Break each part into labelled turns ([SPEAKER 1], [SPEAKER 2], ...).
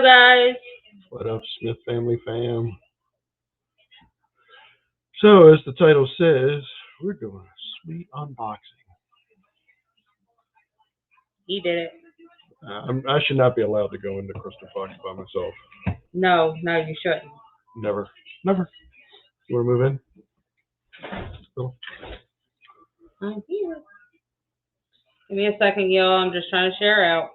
[SPEAKER 1] guys.
[SPEAKER 2] What up, Smith family fam? So, as the title says, we're doing a sweet unboxing.
[SPEAKER 1] He did it.
[SPEAKER 2] I should not be allowed to go into Crystal Fox by myself.
[SPEAKER 1] No, you shouldn't.
[SPEAKER 2] Never. Never. You want to move in? Cool.
[SPEAKER 1] I'm here. Give me a second, y'all. I'm just trying to share out.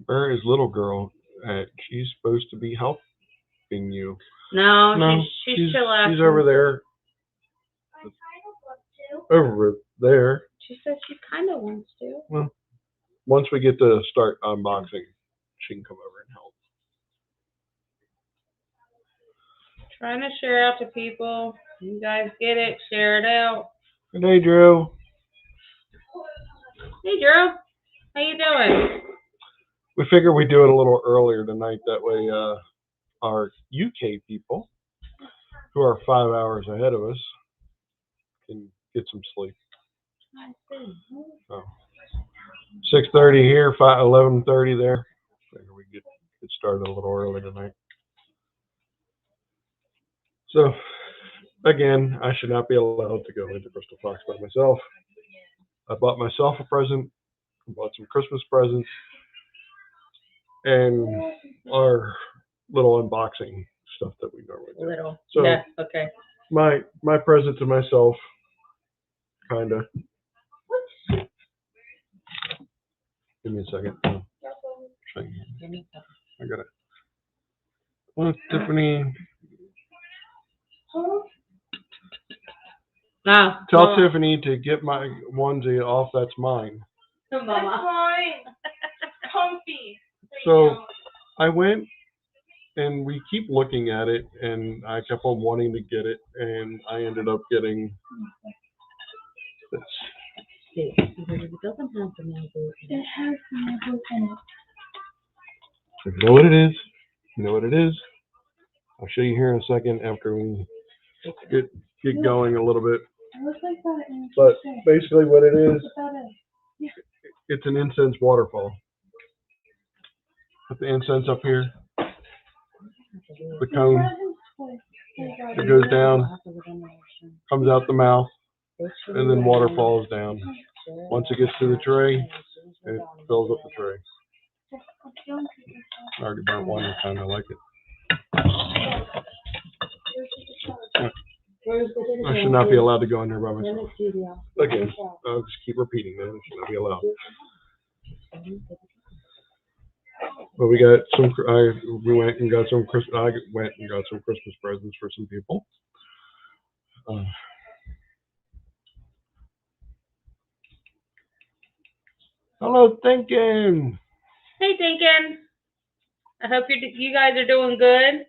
[SPEAKER 2] Where is little girl at? She's supposed to be helping you.
[SPEAKER 1] No, she's chillaxing.
[SPEAKER 2] She's over there. Over there.
[SPEAKER 1] She says she kind of wants to.
[SPEAKER 2] Well, once we get to start unboxing, she can come over and help.
[SPEAKER 1] Trying to share out to people. You guys get it. Share it out.
[SPEAKER 2] Good day, Drew.
[SPEAKER 1] Hey, Drew. How you doing?
[SPEAKER 2] We figured we'd do it a little earlier tonight. That way our UK people, who are 5 hours ahead of us, can get some sleep. So, 6:30 here, 11:30 there. Figure we get started a little early tonight. So, again, I should not be allowed to go into Crystal Fox by myself. I bought myself a present. I bought some Christmas presents. And our little unboxing stuff that we normally do.
[SPEAKER 1] Little.
[SPEAKER 2] So,
[SPEAKER 1] yeah, okay.
[SPEAKER 2] My present to myself, kind of. Give me a second. I got it. Well, Tiffany.
[SPEAKER 1] No.
[SPEAKER 2] Tell Tiffany to get my onesie off. That's mine.
[SPEAKER 1] That's mine.
[SPEAKER 3] Comfy.
[SPEAKER 2] So I went and we keep looking at it, and I kept on wanting to get it, and I ended up getting this.
[SPEAKER 1] It doesn't have the mango.
[SPEAKER 3] It has mango in it.
[SPEAKER 2] If you know what it is, you know what it is. I'll show you here in a second after we get going a little bit.
[SPEAKER 3] It looks like that.
[SPEAKER 2] But basically what it is, it's an incense waterfall. Put the incense up here. The cone. It goes down, comes out the mouth, and then water falls down. Once it gets to the tray, it fills up the tray. I already burnt one, I kind of like it. I should not be allowed to go in there by myself. Again, I'll just keep repeating that. I should not be allowed. But we got some. I went and got some Christmas presents for some people. Hello, Thinkin.
[SPEAKER 1] Hey, Thinkin. I hope you guys are doing good.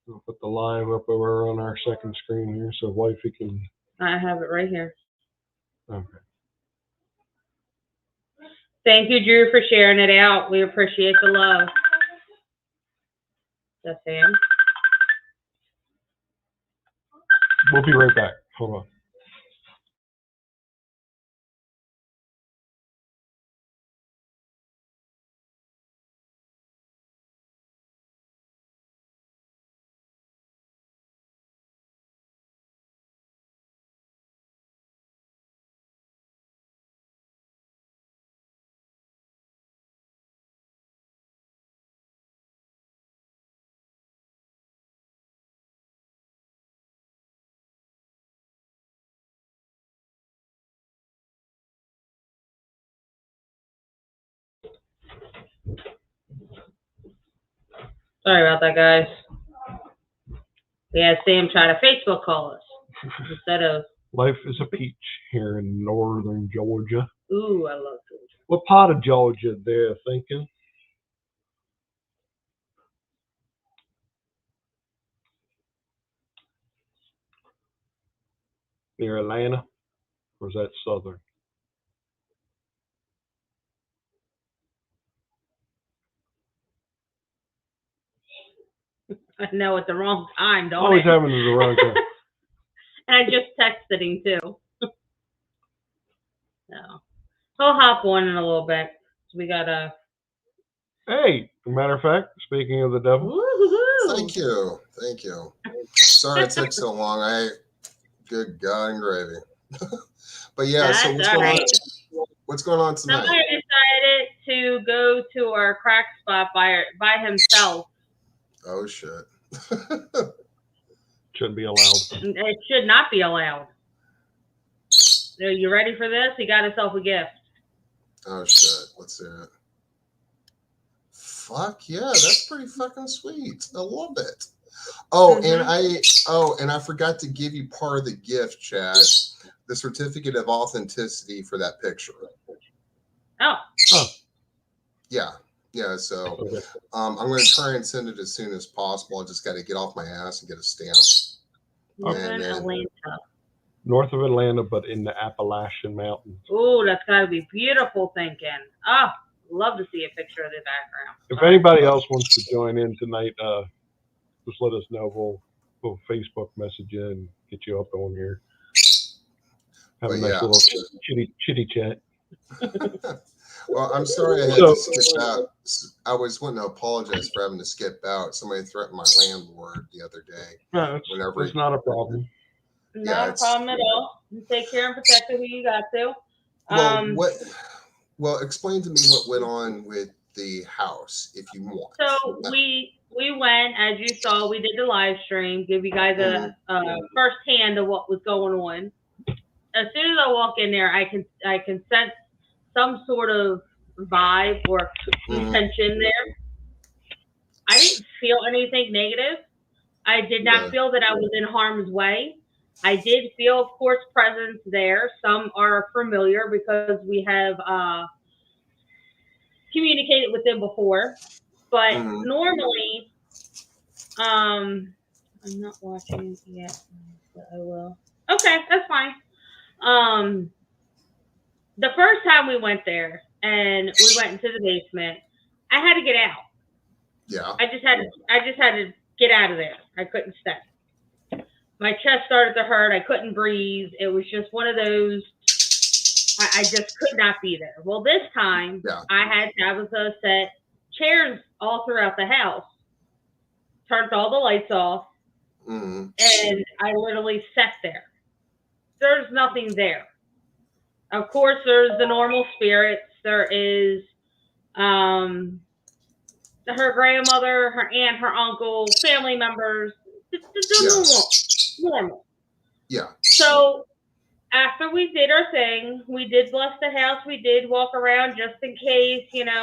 [SPEAKER 2] We'll put the live up over on our second screen here, so wifey can.
[SPEAKER 1] I have it right here.
[SPEAKER 2] Okay.
[SPEAKER 1] Thank you, Drew, for sharing it out. We appreciate the love. That's Sam.
[SPEAKER 2] We'll be right back. Hold on.
[SPEAKER 1] Sorry about that, guys. We had Sam try to Facebook call us instead of.
[SPEAKER 2] Life is a peach here in northern Georgia.
[SPEAKER 1] Ooh, I love Georgia.
[SPEAKER 2] What part of Georgia they're thinking? Near Atlanta? Or is that southern?
[SPEAKER 1] I know at the wrong time, don't
[SPEAKER 2] Always
[SPEAKER 1] it?
[SPEAKER 2] having the wrong time.
[SPEAKER 1] And I just texted him too. So he'll hop on in a little bit. So we gotta.
[SPEAKER 2] Hey, as a matter of fact, speaking of the devil.
[SPEAKER 1] Woo-hoo-hoo.
[SPEAKER 4] Thank you. Thank you. Sorry it took so long. Good God and gravy. But yeah, so
[SPEAKER 1] That's all right.
[SPEAKER 4] what's going on tonight?
[SPEAKER 1] Somebody decided to go to our crack spot by himself.
[SPEAKER 4] Oh shit.
[SPEAKER 2] Shouldn't be allowed.
[SPEAKER 1] It should not be allowed. Are you ready for this? He got himself a gift.
[SPEAKER 4] Oh shit. Let's hear it. Fuck yeah, that's pretty fucking sweet. I love it. Oh, and I forgot to give you part of the gift, Chad. The certificate of authenticity for that picture.
[SPEAKER 1] Oh.
[SPEAKER 4] Yeah. So
[SPEAKER 2] Okay.
[SPEAKER 4] I'm going to try and send it as soon as possible. I just got to get off my ass and get a stamp.
[SPEAKER 1] In Atlanta.
[SPEAKER 2] North of Atlanta, but in the Appalachian Mountains.
[SPEAKER 1] Oh, that's got to be beautiful thinking. Oh, love to see a picture of the background.
[SPEAKER 2] If anybody else wants to join in tonight, just let us know. We'll Facebook message you and get you up on here. Have a nice little chitty chat.
[SPEAKER 4] Well, I'm sorry I had to skip out. I was wanting to apologize for having to skip out. Somebody threatened my landlord the other day.
[SPEAKER 2] No, it's not a problem.
[SPEAKER 1] Not a problem at all. You take care and protect who you got to.
[SPEAKER 4] Well, explain to me what went on with the house, if you want.
[SPEAKER 1] So we went, as you saw, we did the live stream, give you guys a first hand of what was going on. As soon as I walk in there, I can sense some sort of vibe or tension there. I didn't feel anything negative. I did not feel that I was in harm's way. I did feel, of course, presence there. Some are familiar because we have communicated with them before. But normally, I'm not watching it yet, but I will. Okay, that's fine. The first time we went there and we went into the basement, I had to get out.
[SPEAKER 4] Yeah.
[SPEAKER 1] I just had to get out of there. I couldn't stay. My chest started to hurt. I couldn't breathe. It was just one of those. I just could not be there. Well, this time I had Tabitha set chairs all throughout the house, turned all the lights off, and I literally sat there. There's nothing there. Of course, there's the normal spirits. There is her grandmother, her aunt, her uncle, family members. Normal.
[SPEAKER 4] Yeah.
[SPEAKER 1] So after we did our thing, we did bless the house. We did walk around just in case, feel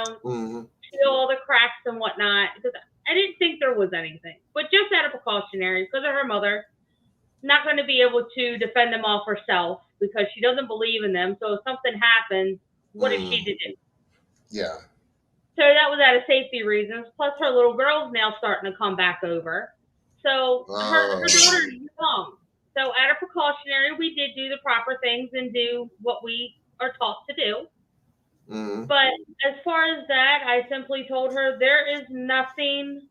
[SPEAKER 1] all the cracks and whatnot. Because I didn't think there was anything, but just out of precautionary, because of her mother, not going to be able to defend them off herself because she doesn't believe in them. So if something happens, what is she to do?
[SPEAKER 4] Yeah.
[SPEAKER 1] So that was out of safety reasons. Plus, her little girl's now starting to come back over. So her daughter's young. So out of precautionary, we did do the proper things and do what we are taught to do. But as far as that, I simply told her there is nothing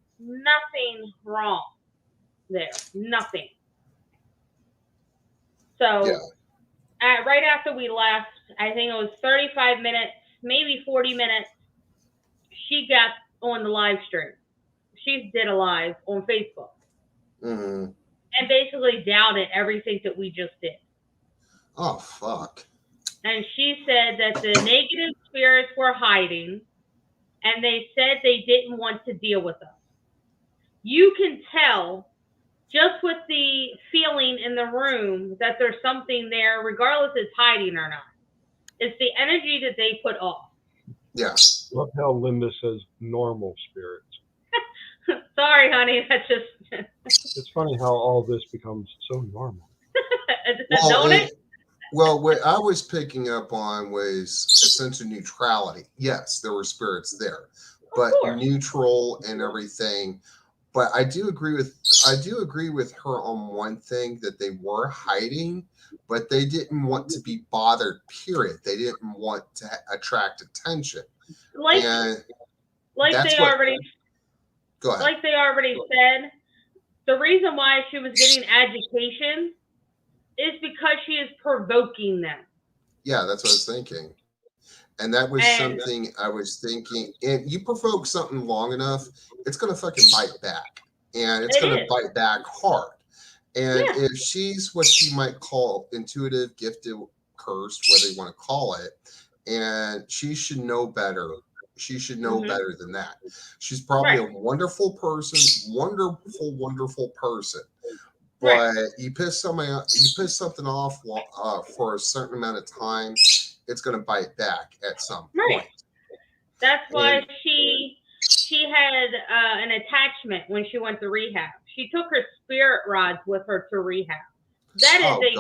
[SPEAKER 1] wrong there. Nothing. So right after we left, I think it was 35 minutes, maybe 40 minutes, she got on the live stream. She did a live on Facebook. And basically doubted everything that we just did.
[SPEAKER 4] Oh, fuck.
[SPEAKER 1] And she said that the negative spirits were hiding, and they said they didn't want to deal with us. You can tell just with the feeling in the room that there's something there, regardless if it's hiding or not. It's the energy that they put off.
[SPEAKER 4] Yeah.
[SPEAKER 2] Love how Linda says normal spirits.
[SPEAKER 1] Sorry, honey. That's just...
[SPEAKER 2] It's funny how all this becomes so normal.
[SPEAKER 4] Well, what I was picking up on was a sense of neutrality. Yes, there were spirits there, but neutral and everything. But I do agree with her on one thing, that they were hiding, but they didn't want to be bothered, period. They didn't want to attract attention. Go ahead.
[SPEAKER 1] Like they already said, the reason why she was getting agitation is because she is provoking them.
[SPEAKER 4] Yeah, that's what I was thinking. And that was something I was thinking. And you provoke something long enough, it's going to fucking bite back. And it's going to bite back hard. And if she's what you might call intuitive, gifted, cursed, whatever you want to call it, and she should know better. She should know better than that. She's probably a wonderful person, wonderful person. But you piss something off for a certain amount of time, it's going to bite back at some point.
[SPEAKER 1] That's why she had an attachment when she went to rehab. She took her spirit rods with her to rehab. That is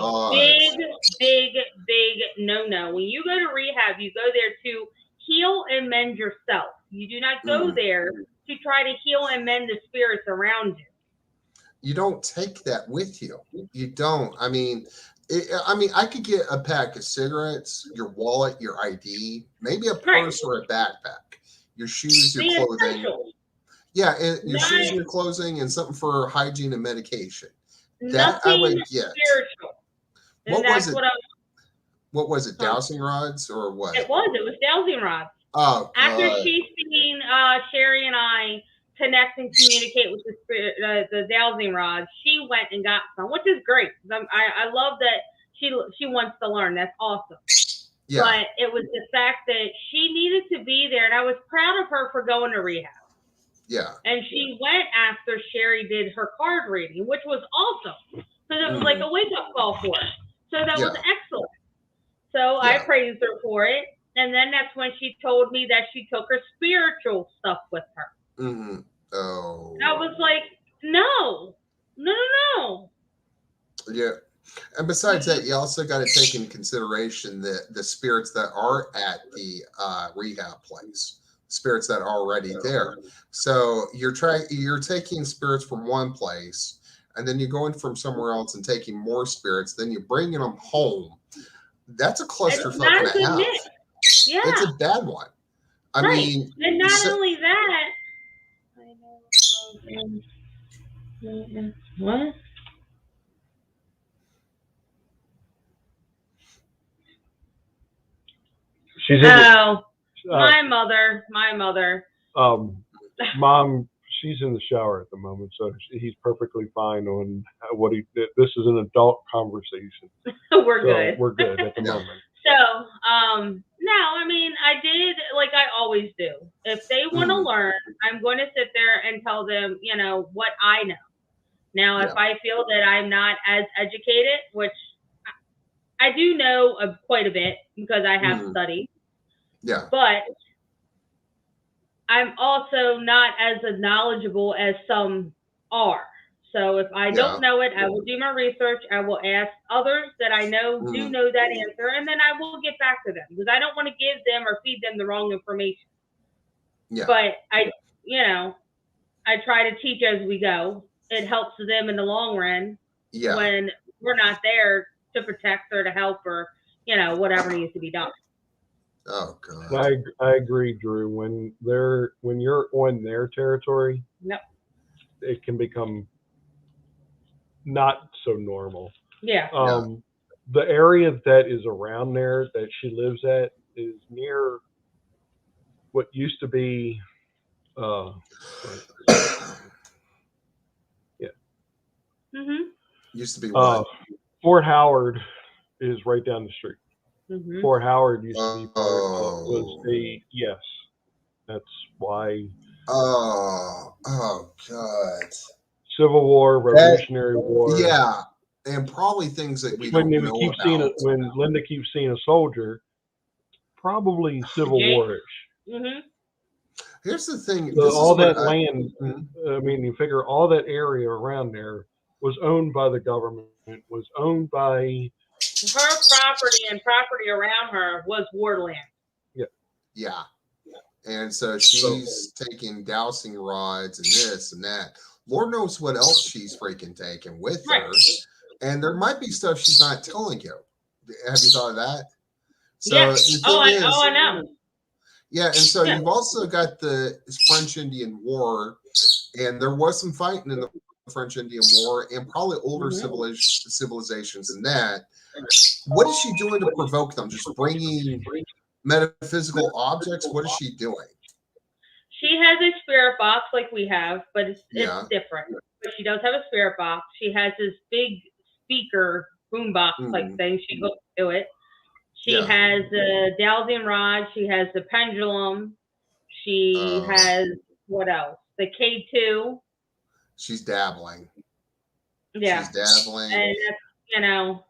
[SPEAKER 1] big no-no. When you go to rehab, you go there to heal and mend yourself. You do not go there to try to heal and mend the spirits around you.
[SPEAKER 4] You don't take that with you. You don't. I mean, I could get a pack of cigarettes, your wallet, your ID, maybe a purse or a backpack, your shoes, your clothing. Essentials. Yeah, and your shoes and your clothing, and something for hygiene and medication. That I would get.
[SPEAKER 1] Spiritual.
[SPEAKER 4] What was it? What was it? Dowsing rods or what?
[SPEAKER 1] It was dowsing rods.
[SPEAKER 4] Oh, God.
[SPEAKER 1] After she's seen Sherry and I connect and communicate with the spirit, the dowsing rods, she went and got some, which is great. I love that she wants to learn. That's awesome. Yeah. But it was the fact that she needed to be there, and I was proud of her for going to rehab.
[SPEAKER 4] Yeah.
[SPEAKER 1] And she went after Sherry did her card reading, which was awesome. So it was like a wake-up call for her. So that was excellent. So I praised her for it. And then that's when she told me that she took her spiritual stuff with her.
[SPEAKER 4] Mm-hmm. Oh.
[SPEAKER 1] I was like, no.
[SPEAKER 4] Yeah. And besides that, you also got to take into consideration the spirits that are at the rehab place, spirits that are already there. So you're taking spirits from one place, and then you're going from somewhere else and taking more spirits. Then you're bringing them home. That's a clusterfuck and a half.
[SPEAKER 1] Yeah.
[SPEAKER 4] It's a bad one. I mean,
[SPEAKER 1] and not only that. What?
[SPEAKER 2] She's
[SPEAKER 1] my mother.
[SPEAKER 2] Mom, she's in the shower at the moment, so he's perfectly fine on what he did. This is an adult conversation.
[SPEAKER 1] We're good.
[SPEAKER 2] We're good at the moment.
[SPEAKER 1] So, no, I mean, I did like I always do. If they want to learn, I'm going to sit there and tell them, what I know. Now, if I feel that I'm not as educated, which I do know quite a bit because I have studied.
[SPEAKER 4] Yeah.
[SPEAKER 1] But I'm also not as knowledgeable as some are. So if I don't know it, I will do my research. I will ask others that I know do know that answer, and then I will get back to them because I don't want to give them or feed them the wrong information. Yeah. But I try to teach as we go. It helps them in the long run when we're not there to protect or to help or, whatever needs to be done.
[SPEAKER 4] Oh God.
[SPEAKER 2] I agree, Drew. When you're on their territory, it can become not so normal.
[SPEAKER 1] Yeah.
[SPEAKER 2] The area that is around there that she lives at is near what used to be
[SPEAKER 4] used to be what?
[SPEAKER 2] Fort Howard is right down the street. Fort Howard used to be that's why.
[SPEAKER 4] Oh God.
[SPEAKER 2] Civil War, Revolutionary War.
[SPEAKER 4] Yeah, and probably things that we don't know about.
[SPEAKER 2] When Linda keeps seeing a soldier, probably Civil War-ish.
[SPEAKER 4] Here's the thing.
[SPEAKER 2] So all that land, I mean, you figure all that area around there was owned by the government, was owned by...
[SPEAKER 1] Her property and property around her was war land.
[SPEAKER 4] Yeah. And so she's taking dowsing rods and this and that. Lord knows what else she's freaking taking with her. And there might be stuff she's not telling you. Have you thought of that? So
[SPEAKER 1] I know.
[SPEAKER 4] Yeah, and so you've also got the French Indian War, and there was some fighting in the French Indian War and probably older
[SPEAKER 1] Mhm.
[SPEAKER 4] civilizations than that. What is she doing to provoke them? Just bringing metaphysical objects? What is she doing?
[SPEAKER 1] She has a spirit box like we have, but it's
[SPEAKER 4] Yeah.
[SPEAKER 1] different. But she does have a spirit box. She has this big speaker boombox type thing. She hooks to it. She
[SPEAKER 4] Yeah.
[SPEAKER 1] has the dowsing rod. She has the pendulum. She has what else? The K2.
[SPEAKER 4] She's dabbling.
[SPEAKER 1] Yeah.
[SPEAKER 4] She's dabbling.
[SPEAKER 1] And that's, you know,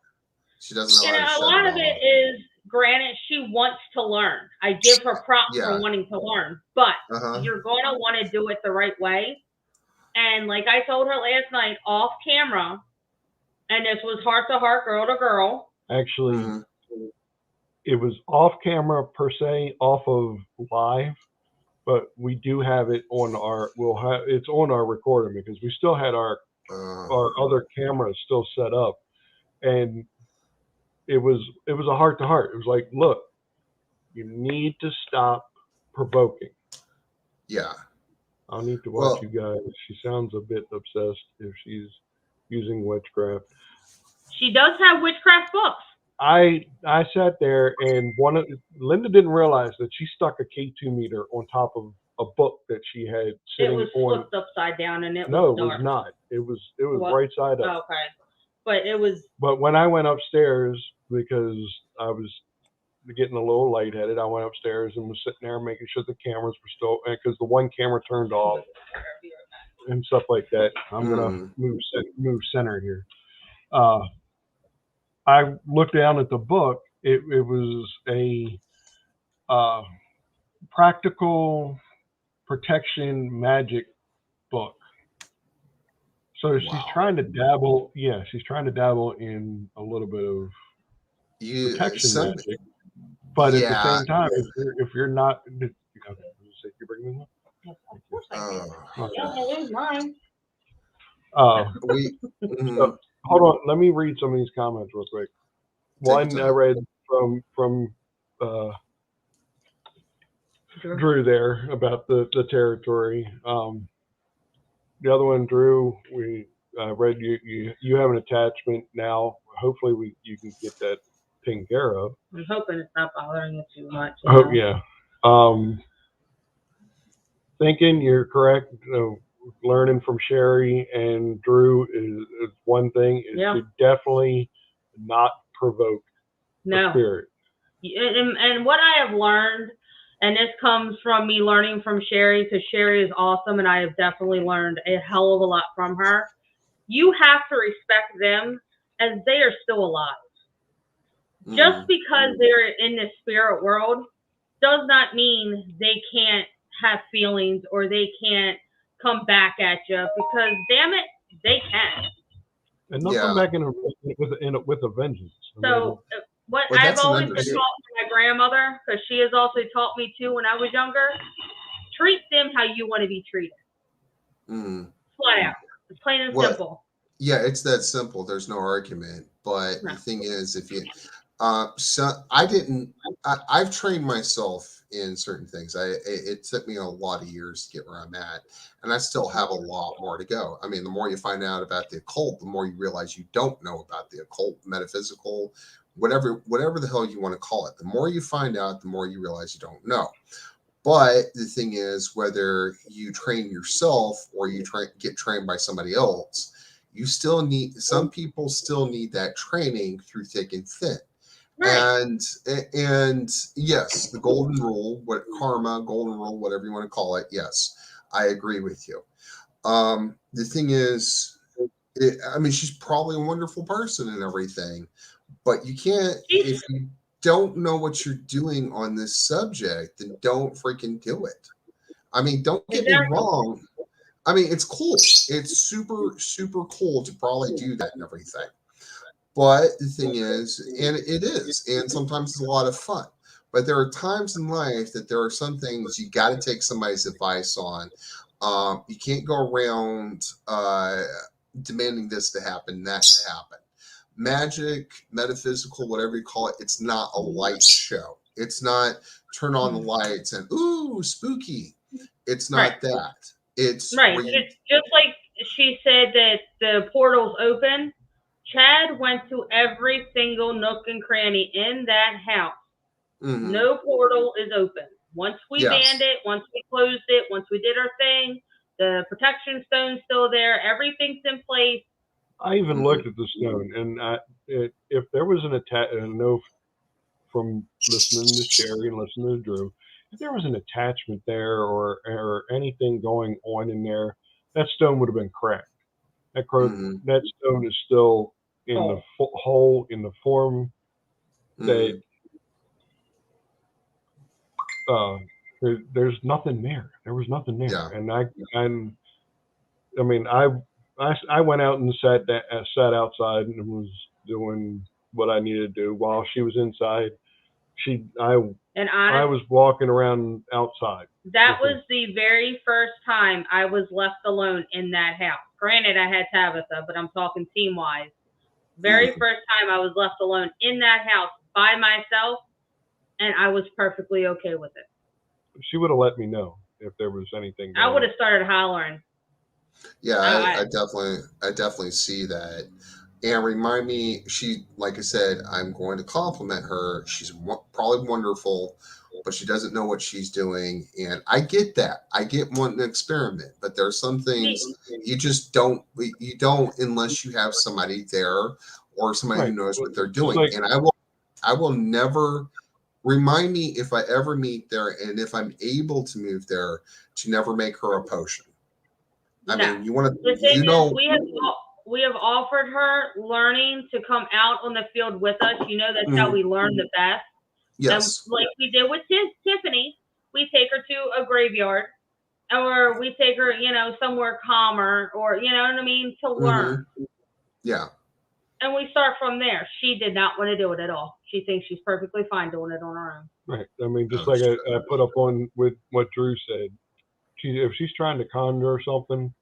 [SPEAKER 4] She doesn't know how to
[SPEAKER 1] a
[SPEAKER 4] shut
[SPEAKER 1] lot
[SPEAKER 4] it
[SPEAKER 1] of it
[SPEAKER 4] off.
[SPEAKER 1] is, granted, she wants to learn. I give her props for wanting to learn, but you're going to want to do it the right way. And like I told her last night off camera, and this was heart to heart, girl to girl.
[SPEAKER 2] Actually, it was off camera per se, off of live, but we do have it on our. It's on our recording because we still had our other cameras still set up, and it was a heart to heart. It was like, look, you need to stop provoking.
[SPEAKER 4] Yeah.
[SPEAKER 2] I'll need to watch you guys. She sounds a bit obsessed if she's using witchcraft.
[SPEAKER 1] She does have witchcraft books.
[SPEAKER 2] I sat there and Linda didn't realize that she stuck a K2 meter on top of a book that she had sitting on.
[SPEAKER 1] It was flipped upside down and it was
[SPEAKER 2] dark.
[SPEAKER 1] No,
[SPEAKER 2] it was not. It was right side up.
[SPEAKER 1] Okay. But it was.
[SPEAKER 2] But when I went upstairs, because I was getting a little lightheaded, I went upstairs and was sitting there making sure the cameras were still, because the one camera turned off and stuff like that. I'm gonna move center here. I looked down at the book. It was a practical protection magic book. So she's trying to dabble. Yeah, she's trying to dabble in a little bit of protection magic. But at the same time, if you're not, you're bringing me one?
[SPEAKER 1] Yes, of course I do. You don't lose mine.
[SPEAKER 2] So, hold on. Let me read some of these comments real quick. One I read from Drew there about the territory. The other one, Drew, we read you have an attachment now. Hopefully you can get that taken care of.
[SPEAKER 1] I'm hoping it's not bothering you too much.
[SPEAKER 2] Oh yeah. Thinking you're correct. Learning from Sherry and Drew is one thing. Is to definitely not provoke the spirit.
[SPEAKER 1] And what I have learned, and this comes from me learning from Sherry, because Sherry is awesome, and I have definitely learned a hell of a lot from her. You have to respect them as they are still alive. Just because they're in the spirit world does not mean they can't have feelings or they can't come back at you, because damn it, they can.
[SPEAKER 2] And they'll come back with a vengeance.
[SPEAKER 1] So what I've always been taught from my grandmother, because she has also taught me too when I was younger, treat them how you want to be treated. Flat out. It's plain and simple.
[SPEAKER 4] Yeah, it's that simple. There's no argument. But the thing is, if you I've trained myself in certain things. It took me a lot of years to get where I'm at, and I still have a lot more to go. I mean, the more you find out about the occult, the more you realize you don't know about the occult, metaphysical, whatever the hell you want to call it. The more you find out, the more you realize you don't know. But the thing is, whether you train yourself or you get trained by somebody else, you still need, some people still need that training through thick and thin. Right. And yes, the golden rule, golden rule, whatever you want to call it. Yes, I agree with you. The thing is, I mean, she's probably a wonderful person and everything, but you can't, if you don't know what you're doing on this subject, then don't freaking do it. I mean, don't get me wrong. I mean, it's cool. It's super, super cool to probably do that and everything. But the thing is, and it is, and sometimes it's a lot of fun. But there are times in life that there are some things you got to take somebody's advice on. You can't go around demanding this to happen, that to happen. Magic, metaphysical, whatever you call it, it's not a light show. It's not turn on the lights and ooh, spooky. It's not that. It's
[SPEAKER 1] right. It's just like she said that the portal's open. Chad went to every single nook and cranny in that house.
[SPEAKER 4] Mhm.
[SPEAKER 1] No portal is open. Once we
[SPEAKER 4] Yes.
[SPEAKER 1] banned it, once we closed it, once we did our thing, the protection stone's still there. Everything's in place.
[SPEAKER 2] I even looked at the stone, and if there was an attack, I know from listening to Sherry and listening to Drew, if there was an attachment there or anything going on in there, that stone would have been cracked.
[SPEAKER 4] Mhm.
[SPEAKER 2] That stone is still in the hole in the form that there's nothing there. There was nothing there,
[SPEAKER 4] Yeah.
[SPEAKER 2] and I mean, I went out and sat outside and was doing what I needed to do while she was inside. I was walking around outside.
[SPEAKER 1] That was the very first time I was left alone in that house. Granted, I had Tabitha, but I'm talking team-wise. Very first time I was left alone in that house by myself, and I was perfectly okay with it.
[SPEAKER 2] She would have let me know if there was anything going
[SPEAKER 1] I would have started hollering.
[SPEAKER 4] Yeah, I definitely see that. And remind me, like I said, I'm going to compliment her. She's probably wonderful, but she doesn't know what she's doing. And I get that. I get wanting to experiment, but there's some things you just don't, unless you have somebody there or somebody who knows what they're doing.
[SPEAKER 2] Like,
[SPEAKER 4] and I will never, remind me if I ever meet there, and if I'm able to move there, to never make her a potion. I mean, you want to,
[SPEAKER 1] we have offered her learning to come out on the field with us. That's how we learn the best.
[SPEAKER 4] Yes.
[SPEAKER 1] And like we did with Tiffany, we take her to a graveyard, or we take her, somewhere calmer, or you know what I mean, to learn.
[SPEAKER 4] Yeah.
[SPEAKER 1] And we start from there. She did not want to do it at all. She thinks she's perfectly fine doing it on her own.
[SPEAKER 2] Right. I mean, just like I put up on with what Drew said. If she's trying to conjure something,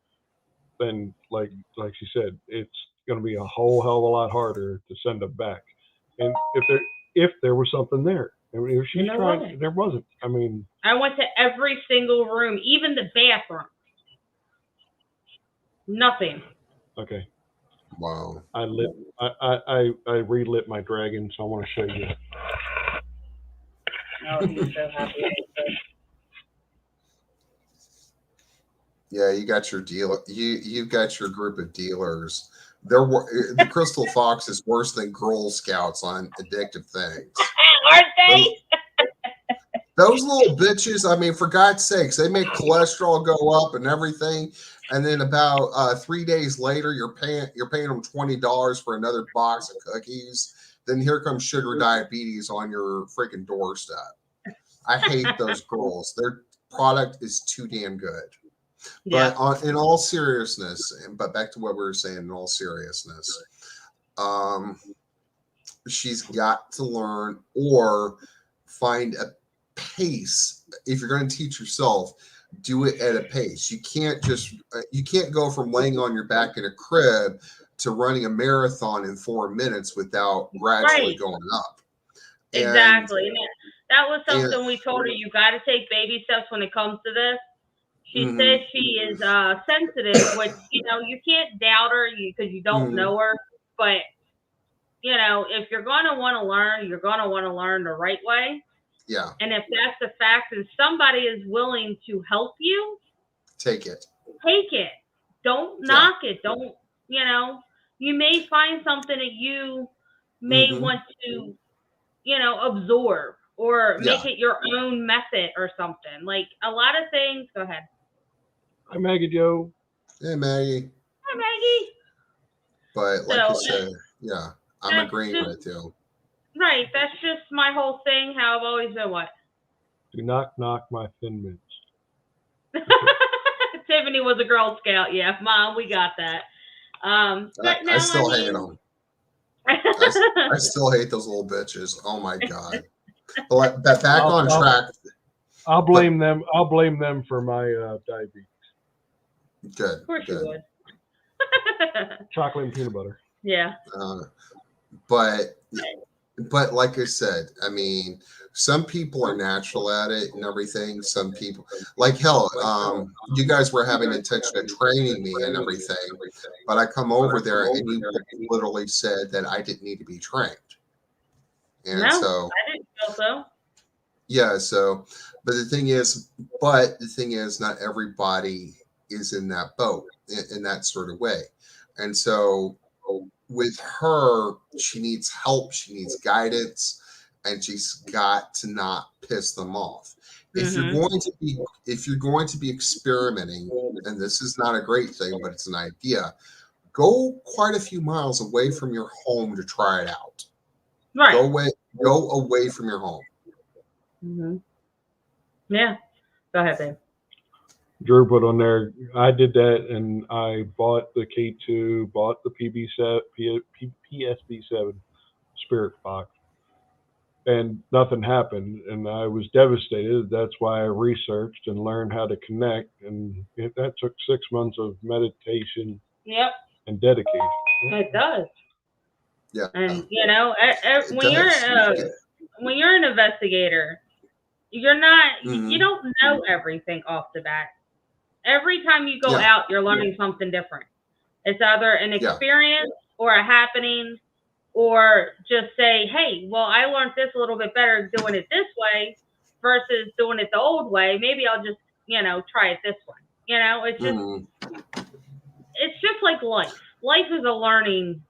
[SPEAKER 2] then like she said, it's going to be a whole hell of a lot harder to send them back. And if there was something there, I mean, if she's trying, there wasn't. I mean,
[SPEAKER 1] I went to every single room, even the bathroom. Nothing.
[SPEAKER 2] Okay.
[SPEAKER 4] Wow.
[SPEAKER 2] I relit my dragon, so I want to show you.
[SPEAKER 1] Oh, he's so happy.
[SPEAKER 4] Yeah, you got your dealer. You've got your group of dealers. The Crystal Fox is worse than Girl Scouts on addictive things.
[SPEAKER 1] Aren't they?
[SPEAKER 4] Those little bitches. I mean, for God's sakes, they make cholesterol go up and everything. And then about 3 days later, you're paying them $20 for another box of cookies. Then here comes sugar diabetes on your freaking doorstep. I hate those girls. Their product is too damn good.
[SPEAKER 1] Yeah.
[SPEAKER 4] But in all seriousness, but back to what we were saying, in all seriousness, she's got to learn or find a pace. If you're going to teach yourself, do it at a pace. You can't go from laying on your back in a crib to running a marathon in 4 minutes without gradually going up.
[SPEAKER 1] Exactly. And that was something we told her. You got to take baby steps when it comes to this. She says she is sensitive, which, you can't doubt her because you don't know her. But, if you're going to want to learn, you're going to want to learn the right way.
[SPEAKER 4] Yeah.
[SPEAKER 1] And if that's the fact and somebody is willing to help you,
[SPEAKER 4] take it.
[SPEAKER 1] Don't knock it. Don't, you may find something that you may want to, absorb or make it your own method or something. Like a lot of things. Go ahead.
[SPEAKER 2] Hi, Maggie Joe.
[SPEAKER 4] Hey, Maggie.
[SPEAKER 1] Hi, Maggie.
[SPEAKER 4] But like you said, I'm agreeing with you.
[SPEAKER 1] Right. That's just my whole thing. How I've always been. What?
[SPEAKER 2] Do not knock my Thin Mints.
[SPEAKER 1] Tiffany was a Girl Scout. Yeah, Mom, we got that. But
[SPEAKER 4] I still hate them. I still hate those little bitches. Oh my God. But back on track.
[SPEAKER 2] I'll blame them. I'll blame them for my diabetes.
[SPEAKER 4] Good.
[SPEAKER 1] Of course you would.
[SPEAKER 2] Chocolate and peanut butter.
[SPEAKER 1] Yeah.
[SPEAKER 4] But but like I said, I mean, some people are natural at it and everything. Some people, like hell, you guys were having intention of training me and everything, but I come over there and you literally said that I didn't need to be trained. And
[SPEAKER 1] No,
[SPEAKER 4] so,
[SPEAKER 1] I didn't feel so.
[SPEAKER 4] yeah, so, but the thing is, not everybody is in that boat in that sort of way. And so, with her, she needs help, she needs guidance, and she's got to not piss them off. If you're going to be experimenting, and this is not a great thing, but it's an idea, go quite a few miles away from your home to try it out.
[SPEAKER 1] Right.
[SPEAKER 4] Go away from your home.
[SPEAKER 1] Yeah. Go ahead, babe.
[SPEAKER 2] Drew put on there, I did that, and I bought the K2, bought the PSB7 spirit box, and nothing happened, and I was devastated. That's why I researched and learned how to connect, and that took 6 months of meditation and dedication.
[SPEAKER 1] It does.
[SPEAKER 4] Yeah.
[SPEAKER 1] And when you're an investigator, you're not you don't know everything off the bat. Every time you go out, you're learning something different. It's either an experience or a happening, or just say, hey, well, I learned this a little bit better doing it this way versus doing it the old way. Maybe I'll just, try it this way. It's just like life. Life is a learning,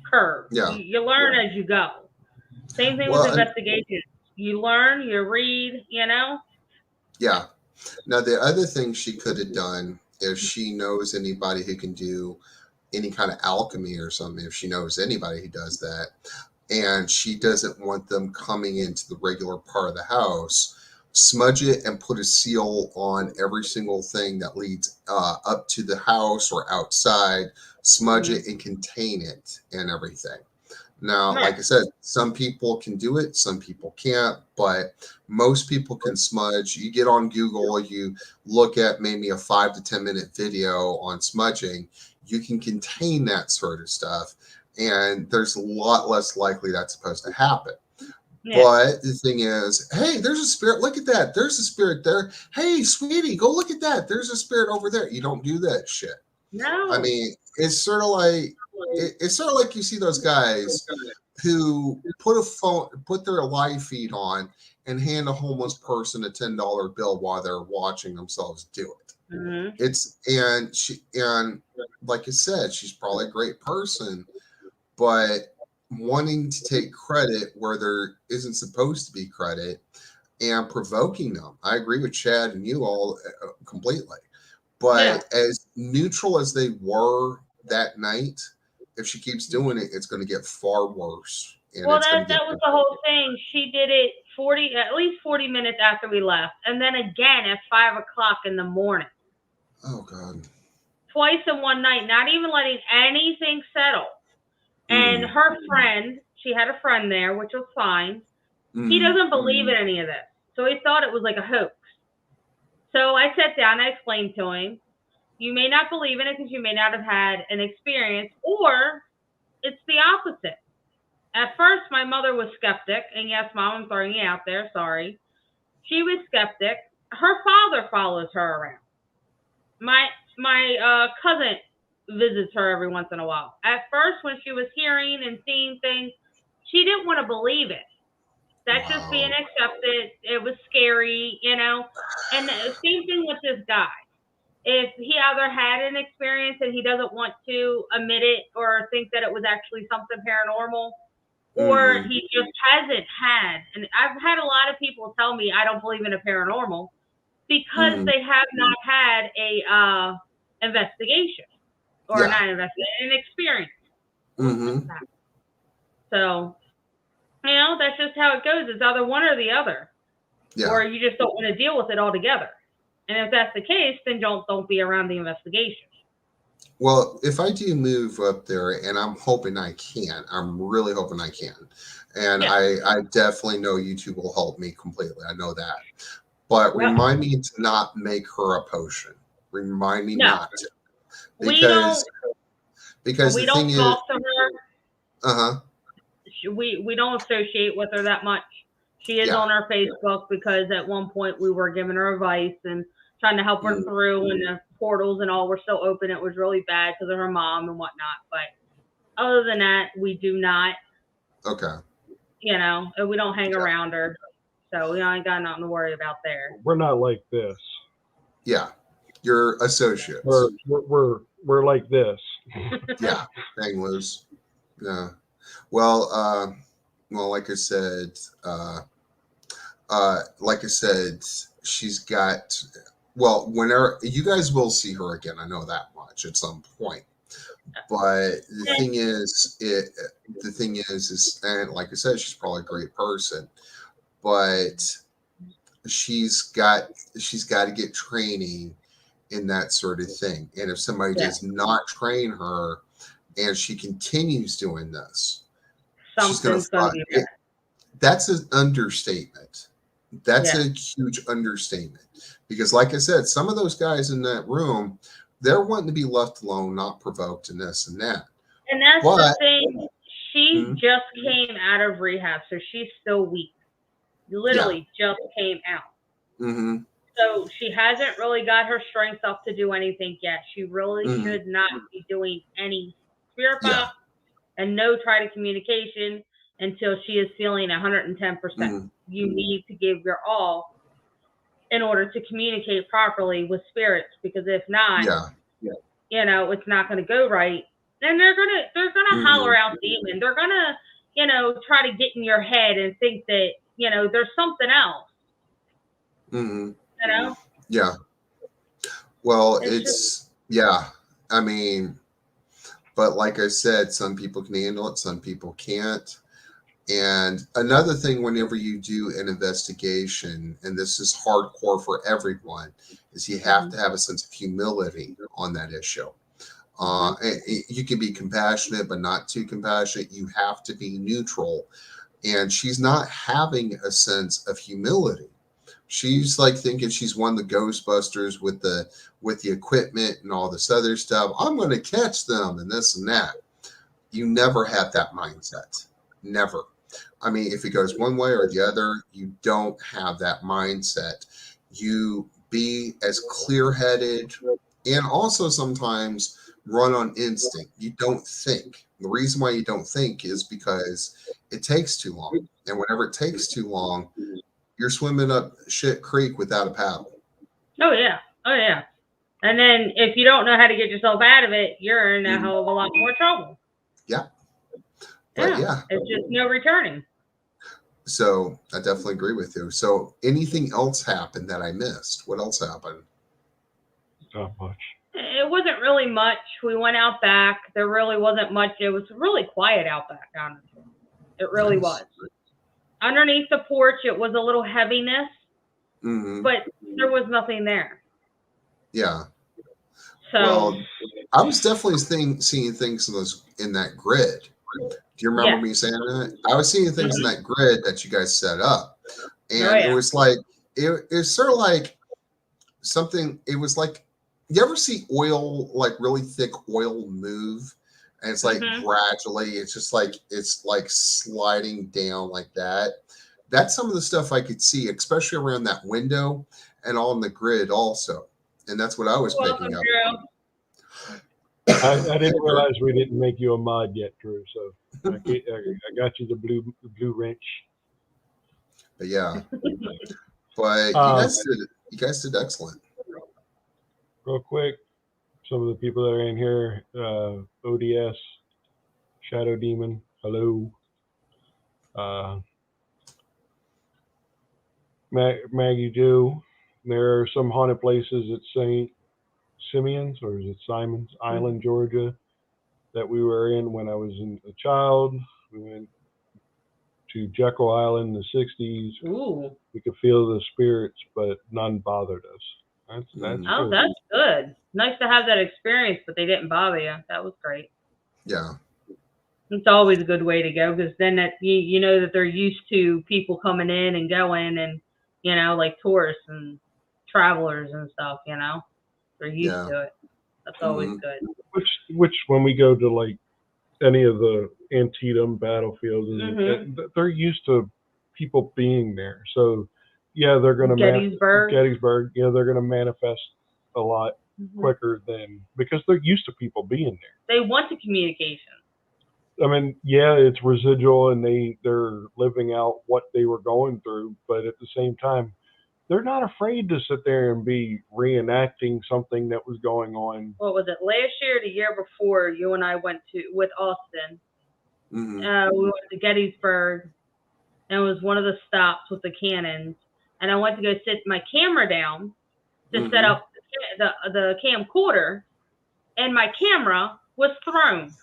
[SPEAKER 1] curve.
[SPEAKER 4] Yeah.
[SPEAKER 1] You learn as you go. Same thing with investigation. You learn, you read,
[SPEAKER 4] Yeah. Now, the other thing she could have done, if she knows anybody who can do any kind of alchemy or something, if she knows anybody who does that, and she doesn't want them coming into the regular part of the house, smudge it and put a seal on every single thing that leads up to the house or outside, smudge it and contain it and everything. Now, like I said, some people can do it, some people can't, but most people can smudge. You get on Google, you look at maybe a 5 to 10 minute video on smudging, you can contain that sort of stuff, and there's a lot less likely that's supposed to happen. Yeah. But the thing is, hey, there's a spirit. Look at that. There's a spirit there. Hey, sweetie, go look at that. There's a spirit over there. You don't do that shit.
[SPEAKER 1] No.
[SPEAKER 4] I mean, it's sort of like you see those guys who put their live feed on and hand a homeless person a $10 bill while they're watching themselves do it. And like I said, she's probably a great person, but wanting to take credit where there isn't supposed to be credit and provoking them. I agree with Chad and you all completely. But as neutral as they were that night, if she keeps doing it, it's going to get far worse. And
[SPEAKER 1] well, that was the whole thing. She did it at least 40 minutes after we left, and then again at 5 o'clock in the morning.
[SPEAKER 4] Oh God!
[SPEAKER 1] Twice in one night, not even letting anything settle. And her friend, she had a friend there, which was fine. He doesn't believe in any of this, so he thought it was like a hoax. So I sat down, I explained to him, you may not believe in it because you may not have had an experience, or it's the opposite. At first, my mother was skeptic, and yes, Mom, I'm throwing you out there, sorry. She was skeptic. Her father follows her around. My cousin visits her every once in a while. At first, when she was hearing and seeing things, she didn't want to believe it. That's just being accepted. It was scary, And the same thing with this guy. If he either had an experience and he doesn't want to admit it or think that it was actually something paranormal, or he just hasn't had. And I've had a lot of people tell me I don't believe in a paranormal because they have not had a investigation or not investigation, an experience. So, that's just how it goes. It's either one or the other, or you just don't want to deal with it altogether. And if that's the case, then don't be around the investigation.
[SPEAKER 4] Well, if I do move up there, and I'm hoping I can, I'm really hoping I can. And I definitely know YouTube will help me completely. I know that. But remind me to not make her a potion. Remind me not to. Because
[SPEAKER 1] we don't talk to her. we don't associate with her that much. She is
[SPEAKER 4] Yeah.
[SPEAKER 1] on our Facebook because at one point we were giving her advice and trying to help her through, and the portals and all were still open. It was really bad because of her mom and whatnot. But other than that, we do not.
[SPEAKER 4] Okay.
[SPEAKER 1] You know, and we don't hang around her, so we ain't got nothing to worry about there.
[SPEAKER 2] We're not like this.
[SPEAKER 4] Yeah. You're associates.
[SPEAKER 2] We're like this.
[SPEAKER 4] Yeah. Hang loose. Yeah. Well, like I said, she's got. Well, whenever you guys will see her again, I know that much at some point. But the thing is, and like I said, she's probably a great person, but she's got to get training in that sort of thing. And if somebody does not train her, and she continues doing this,
[SPEAKER 1] something's going to be bad.
[SPEAKER 4] That's an understatement. That's a huge understatement. Because like I said, some of those guys in that room, they're wanting to be left alone, not provoked, and this and that.
[SPEAKER 1] And that's the thing. She just came out of rehab, so she's still weak. Literally just came out.
[SPEAKER 4] Mm-hmm.
[SPEAKER 1] So she hasn't really got her strength up to do anything yet. She really should not be doing any spirit box and no try to communication until she is feeling 110%. You need to give your all in order to communicate properly with spirits, because if not, you know, it's not going to go right. And they're gonna holler out demon. They're gonna, you know, try to get in your head and think that, you know, there's something else. You know?
[SPEAKER 4] Yeah. Well, it's I mean, but like I said, some people can handle it, some people can't. And another thing, whenever you do an investigation, and this is hardcore for everyone, is you have to have a sense of humility on that issue. You can be compassionate, but not too compassionate. You have to be neutral. And she's not having a sense of humility. She's like thinking she's won the Ghostbusters with the equipment and all this other stuff. I'm going to catch them and this and that. You never have that mindset. Never. I mean, if it goes one way or the other, you don't have that mindset. You be as clear-headed and also sometimes run on instinct. You don't think. The reason why you don't think is because it takes too long. And whenever it takes too long, you're swimming up shit creek without a paddle.
[SPEAKER 1] Oh, yeah. Oh, yeah. And then if you don't know how to get yourself out of it, you're in a hell of a lot more trouble.
[SPEAKER 4] Yeah. But
[SPEAKER 1] it's just no returning.
[SPEAKER 4] So I definitely agree with you. So anything else happened that I missed? What else happened?
[SPEAKER 2] Not much.
[SPEAKER 1] It wasn't really much. We went out back. There really wasn't much. It was really quiet out back, honestly. It really was. Underneath the porch, it was a little heaviness, but there was nothing there.
[SPEAKER 4] Yeah.
[SPEAKER 1] So,
[SPEAKER 4] well, I was definitely seeing things in that grid. Do you remember me saying that? I was seeing things in that grid that you guys set up. And it was like, it was sort of like something, it was like, you ever see oil, like really thick oil move? And it's like gradually, it's just like, it's like sliding down like that. That's some of the stuff I could see, especially around that window and on the grid also. And that's what I was picking up.
[SPEAKER 2] I didn't realize we didn't make you a mod yet, Drew. So I got you the blue wrench.
[SPEAKER 4] But yeah, but you guys did excellent.
[SPEAKER 2] Real quick, some of the people that are in here, ODS, Shadow Demon, hello. Maggie Joe. There are some haunted places at St. Simeon's, or is it Simon's Island, Georgia, that we were in when I was a child. We went to Jekyll Island in the 60s.
[SPEAKER 1] Ooh.
[SPEAKER 2] We could feel the spirits, but none bothered us. That's
[SPEAKER 1] good. That's good. Nice to have that experience, but they didn't bother you. That was great.
[SPEAKER 4] Yeah.
[SPEAKER 1] It's always a good way to go, because then that you know that they're used to people coming in and going, and you know, like tourists and travelers and stuff. You know, they're used to it. That's always good.
[SPEAKER 2] Which when we go to like any of the Antietam battlefields, and
[SPEAKER 1] Mhm.
[SPEAKER 2] they're used to people being there. So, yeah, they're going to
[SPEAKER 1] Gettysburg.
[SPEAKER 2] Gettysburg. Yeah, they're going to manifest a lot
[SPEAKER 1] Mhm.
[SPEAKER 2] quicker than because they're used to people being there.
[SPEAKER 1] They want the communication.
[SPEAKER 2] I mean, yeah, it's residual, and they're living out what they were going through, but at the same time, they're not afraid to sit there and be reenacting something that was going on.
[SPEAKER 1] What was it? Last year, or the year before, you and I went with Austin.
[SPEAKER 4] Mhm.
[SPEAKER 1] We went to Gettysburg, and it was one of the stops with the cannons. And I went to go sit my camera down to set
[SPEAKER 4] Mhm.
[SPEAKER 1] up the camcorder, and my camera was thrown.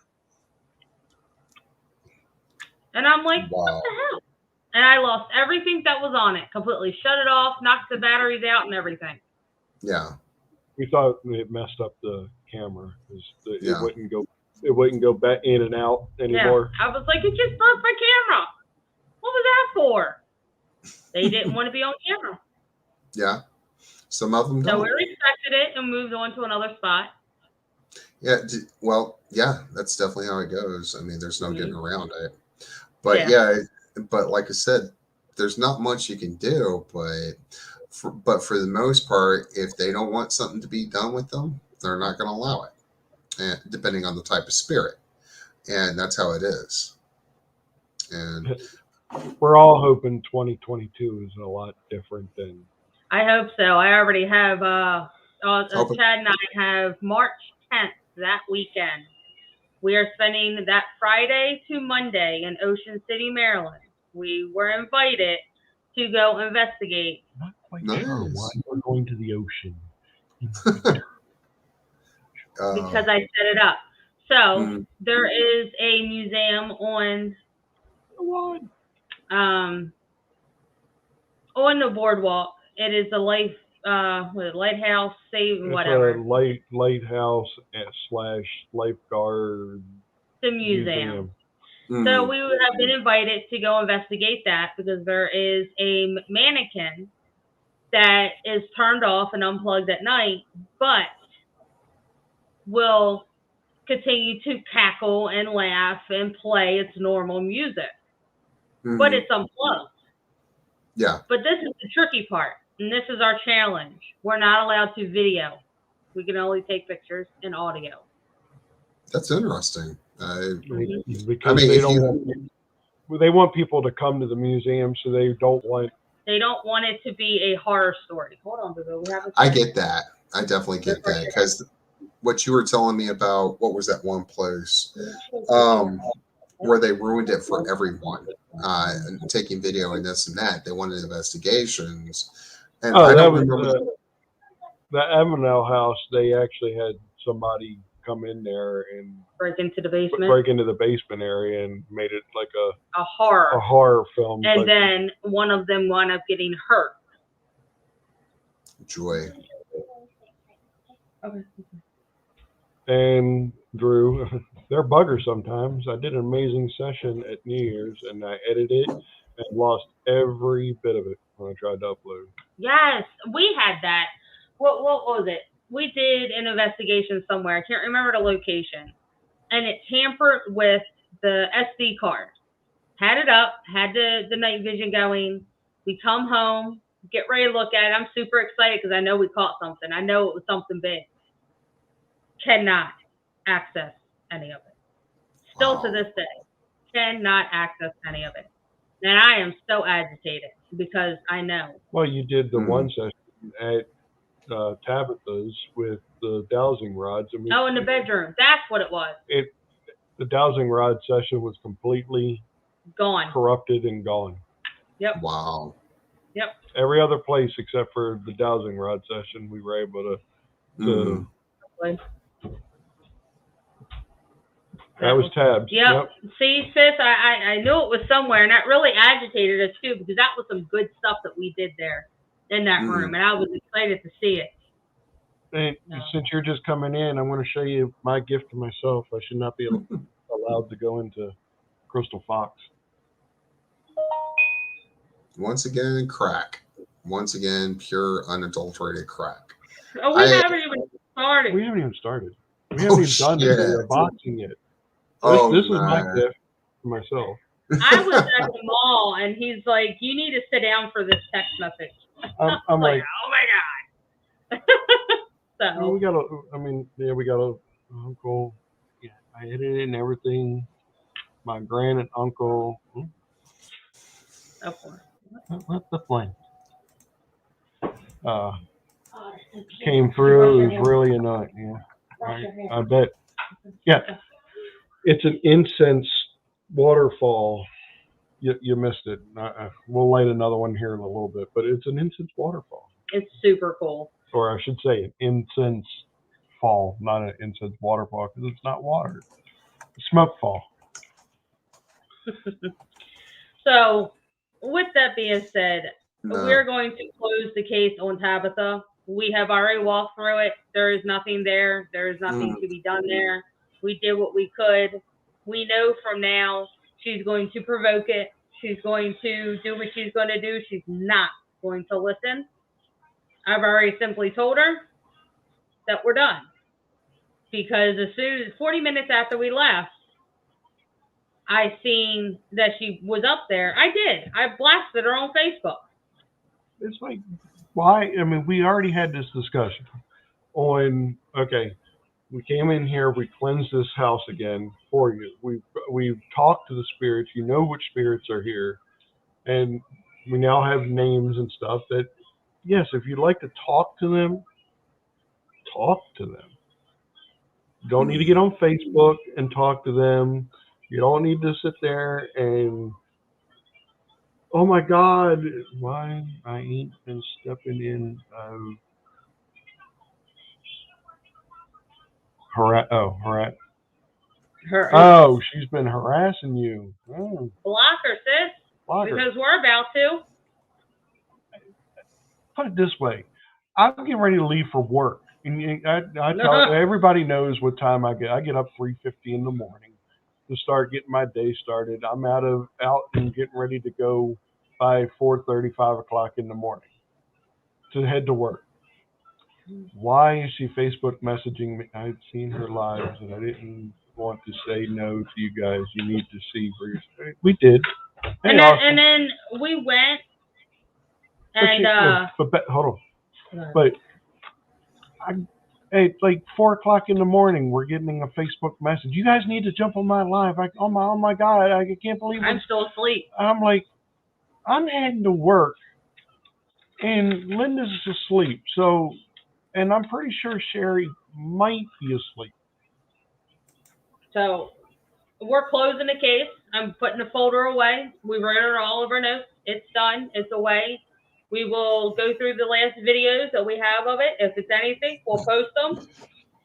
[SPEAKER 1] And I'm like, what
[SPEAKER 4] Wow.
[SPEAKER 1] the hell? And I lost everything that was on it. Completely shut it off, knocked the batteries out and everything.
[SPEAKER 4] Yeah.
[SPEAKER 2] We thought it messed up the camera because
[SPEAKER 4] Yeah.
[SPEAKER 2] it wouldn't go back in and out anymore.
[SPEAKER 1] Yeah. I was like, it just broke my camera. What was that for? They didn't want to be on camera.
[SPEAKER 4] Yeah. Some of them
[SPEAKER 1] So
[SPEAKER 4] don't.
[SPEAKER 1] we respected it and moved on to another spot.
[SPEAKER 4] Yeah. Well, yeah, that's definitely how it goes. I mean, there's no getting around it. But
[SPEAKER 1] Yeah.
[SPEAKER 4] but like I said, there's not much you can do. But for the most part, if they don't want something to be done with them, they're not going to allow it. And depending on the type of spirit, and that's how it is. And
[SPEAKER 2] We're all hoping 2022 is a lot different than.
[SPEAKER 1] I hope so. I already have,
[SPEAKER 4] Hoping-
[SPEAKER 1] Chad and I have March 10th that weekend. We are spending that Friday to Monday in Ocean City, Maryland. We were invited to go investigate.
[SPEAKER 2] I'm not quite
[SPEAKER 4] Nice.
[SPEAKER 2] sure why we're going to the ocean.
[SPEAKER 1] Because I set it up. So
[SPEAKER 4] Mhm.
[SPEAKER 1] there is a museum on the boardwalk. It is a lighthouse, whatever.
[SPEAKER 2] It's a lighthouse / lifeguard
[SPEAKER 1] The museum. So
[SPEAKER 4] Mhm.
[SPEAKER 1] we would have been invited to go investigate that because there is a mannequin that is turned off and unplugged at night, but will continue to cackle and laugh and play its normal music. But
[SPEAKER 4] Mhm.
[SPEAKER 1] it's unplugged.
[SPEAKER 4] Yeah.
[SPEAKER 1] But this is the tricky part, and this is our challenge. We're not allowed to video. We can only take pictures and audio.
[SPEAKER 4] That's interesting.
[SPEAKER 2] Because they want people to come to the museum, so they don't want
[SPEAKER 1] it to be a horror story. Hold on, Boo. We have a
[SPEAKER 4] I get that. I definitely get that because what you were telling me about what was that one place where they ruined it for everyone, and taking video and this and that. They wanted investigations, and I don't remember.
[SPEAKER 2] The Avenel house. They actually had somebody come in there and
[SPEAKER 1] break into the basement.
[SPEAKER 2] Break into the basement area and made it like
[SPEAKER 1] a
[SPEAKER 2] horror film.
[SPEAKER 1] And then one of them wound up getting hurt.
[SPEAKER 4] Joy.
[SPEAKER 1] Okay.
[SPEAKER 2] And Drew, they're buggers sometimes. I did an amazing session at New Year's and I edited and lost every bit of it when I tried to upload.
[SPEAKER 1] Yes, we had that. What was it? We did an investigation somewhere. I can't remember the location. And it tampered with the SD card. Had it up, had the night vision going. We come home, get ready to look at it. I'm super excited because I know we caught something. I know it was something big. Cannot access any of it. Still to this day, cannot access any of it. And I am so agitated because I know.
[SPEAKER 2] Well, you did the one session at Tabitha's with the dowsing rods. I mean,
[SPEAKER 1] in the bedroom. That's what it was.
[SPEAKER 2] The dowsing rod session was completely
[SPEAKER 1] gone,
[SPEAKER 2] corrupted and gone.
[SPEAKER 1] Yep.
[SPEAKER 4] Wow.
[SPEAKER 1] Yep.
[SPEAKER 2] Every other place except for the dowsing rod session, we were able to. That was Tabs.
[SPEAKER 1] Yep. See, sis, I knew it was somewhere, and that really agitated us too because that was some good stuff that we did there in that room, and I was excited to see it.
[SPEAKER 2] And since you're just coming in, I'm going to show you my gift to myself. I should not be allowed to go into Crystal Fox.
[SPEAKER 4] Once again, crack. Once again, pure, unadulterated crack.
[SPEAKER 1] Oh, we haven't even started.
[SPEAKER 2] We haven't even started. We haven't even done the unboxing yet. This is my gift. to myself.
[SPEAKER 1] I was at the mall, and he's like, "You need to sit down for this text message."
[SPEAKER 2] I'm like,
[SPEAKER 1] "Oh my god!" So
[SPEAKER 2] we got a uncle. Yeah, I edited and everything. My grand and uncle. What the flame? Came through. It was really annoying. Yeah, I bet. Yeah, it's an incense waterfall. You missed it. We'll light another one here in a little bit, but it's an incense waterfall.
[SPEAKER 1] it's super cool.
[SPEAKER 2] Or I should say an incense fall, not an incense waterfall, because it's not water. It's smoke fall.
[SPEAKER 1] So, with that being said,
[SPEAKER 4] No.
[SPEAKER 1] we're going to close the case on Tabitha. We have already walked through it. There is nothing there. There is nothing to be done there. We did what we could. We know from now she's going to provoke it. She's going to do what she's going to do. She's not going to listen. I've already simply told her that we're done. Because as soon as 40 minutes after we left, I seen that she was up there. I blasted her on Facebook.
[SPEAKER 2] It's like, why? I mean, we already had this discussion on, okay, we came in here, we cleansed this house again for you. We've talked to the spirits. You know which spirits are here. And we now have names and stuff that, yes, if you'd like to talk to them, talk to them. You don't need to get on Facebook and talk to them. You don't need to sit there and, oh my God, why I ain't been stepping in. Oh, she's been harassing you. Oh.
[SPEAKER 1] Block her, sis.
[SPEAKER 2] Block her.
[SPEAKER 1] Because we're about to.
[SPEAKER 2] Put it this way. I'm getting ready to leave for work. And I tell everybody knows what time I get. I get up 3:50 in the morning to start getting my day started. I'm out and getting ready to go by 4:30, 5 o'clock in the morning to head to work. Why is she Facebook messaging me? I'd seen her lives and I didn't want to say no to you guys. You need to see for yourself. We did.
[SPEAKER 1] And then we went and
[SPEAKER 2] hold on. But it's like 4 o'clock in the morning. We're getting a Facebook message. You guys need to jump on my live. Oh my God! I can't believe it.
[SPEAKER 1] I'm still asleep.
[SPEAKER 2] I'm like, I'm heading to work, and Linda's asleep. So, and I'm pretty sure Sherry might be asleep.
[SPEAKER 1] So, we're closing the case. I'm putting the folder away. We wrote it all over notes. It's done. It's away. We will go through the last videos that we have of it. If it's anything, we'll post them.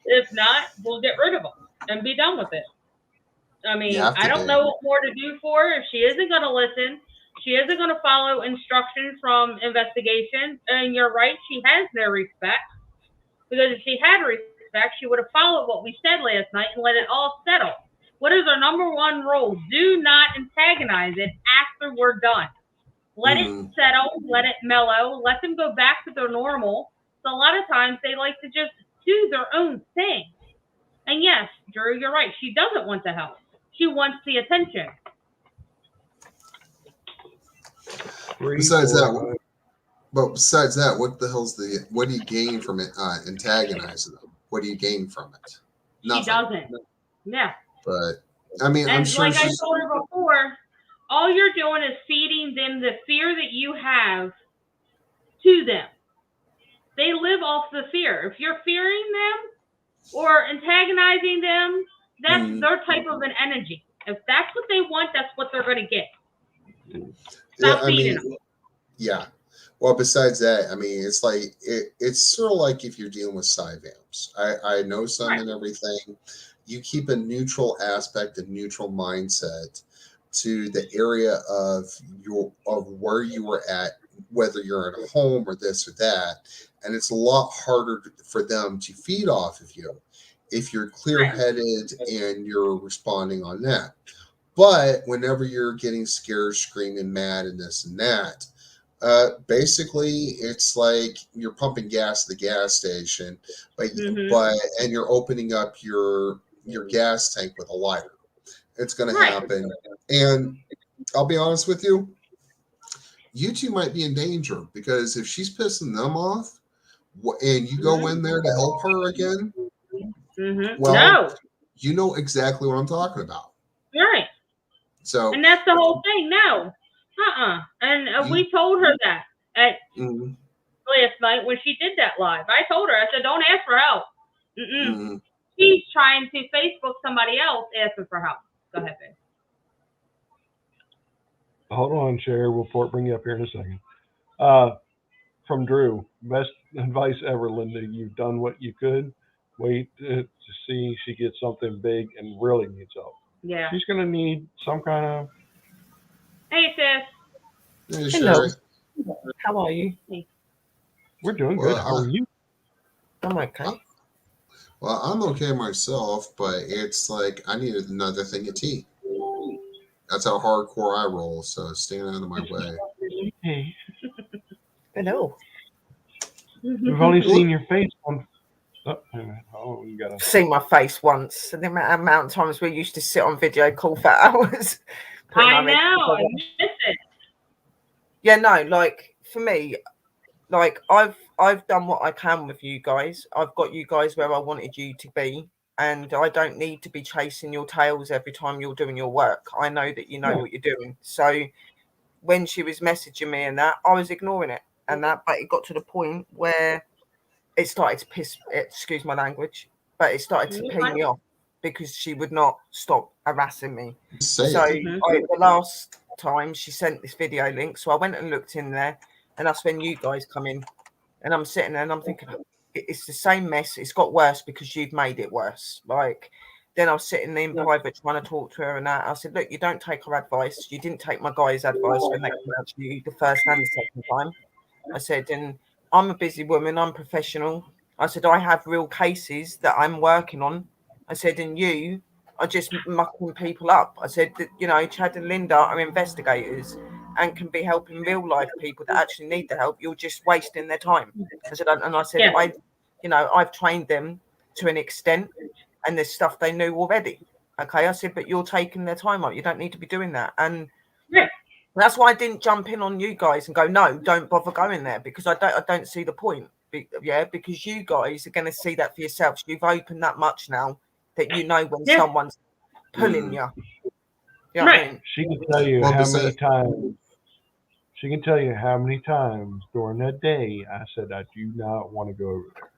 [SPEAKER 1] If not, we'll get rid of them and be done with it. I mean, I don't know what more to do for her. If she isn't going to listen, she isn't going to follow instructions from investigation. And you're right, she has no respect. Because if she had respect, she would have followed what we said last night and let it all settle. What is our number one rule? Do not antagonize it after we're done. Let it settle, let it mellow, let them go back to their normal. So a lot of times they like to just do their own thing. And yes, Drew, you're right. She doesn't want the help. She wants the attention.
[SPEAKER 4] Besides that, what do you gain from it? Antagonizing them. What do you gain from it? Nothing.
[SPEAKER 1] She doesn't. Yeah.
[SPEAKER 4] But I mean,
[SPEAKER 1] and
[SPEAKER 4] I'm sure
[SPEAKER 1] like I told her before, all you're doing is feeding them the fear that you have to them. They live off the fear. If you're fearing them or antagonizing them, that's their type of an energy. If that's what they want, that's what they're going to get. Stop feeding them.
[SPEAKER 4] Yeah. Well, besides that, I mean, it's like it's sort of like if you're dealing with psyvamps. I know some and everything. You keep a neutral aspect, a neutral mindset to the area of where you were at, whether you're at home or this or that, and it's a lot harder for them to feed off of you if you're clear-headed and you're responding on that. But whenever you're getting scared, screaming, mad, and this and that, basically it's like you're pumping gas at the gas station, and you're opening up your gas tank with a lighter. It's going to happen And I'll be honest with you, you two might be in danger because if she's pissing them off and you go in there to help her again, well,
[SPEAKER 1] no,
[SPEAKER 4] you know exactly what I'm talking about.
[SPEAKER 1] right.
[SPEAKER 4] So,
[SPEAKER 1] And that's the whole thing. No, And we told her that at last night when she did that live. I told her, I said, don't ask for help. She's trying to Facebook somebody else asking for help. Go ahead, babe.
[SPEAKER 2] Hold on, Sherry. We'll bring you up here in a second. From Drew, best advice ever, Linda. You've done what you could. Wait to see she gets something big and really needs help.
[SPEAKER 1] Yeah.
[SPEAKER 2] She's going to need some kind of...
[SPEAKER 1] Hey, sis.
[SPEAKER 4] Hey,
[SPEAKER 5] Hello.
[SPEAKER 4] Sherry.
[SPEAKER 5] How are you?
[SPEAKER 2] We're doing good. How are you?
[SPEAKER 5] I'm okay.
[SPEAKER 4] Well, I'm okay myself, but it's like I need another thing of tea. That's how hardcore I roll, so stay out of my way.
[SPEAKER 2] Hey.
[SPEAKER 5] Hello.
[SPEAKER 2] We've only seen your face on... Oh, you gotta...
[SPEAKER 5] Seen my face once. And the amount of times we used to sit on video call for hours.
[SPEAKER 1] I know. I miss it.
[SPEAKER 5] Yeah, no, like for me, like I've done what I can with you guys. I've got you guys where I wanted you to be, and I don't need to be chasing your tails every time you're doing your work. I know that you know what you're doing. So when she was messaging me and that, I was ignoring it and that, but it got to the point where it started to piss, excuse my language, but it started to pay me off because she would not stop harassing me. So the last time she sent this video link, so I went and looked in there, and that's when you guys come in, and I'm sitting there and I'm thinking, it's the same mess. It's got worse because you've made it worse. Like, then I was sitting in private trying to talk to her and that. I said, look, you don't take her advice. You didn't take my guys' advice when they came out to you the first and the second time. I said, and I'm a busy woman. I'm professional. I said, I have real cases that I'm working on. I said, and you are just mucking people up. I said that, you know, Chad and Linda are investigators and can be helping real life people that actually need the help. You're just wasting their time. I said, and I said, I've trained them to an extent, and there's stuff they knew already. Okay, I said, but you're taking their time up. You don't need to be doing that. And that's why I didn't jump in on you guys and go, no, don't bother going there, because I don't see the point. Yeah, because you guys are going to see that for yourselves. You've opened that much now that you know when someone's pulling you. You know what I mean?
[SPEAKER 2] She can tell you how many times. She can tell you how many times during that day I said I do not want to go over there.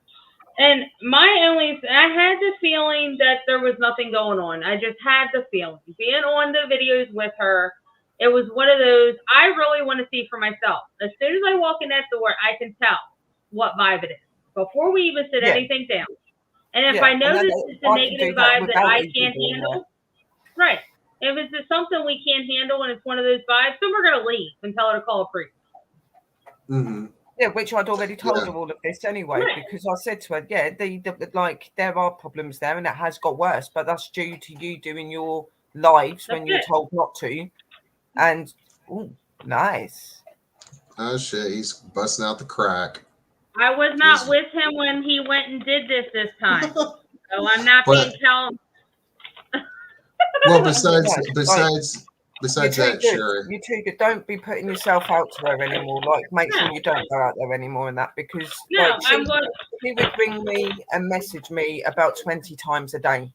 [SPEAKER 1] And I had the feeling that there was nothing going on. I just had the feeling. Being on the videos with her, it was one of those, I really want to see for myself. As soon as I walk in that door, I can tell what vibe it is before we even sit anything down. And if I notice it's a negative vibe that I can't handle, right. If it's something we can't handle and it's one of those vibes, then we're going to leave and tell her to call a priest.
[SPEAKER 5] Yeah, which I'd already told her all of this anyway, because I said to her, like there are problems there and it has got worse, but that's due to you doing your lives when you're told not to. And nice.
[SPEAKER 4] Oh shit, he's busting out the crack.
[SPEAKER 1] I was not with him when he went and did this time. So I'm not being told.
[SPEAKER 4] Well, besides that, Sherry.
[SPEAKER 5] You two good. Don't be putting yourself out to her anymore. Like, make sure you don't go out there anymore and that, because she would ring me and message me about 20 times a day.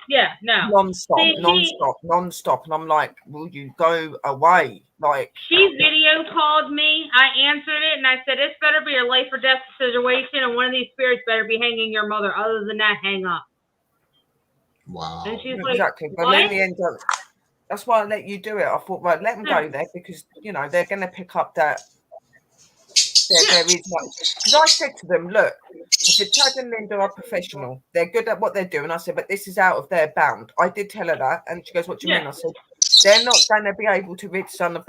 [SPEAKER 1] Yeah, no.
[SPEAKER 5] Non-stop. And I'm like, will you go away? Like,
[SPEAKER 1] she video called me. I answered it and I said, this better be a life or death situation, and one of these spirits better be hanging your mother. Other than that, hang up.
[SPEAKER 4] Wow.
[SPEAKER 1] And she's
[SPEAKER 5] exactly. But in the end, that's why I let you do it. I thought, right, let them go there, because you know they're going to pick up that. There is because I said to them, look, I said, Chad and Linda are professional. They're good at what they're doing. I said, but this is out of their bound. I did tell her that, and she goes, what do you mean? I said, they're not going to be able to rid some of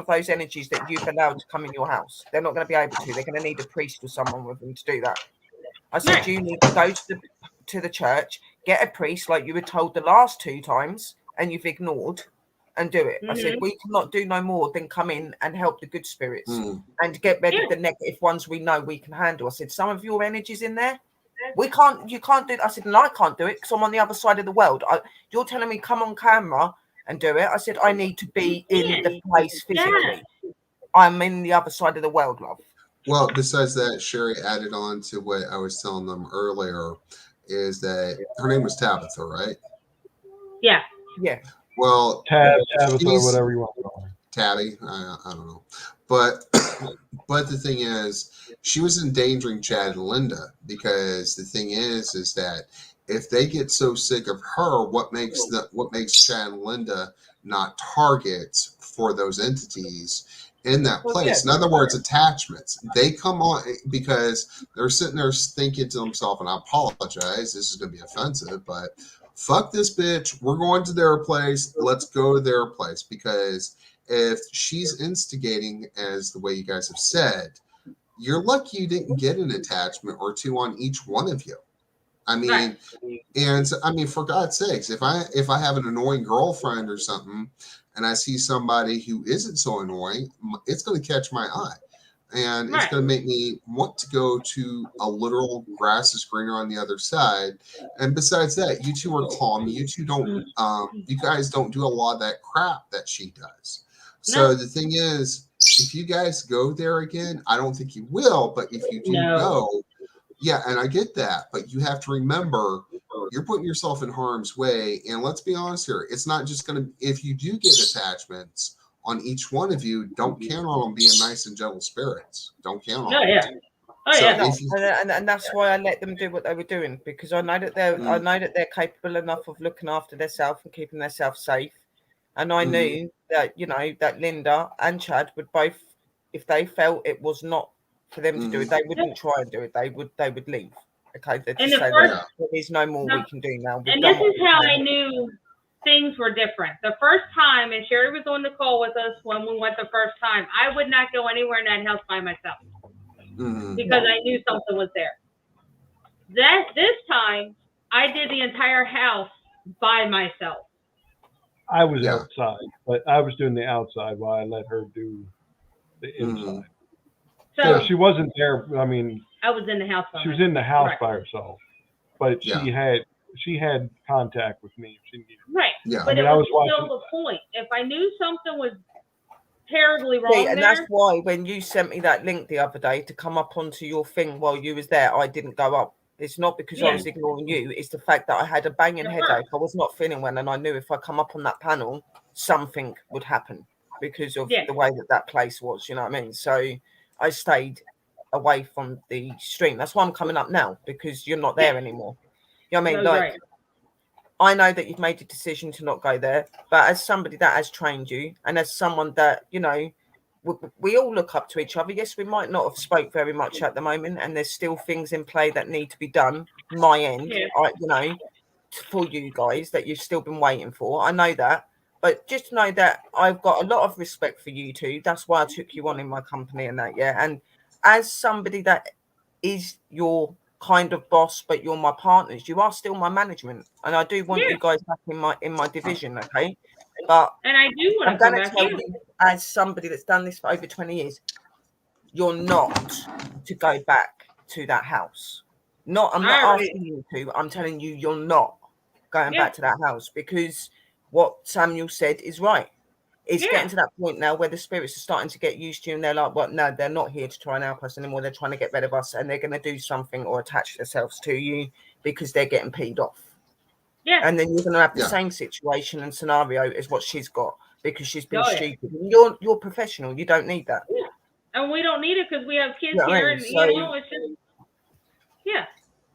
[SPEAKER 5] those energies that you've allowed to come in your house. They're not going to be able to. They're going to need a priest or someone with them to do that. I said, you need to go to the church, get a priest like you were told the last 2 times, and you've ignored, and do it. I said, we cannot do no more than come in and help the good spirits and get rid of the negative ones we know we can handle. I said, some of your energies in there, you can't do it. I said, no, I can't do it because I'm on the other side of the world. You're telling me come on camera and do it. I said, I need to be in the
[SPEAKER 1] Yeah.
[SPEAKER 5] place physically. I'm in the other side of the world, love.
[SPEAKER 4] Well, besides that, Sherry added on to what I was telling them earlier, is that her name was Tabitha, right?
[SPEAKER 1] Yeah.
[SPEAKER 5] Yeah.
[SPEAKER 4] Well,
[SPEAKER 2] Tabitha,
[SPEAKER 4] she's
[SPEAKER 2] whatever you want to call her.
[SPEAKER 4] Tabby. I don't know, but but the thing is, she was endangering Chad and Linda, because the thing is that if they get so sick of her, what makes Chad and Linda not targets for those entities in that
[SPEAKER 5] Well,
[SPEAKER 4] place?
[SPEAKER 5] yeah.
[SPEAKER 4] In other words, attachments. They come on because they're sitting there thinking to themselves, and I apologize, this is going to be offensive, but fuck this bitch. We're going to their place. Let's go to their place, because if she's instigating, as the way you guys have said, you're lucky you didn't get an attachment or two on each one of you. I mean,
[SPEAKER 1] Right.
[SPEAKER 4] and I mean, for God's sakes, if I have an annoying girlfriend or something, and I see somebody who isn't so annoying, it's going to catch my eye, and it's
[SPEAKER 1] Right.
[SPEAKER 4] going to make me want to go to a literal grass is greener on the other side. And besides that, you two are calm. You two don't. You guys don't do a lot of that crap that she does. So
[SPEAKER 1] No.
[SPEAKER 4] the thing is, if you guys go there again, I don't think you will, but if you do
[SPEAKER 1] No.
[SPEAKER 4] go, yeah, and I get that, but you have to remember you're putting yourself in harm's way. And let's be honest here, it's not just going to, if you do get attachments on each one of you, don't count on them being nice and gentle spirits. Don't count on
[SPEAKER 1] Oh,
[SPEAKER 4] them.
[SPEAKER 1] yeah. Oh,
[SPEAKER 4] So
[SPEAKER 1] yeah.
[SPEAKER 4] if you,
[SPEAKER 5] And that's why I let them do what they were doing, because I know that they're capable enough of looking after themselves and keeping themselves safe. And I knew that, that Linda and Chad would both, if they felt it was not for them to do it, they wouldn't try and do it. They would leave. Okay, they'd
[SPEAKER 1] And
[SPEAKER 5] just
[SPEAKER 1] the
[SPEAKER 5] say,
[SPEAKER 1] first-
[SPEAKER 5] there's no more we can do now. We've
[SPEAKER 1] And
[SPEAKER 5] done
[SPEAKER 1] this
[SPEAKER 5] what
[SPEAKER 1] is
[SPEAKER 5] we
[SPEAKER 1] how
[SPEAKER 5] can.
[SPEAKER 1] I knew things were different. The first time, and Sherry was on the call with us when we went the first time, I would not go anywhere in that house by myself because I knew something was there. This time, I did the entire house by myself.
[SPEAKER 2] I was
[SPEAKER 4] Yeah.
[SPEAKER 2] outside, but I was doing the outside while I let her do the inside.
[SPEAKER 1] So
[SPEAKER 2] So she wasn't there. I mean,
[SPEAKER 1] I was in the house by
[SPEAKER 2] she was
[SPEAKER 1] myself.
[SPEAKER 2] in the house
[SPEAKER 1] Right.
[SPEAKER 2] by herself, but she had contact with me if she needed.
[SPEAKER 1] Right.
[SPEAKER 4] Yeah.
[SPEAKER 1] But
[SPEAKER 2] I mean,
[SPEAKER 1] it
[SPEAKER 2] I
[SPEAKER 1] was
[SPEAKER 2] was
[SPEAKER 1] still
[SPEAKER 2] watching.
[SPEAKER 1] the point. If I knew something was terribly wrong
[SPEAKER 5] See, and
[SPEAKER 1] there,
[SPEAKER 5] that's why when you sent me that link the other day to come up onto your thing while you was there, I didn't go up. It's not because I was ignoring you. It's the fact that I had a banging headache. I was not feeling well, and I knew if I come up on that panel, something would happen because of the way that place was. You know what I mean? So I stayed away from the stream. That's why I'm coming up now, because you're not there anymore. You know what I mean?
[SPEAKER 1] No,
[SPEAKER 5] Like,
[SPEAKER 1] right.
[SPEAKER 5] I know that you've made a decision to not go there, but as somebody that has trained you, and as someone that, we all look up to each other. Yes, we might not have spoke very much at the moment, and there's still things in play that need to be done. My end, for you guys that you've still been waiting for. I know that, but just know that I've got a lot of respect for you two. That's why I took you on in my company and that, and as somebody that is your kind of boss, but you're my partners, you are still my management, and I do want you guys back in my division, okay? But
[SPEAKER 1] and I do want
[SPEAKER 5] I'm
[SPEAKER 1] to come
[SPEAKER 5] going to
[SPEAKER 1] back.
[SPEAKER 5] tell you, as somebody that's done this for over 20 years, you're not to go back to that house. I'm not asking you to. I'm telling you, you're not going back to that house, because what Samuel said is right. It's getting to that point now where the spirits are starting to get used to you, and they're like, well, no, they're not here to try and help us anymore. They're trying to get rid of us, and they're going to do something or attach themselves to you because they're getting peed off.
[SPEAKER 1] Yeah.
[SPEAKER 5] And then you're going to have the same situation and scenario as what she's got, because she's been
[SPEAKER 1] Oh,
[SPEAKER 5] stupid. You're professional. You don't need that.
[SPEAKER 1] And we don't need it because we have kids
[SPEAKER 5] You know what I
[SPEAKER 1] here,
[SPEAKER 5] mean?
[SPEAKER 1] and
[SPEAKER 5] So-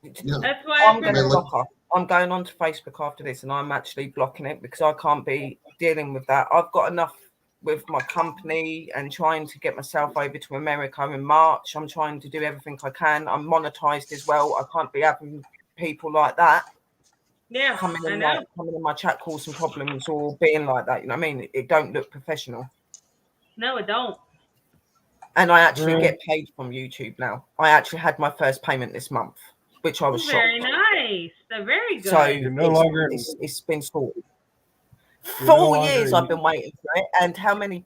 [SPEAKER 1] it's just that's why
[SPEAKER 5] I'm going to block her. I'm going on to Facebook after this, and I'm actually blocking it because I can't be dealing with that. I've got enough with my company and trying to get myself over to America in March. I'm trying to do everything I can. I'm monetized as well. I can't be having people like that coming in my chat causing problems or being like that. You know what I mean? It don't look professional.
[SPEAKER 1] No, it don't.
[SPEAKER 5] And I actually get paid from YouTube now. I actually had my first payment this month, which I was shocked.
[SPEAKER 1] Very nice. They're very good.
[SPEAKER 5] So
[SPEAKER 2] You're no longer.
[SPEAKER 5] it's been sorted.
[SPEAKER 2] You're no
[SPEAKER 5] 4
[SPEAKER 2] longer
[SPEAKER 5] years I've been waiting for it, and how many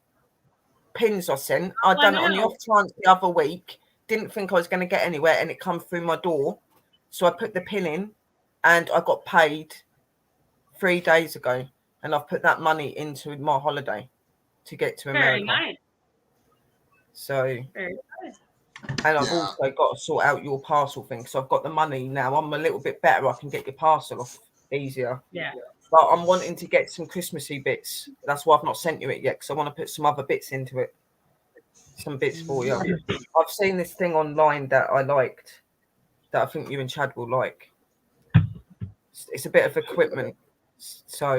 [SPEAKER 5] pins I sent. I'd done it on the off chance the other week. Didn't think I was going to get anywhere, and it come through my door. So I put the pin in, and I got paid 3 days ago. and I've put that money into my holiday to get to
[SPEAKER 1] Very
[SPEAKER 5] America.
[SPEAKER 1] nice.
[SPEAKER 5] So,
[SPEAKER 1] Very nice.
[SPEAKER 5] and I've
[SPEAKER 4] Yeah.
[SPEAKER 5] also got to sort out your parcel thing. So I've got the money now. I'm a little bit better. I can get your parcel off easier.
[SPEAKER 1] Yeah.
[SPEAKER 5] But I'm wanting to get some Christmassy bits. That's why I've not sent you it yet, because I want to put some other bits into it. Some bits for you. I've seen this thing online that I liked, that I think you and Chad will like. It's a bit of equipment, so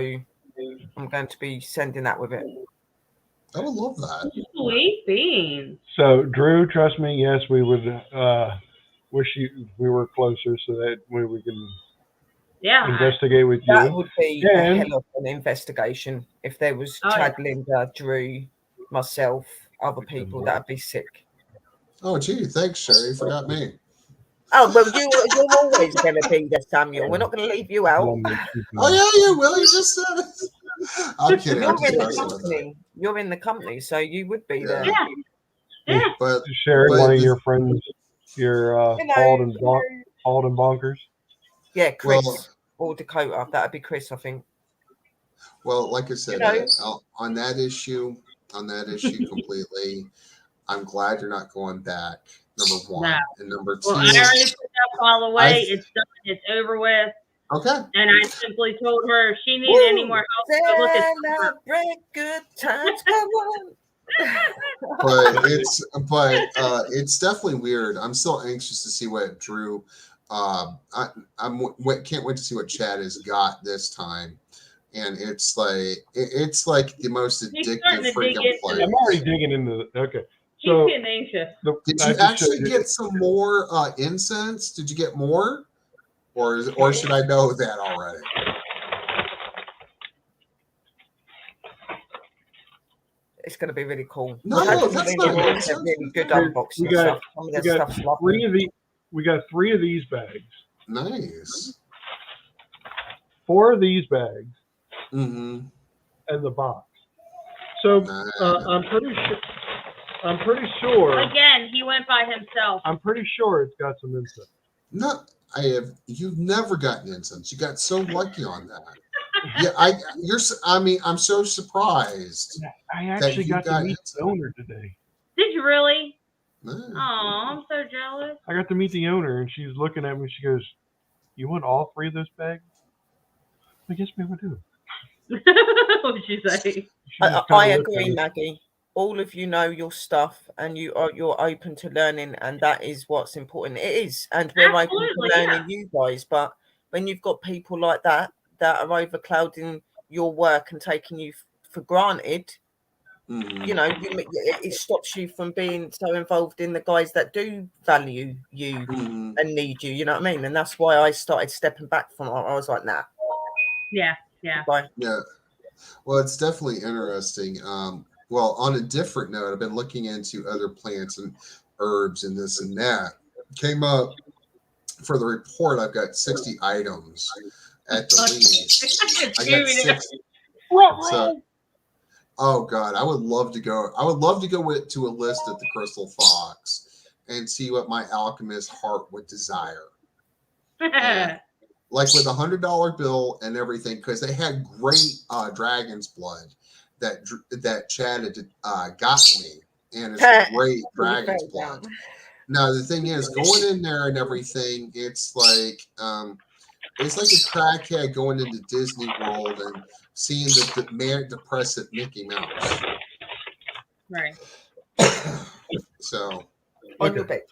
[SPEAKER 5] I'm going to be sending that with it.
[SPEAKER 4] I would love that.
[SPEAKER 1] Sweet beans.
[SPEAKER 2] So, Drew, trust me, yes, we would wish we were closer so that we can
[SPEAKER 1] Yeah.
[SPEAKER 2] investigate with
[SPEAKER 5] That
[SPEAKER 2] you.
[SPEAKER 5] would be a hell of an investigation if there was Chad, Linda, Drew, myself, other people. That'd be sick.
[SPEAKER 4] Oh, gee, thanks, Sherry. Forgot me.
[SPEAKER 5] Oh, well, you're always going to be there, Samuel. We're not going to leave you out.
[SPEAKER 4] Oh, yeah, you will. You just said it. I'm kidding. I'm just
[SPEAKER 5] You're in the
[SPEAKER 4] messing with that.
[SPEAKER 5] company. You're in the company, so you would be there.
[SPEAKER 1] Yeah. Yeah.
[SPEAKER 4] But
[SPEAKER 2] Sherry,
[SPEAKER 4] but
[SPEAKER 2] one of
[SPEAKER 4] the-
[SPEAKER 2] your friends, your bald and bonkers.
[SPEAKER 5] Yeah, Chris
[SPEAKER 4] Well-
[SPEAKER 5] or Dakota. That'd be Chris, I think.
[SPEAKER 4] Well, like I said, on that issue completely, I'm glad you're not going back. Number one.
[SPEAKER 1] No.
[SPEAKER 4] And number two.
[SPEAKER 1] Well, I already put that file away. It's done. It's over with.
[SPEAKER 4] Okay.
[SPEAKER 1] And I simply told her if she needed any more help, go look at
[SPEAKER 5] Celebrate good times. Come on.
[SPEAKER 4] but it's definitely weird. I'm still anxious to see what Drew. Can't wait to see what Chad has got this time. And it's like the most
[SPEAKER 1] He's
[SPEAKER 4] addictive
[SPEAKER 1] starting to dig
[SPEAKER 4] freaking
[SPEAKER 1] into
[SPEAKER 4] place.
[SPEAKER 2] I'm already digging into the. Okay.
[SPEAKER 1] He's
[SPEAKER 2] So,
[SPEAKER 1] getting anxious.
[SPEAKER 4] Did
[SPEAKER 2] I
[SPEAKER 4] you
[SPEAKER 2] just
[SPEAKER 4] actually
[SPEAKER 2] showed you-
[SPEAKER 4] get some more incense? Did you get more, or should I know that already?
[SPEAKER 5] It's going to be really cool.
[SPEAKER 4] No, that's not
[SPEAKER 5] really
[SPEAKER 4] nonsense.
[SPEAKER 5] good unboxing
[SPEAKER 2] We got-
[SPEAKER 5] stuff. Some of
[SPEAKER 2] we
[SPEAKER 5] that
[SPEAKER 2] got
[SPEAKER 5] stuff's lovely.
[SPEAKER 2] we got 3 of these bags,
[SPEAKER 4] Nice.
[SPEAKER 2] 4 of these bags,
[SPEAKER 4] Mm-hmm.
[SPEAKER 2] and the box. So I'm pretty sure.
[SPEAKER 1] Again, he went by himself.
[SPEAKER 2] I'm pretty sure it's got some incense.
[SPEAKER 4] No, you've never gotten incense. You got so lucky on that. Yeah, I'm so surprised.
[SPEAKER 2] I actually
[SPEAKER 4] you
[SPEAKER 2] got to
[SPEAKER 4] got
[SPEAKER 2] meet
[SPEAKER 4] incense.
[SPEAKER 2] the owner today.
[SPEAKER 1] Did you really?
[SPEAKER 4] No.
[SPEAKER 1] Oh, I'm so jealous.
[SPEAKER 2] I got to meet the owner, and she's looking at me. She goes, "You want all 3 of those bags?" I guess we would do.
[SPEAKER 1] What did she say?
[SPEAKER 2] She just
[SPEAKER 5] I
[SPEAKER 2] kinda looked at
[SPEAKER 5] agree,
[SPEAKER 2] me.
[SPEAKER 5] Maggie. All of you know your stuff, and you're open to learning, and that is what's important. It is, and we're
[SPEAKER 1] Absolutely,
[SPEAKER 5] open to learning you guys. But when you've got people like that are overclouding your work and taking you for granted,
[SPEAKER 4] Mhm.
[SPEAKER 5] you know, it stops you from being so involved in the guys that do value you
[SPEAKER 4] Mhm.
[SPEAKER 5] and need you. You know what I mean? And that's why I started stepping back from it. I was like, nah,
[SPEAKER 1] Yeah, yeah.
[SPEAKER 5] bye.
[SPEAKER 4] Yeah. Well, it's definitely interesting. Well, on a different note, I've been looking into other plants and herbs and this and that. Came up for the report. I've got 60 items at the least. I got 60. So, oh God, I would love to go. I would love to go to a list at the Crystal Fox and see what my alchemist heart would desire. Yeah. Like with $100 bill and everything, because they had great dragon's blood that Chad had got me, and it's great dragon's blood. Now the thing is, going in there and everything, it's like a crackhead going into Disney World and seeing the manic depressive Mickey Mouse.
[SPEAKER 1] Right.
[SPEAKER 4] So
[SPEAKER 5] On your bed.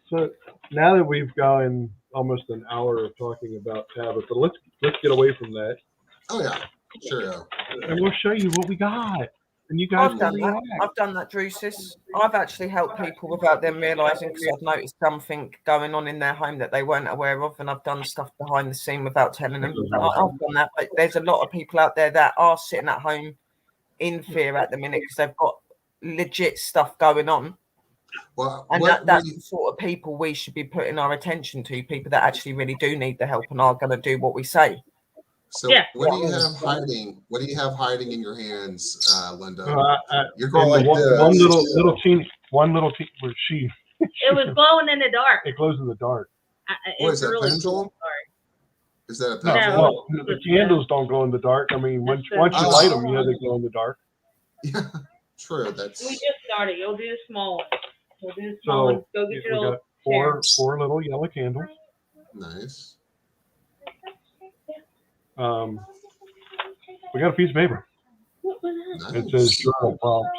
[SPEAKER 2] So now that we've gone almost an hour of talking about Tabitha, let's get away from that,
[SPEAKER 4] oh yeah, sure. Yeah.
[SPEAKER 2] and we'll show you what we got, and you guys
[SPEAKER 5] I've
[SPEAKER 2] can
[SPEAKER 5] done that.
[SPEAKER 2] react.
[SPEAKER 5] I've done that, Drusus. I've actually helped people without them realising, because I've noticed something going on in their home that they weren't aware of, and I've done stuff behind the scene without telling them. I've done that, but there's a lot of people out there that are sitting at home in fear at the minute because they've got legit stuff going on.
[SPEAKER 4] Well,
[SPEAKER 5] And that's the sort of people we should be putting our attention to, people that actually really do need the help and are going to do what we say.
[SPEAKER 4] so
[SPEAKER 1] Yeah.
[SPEAKER 4] what do you have hiding? What do you have hiding in your hands, Linda? You're
[SPEAKER 2] And
[SPEAKER 4] going like
[SPEAKER 2] one
[SPEAKER 4] this.
[SPEAKER 2] little teeny, where she
[SPEAKER 1] It was glowing in the dark.
[SPEAKER 2] it glows in the dark.
[SPEAKER 4] What is that,
[SPEAKER 1] really
[SPEAKER 4] pendulum? Is that a
[SPEAKER 1] No.
[SPEAKER 4] pouch?
[SPEAKER 2] Well, the candles don't glow in the dark. I mean, once you
[SPEAKER 4] Oh.
[SPEAKER 2] light them, they glow in the dark.
[SPEAKER 4] Yeah, true.
[SPEAKER 1] We
[SPEAKER 4] That's
[SPEAKER 1] just started. You'll do the small one. We'll do the small
[SPEAKER 2] So
[SPEAKER 1] ones. Go
[SPEAKER 2] we
[SPEAKER 1] get your little.
[SPEAKER 2] got four little yellow candles.
[SPEAKER 4] nice.
[SPEAKER 2] We got a piece of paper.
[SPEAKER 1] What was that?
[SPEAKER 2] It says
[SPEAKER 4] Nice.
[SPEAKER 2] journal prompts.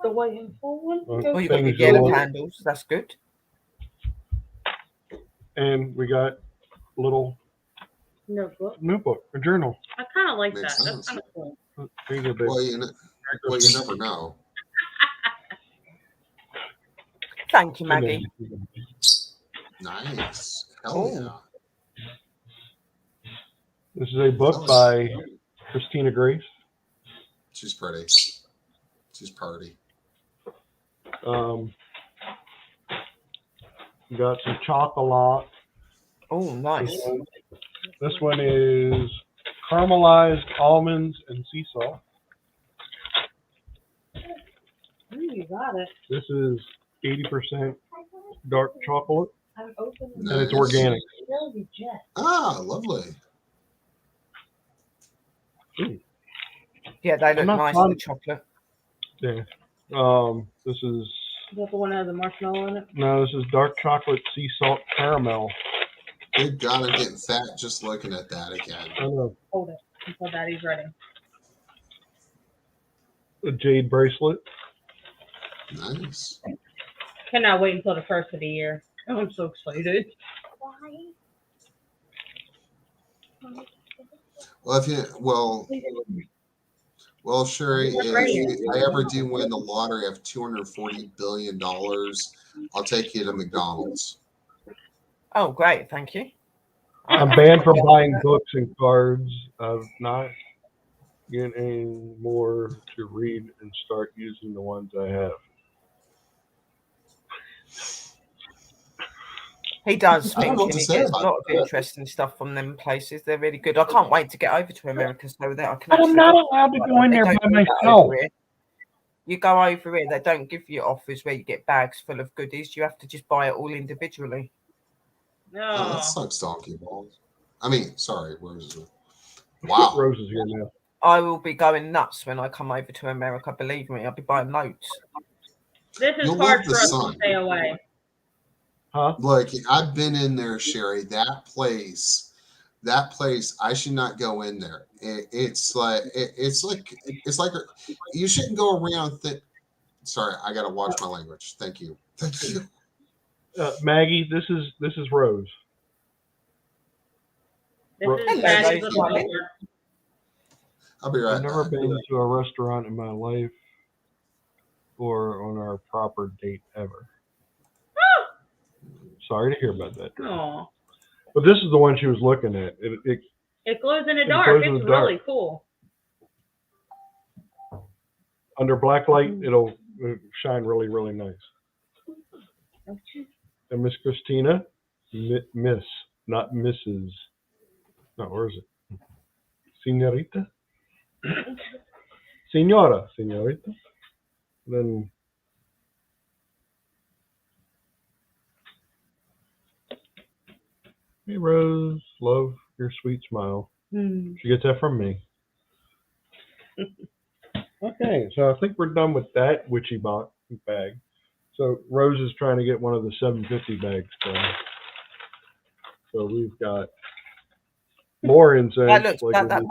[SPEAKER 1] The white and full one?
[SPEAKER 2] Uh,
[SPEAKER 5] Oh, you got your
[SPEAKER 2] Things
[SPEAKER 5] yellow
[SPEAKER 2] will-
[SPEAKER 5] candles. That's good.
[SPEAKER 2] And we got a little
[SPEAKER 1] Notebook.
[SPEAKER 2] notebook, a journal.
[SPEAKER 1] I kind of like that.
[SPEAKER 4] Makes
[SPEAKER 1] That's
[SPEAKER 4] sense.
[SPEAKER 1] kind of cool.
[SPEAKER 2] There you go, babe.
[SPEAKER 4] Well, you never know.
[SPEAKER 5] Thank you,
[SPEAKER 2] And
[SPEAKER 5] Maggie.
[SPEAKER 2] then-
[SPEAKER 4] Nice. Hell
[SPEAKER 5] Oh.
[SPEAKER 4] yeah.
[SPEAKER 2] This is a book by Christina Grace.
[SPEAKER 4] She's pretty. She's party.
[SPEAKER 2] We got some chocolate.
[SPEAKER 5] Oh, nice.
[SPEAKER 2] This one is caramelized almonds and sea salt.
[SPEAKER 1] Ooh, you got it.
[SPEAKER 2] This is 80% dark chocolate,
[SPEAKER 1] I'm open.
[SPEAKER 2] and it's
[SPEAKER 4] Nice.
[SPEAKER 2] organic.
[SPEAKER 4] Ah, lovely.
[SPEAKER 5] Yeah, they look
[SPEAKER 2] I'm not
[SPEAKER 5] nice,
[SPEAKER 2] fond-
[SPEAKER 5] the chocolate.
[SPEAKER 2] Yeah. This is
[SPEAKER 1] Is that the one that has the marshmallow in it?
[SPEAKER 2] this is dark chocolate sea salt caramel.
[SPEAKER 4] Good God, I'm getting fat just looking at that again.
[SPEAKER 2] I know.
[SPEAKER 1] Hold it until Daddy's ready.
[SPEAKER 2] A jade bracelet.
[SPEAKER 4] Nice.
[SPEAKER 1] Cannot wait until the first of the year. Oh, I'm so excited.
[SPEAKER 4] Well, well, Sherry, if I ever do win the lottery of $240 billion, I'll take you to McDonald's.
[SPEAKER 5] Oh, great. Thank you.
[SPEAKER 2] I'm banned from buying books and cards. I've not getting any more to read and start using the ones I have.
[SPEAKER 5] He does
[SPEAKER 4] I don't
[SPEAKER 5] think,
[SPEAKER 4] know what
[SPEAKER 5] and
[SPEAKER 4] to
[SPEAKER 5] he
[SPEAKER 4] say
[SPEAKER 5] gets a
[SPEAKER 4] about
[SPEAKER 5] lot of
[SPEAKER 4] that.
[SPEAKER 5] interesting stuff from them places. They're really good. I can't wait to get over to America so that I can.
[SPEAKER 2] But I'm
[SPEAKER 5] actually
[SPEAKER 2] not
[SPEAKER 5] look
[SPEAKER 2] allowed to
[SPEAKER 5] at
[SPEAKER 2] go in
[SPEAKER 5] they
[SPEAKER 2] there
[SPEAKER 5] don't
[SPEAKER 2] by
[SPEAKER 5] do that
[SPEAKER 2] myself.
[SPEAKER 5] over here. You go over here, they don't give you offers where you get bags full of goodies. You have to just buy it all individually.
[SPEAKER 4] Oh,
[SPEAKER 1] No.
[SPEAKER 4] that sucks, donkey balls. I mean, sorry, Roses. Wow.
[SPEAKER 2] Rose is here now.
[SPEAKER 5] I will be going nuts when I come over to America. Believe me, I'll be buying loads.
[SPEAKER 1] This is
[SPEAKER 4] You'll
[SPEAKER 1] hard
[SPEAKER 4] love
[SPEAKER 1] for
[SPEAKER 4] the
[SPEAKER 1] us
[SPEAKER 4] sun.
[SPEAKER 1] to stay away.
[SPEAKER 2] Huh?
[SPEAKER 4] Look, I've been in there, Sherry. That place, I should not go in there. It's like you shouldn't go around. Sorry, I gotta watch my language. Thank you.
[SPEAKER 2] Maggie, this is Rose.
[SPEAKER 1] This
[SPEAKER 2] Ro-
[SPEAKER 1] is
[SPEAKER 5] Hello,
[SPEAKER 1] Daddy's
[SPEAKER 5] ladies.
[SPEAKER 1] little brother.
[SPEAKER 4] I'll be right
[SPEAKER 2] I've never
[SPEAKER 4] back.
[SPEAKER 2] been to a restaurant in my life or on our proper date ever. Sorry to hear about that.
[SPEAKER 1] Aw.
[SPEAKER 2] But this is the one she was looking at.
[SPEAKER 1] It glows in the
[SPEAKER 2] It
[SPEAKER 1] dark.
[SPEAKER 2] glows in
[SPEAKER 1] It's
[SPEAKER 2] the dark.
[SPEAKER 1] really cool.
[SPEAKER 2] Under black light, it'll shine really, really nice. And Miss Christina, Miss, not Mrs. No, where is it? Senorita? Senorita. Then hey Rose, love your sweet smile. She gets that from me. Okay, so I think we're done with that witchy bag. So Rose is trying to get one of the 750 bags done. So we've got more incense.
[SPEAKER 5] That looks
[SPEAKER 2] like
[SPEAKER 5] that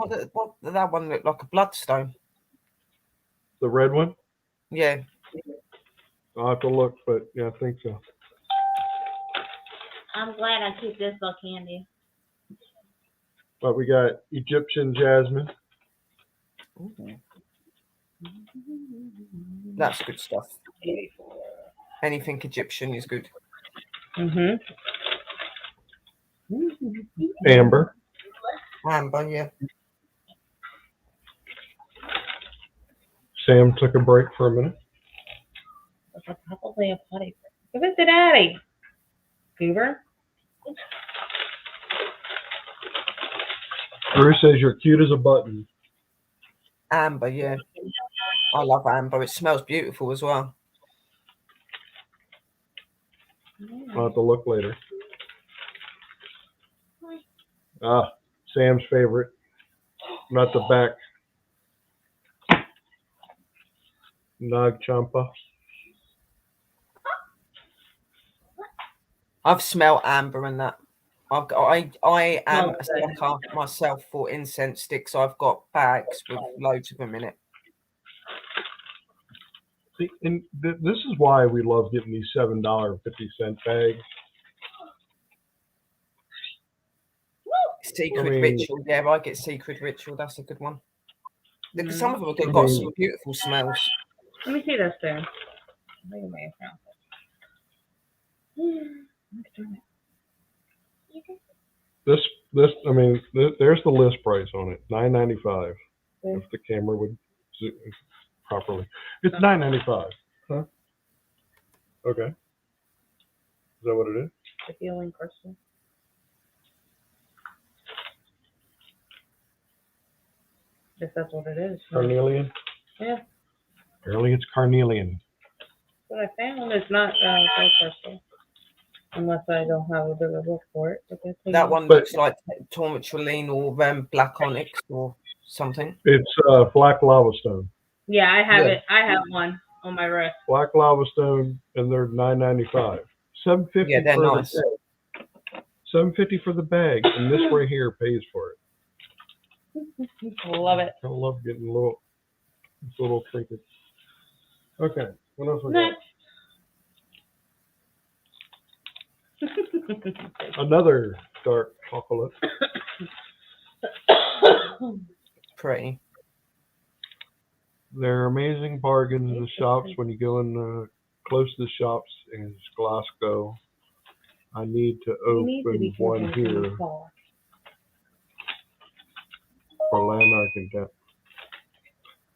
[SPEAKER 5] one looked like a bloodstone.
[SPEAKER 2] the red one.
[SPEAKER 5] Yeah.
[SPEAKER 2] I'll have to look, but yeah, I think so.
[SPEAKER 1] I'm glad I keep this little candy.
[SPEAKER 2] But we got Egyptian jasmine.
[SPEAKER 5] That's good stuff. Anything Egyptian is good.
[SPEAKER 1] Mm-hmm.
[SPEAKER 2] Amber.
[SPEAKER 5] Amber, yeah.
[SPEAKER 2] Sam took a break for a minute.
[SPEAKER 1] Probably a potty. Give it to Daddy. Goober.
[SPEAKER 2] Bruce says you're cute as a button.
[SPEAKER 5] Amber, yeah. I love amber. It smells beautiful as well.
[SPEAKER 2] I'll have to look later. Sam's favorite, not the back. Nag Champa.
[SPEAKER 5] I've smelled amber and that. I am
[SPEAKER 1] Oh,
[SPEAKER 5] a sucker myself for incense sticks. I've got bags with loads of them in it.
[SPEAKER 2] See, and this is why we love getting these $7.50 bags.
[SPEAKER 5] Secret
[SPEAKER 2] I mean-
[SPEAKER 5] Ritual. Yeah, I get Secret Ritual. That's a good one. Because some of them have
[SPEAKER 2] I
[SPEAKER 5] got
[SPEAKER 2] mean-
[SPEAKER 5] some beautiful smells.
[SPEAKER 1] Let me see this thing. I think I may have found it.
[SPEAKER 2] This, I mean, there's the list price on it, $9.95. If the camera would zoom properly, it's $9.95. Huh? Okay. Is that what it is?
[SPEAKER 1] The healing crystal. Guess that's what it is.
[SPEAKER 2] Carnelian.
[SPEAKER 1] Yeah.
[SPEAKER 2] Apparently, it's carnelian.
[SPEAKER 1] What I found is not gold crystal. Unless I don't have a bigger book for it. But that's
[SPEAKER 5] That one
[SPEAKER 2] But-
[SPEAKER 5] looks like Tourmaline or black onyx or something.
[SPEAKER 2] It's black lava stone.
[SPEAKER 1] Yeah, I have
[SPEAKER 5] Yeah.
[SPEAKER 1] it. I have one on my wrist.
[SPEAKER 2] Black lava stone, and they're $9.95. $7.50
[SPEAKER 5] Yeah, they're
[SPEAKER 2] for
[SPEAKER 5] nice.
[SPEAKER 2] the bag. $7.50 for the bag, and this right here pays for it.
[SPEAKER 1] Love it.
[SPEAKER 2] I love getting little trinkets. Okay, what else we got?
[SPEAKER 1] Next.
[SPEAKER 2] Another dark chocolate.
[SPEAKER 5] Pretty.
[SPEAKER 2] They're amazing bargains in the shops when you go in close to the shops in Glasgow. I need to open one here for Lanark and Dep.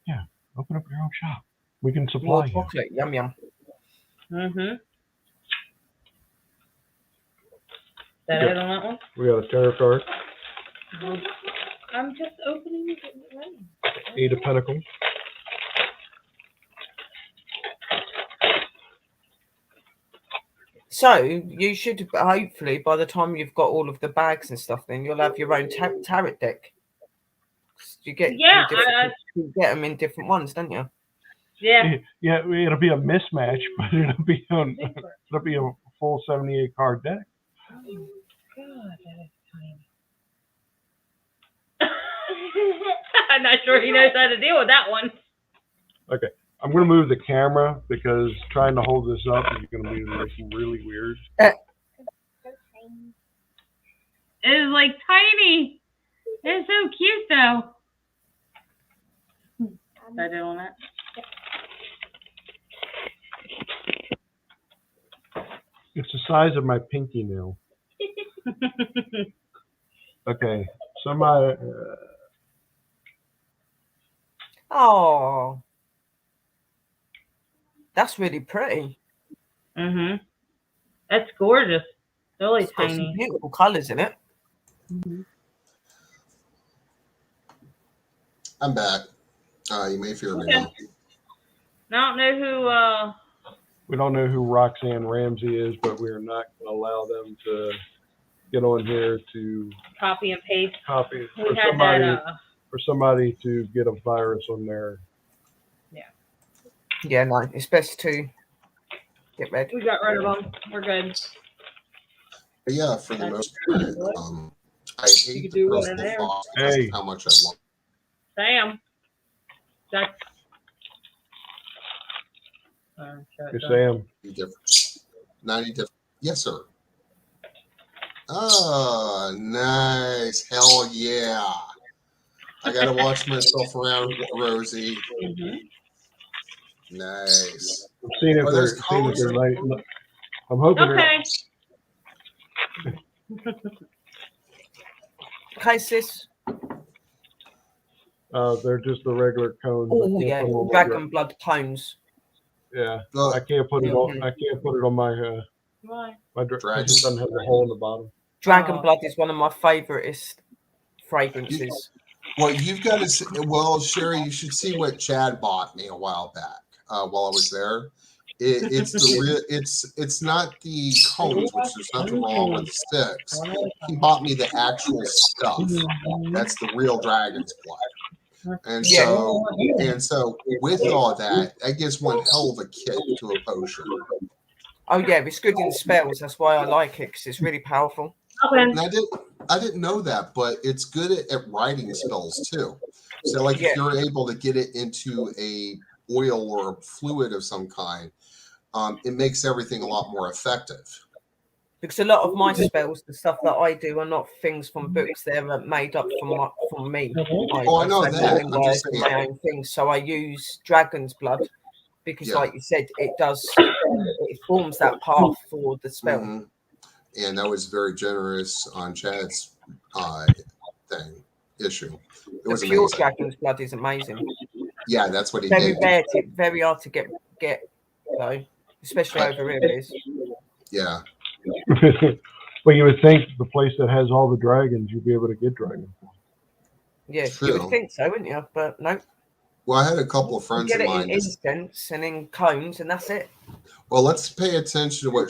[SPEAKER 2] Yeah, open up your own shop. We can
[SPEAKER 5] More
[SPEAKER 2] supply you.
[SPEAKER 5] chocolate. Yum yum.
[SPEAKER 1] Mm-hmm. That it on that one?
[SPEAKER 2] We got a tarot card,
[SPEAKER 1] I'm just opening it. Getting it ready.
[SPEAKER 2] 8 of Pentacles.
[SPEAKER 5] So you should hopefully by the time you've got all of the bags and stuff, then you'll have your own tarot deck. You get
[SPEAKER 1] Yeah,
[SPEAKER 5] you get them in different ones, don't you?
[SPEAKER 1] Yeah.
[SPEAKER 2] Yeah, it'll be a mismatch, but it'll be a full 78 card deck.
[SPEAKER 1] Oh, God, that is tiny. I'm not sure he knows how to deal with that one.
[SPEAKER 2] Okay, I'm going to move the camera because trying to hold this up is going to be like really weird.
[SPEAKER 1] It is like tiny. It's so cute though. Did I do on that?
[SPEAKER 2] It's the size of my pinky nail. Okay, somebody.
[SPEAKER 5] Oh, that's really pretty.
[SPEAKER 1] Mhm. That's gorgeous. Really
[SPEAKER 5] It's got some
[SPEAKER 1] tiny.
[SPEAKER 5] beautiful colours in it.
[SPEAKER 4] I'm back. You may hear me
[SPEAKER 1] Okay.
[SPEAKER 4] now.
[SPEAKER 1] I don't know
[SPEAKER 2] We don't know who Roxanne Ramsey is, but we are not going to allow them to get on here to
[SPEAKER 1] who copy and paste.
[SPEAKER 2] copy
[SPEAKER 1] We
[SPEAKER 2] for
[SPEAKER 1] had
[SPEAKER 2] somebody
[SPEAKER 1] that.
[SPEAKER 2] for somebody to get a virus on their.
[SPEAKER 5] Yeah, no, it's best to get rid.
[SPEAKER 1] We got rid of them. We're good.
[SPEAKER 4] But yeah, for the most part, I
[SPEAKER 1] You
[SPEAKER 4] hate
[SPEAKER 1] could
[SPEAKER 4] the
[SPEAKER 1] do one
[SPEAKER 4] crystal
[SPEAKER 1] in there.
[SPEAKER 4] box because
[SPEAKER 2] Hey.
[SPEAKER 4] of how much I want.
[SPEAKER 1] Sam. That's.
[SPEAKER 2] Hey, Sam.
[SPEAKER 4] 90 different. 90 different. Yes, sir. Oh, nice. Hell yeah. I got to watch myself around, Rosie.
[SPEAKER 1] Mm-hmm.
[SPEAKER 4] Nice.
[SPEAKER 2] I'm seeing if
[SPEAKER 4] Are
[SPEAKER 2] they're.
[SPEAKER 4] those
[SPEAKER 2] Seeing if
[SPEAKER 4] colors?
[SPEAKER 2] they're light. I'm hoping
[SPEAKER 1] Okay.
[SPEAKER 5] Okay, sis.
[SPEAKER 2] they're just the regular cones. I
[SPEAKER 5] Oh
[SPEAKER 2] can't
[SPEAKER 5] yeah,
[SPEAKER 2] put 'em on my
[SPEAKER 5] dragon blood cones.
[SPEAKER 2] Yeah,
[SPEAKER 4] Look,
[SPEAKER 2] I can't put it on. I can't put it on my
[SPEAKER 1] Why?
[SPEAKER 2] my
[SPEAKER 4] Dragon.
[SPEAKER 2] it just doesn't have the hole in the bottom.
[SPEAKER 5] Dragon
[SPEAKER 1] Oh.
[SPEAKER 5] blood is one of my favouriteest fragrances.
[SPEAKER 4] well, you've got to see, well, Sherry, you should see what Chad bought me a while back while I was there. It's the real. It's not the cones, which there's nothing wrong with the sticks. He bought me the actual stuff. That's the real dragon's blood. And so with all that gives one hell of a kick to a potion.
[SPEAKER 5] Oh yeah, it's good in spells. That's why I like it, because it's really powerful.
[SPEAKER 1] Okay.
[SPEAKER 4] And I didn't know that, but it's good at writing spells too. So like if you're able to get it into a oil or a fluid of some kind, it makes everything a lot more effective.
[SPEAKER 5] Because a lot of my spells, the stuff that I do, are not things from books. They're made up from me.
[SPEAKER 4] I know that. I'm just saying.
[SPEAKER 5] My own things. So I use dragon's blood because, like you said, it forms that path for the spell.
[SPEAKER 4] Mm-hmm. And that was very generous on Chad's issue. It was
[SPEAKER 5] pure
[SPEAKER 4] amazing.
[SPEAKER 5] Dragon's blood is amazing.
[SPEAKER 4] Yeah, that's what he
[SPEAKER 5] very
[SPEAKER 4] did.
[SPEAKER 5] Rare very hard to get though, especially over here. It is.
[SPEAKER 4] Yeah.
[SPEAKER 2] Well, you would think the place that has all the dragons, you'd be able to get dragons.
[SPEAKER 5] Yeah,
[SPEAKER 4] True.
[SPEAKER 5] you would think so, wouldn't you? But no.
[SPEAKER 4] Well, I had a couple of friends of mine.
[SPEAKER 5] In incense and in cones, and that's it.
[SPEAKER 4] Well, let's pay attention to what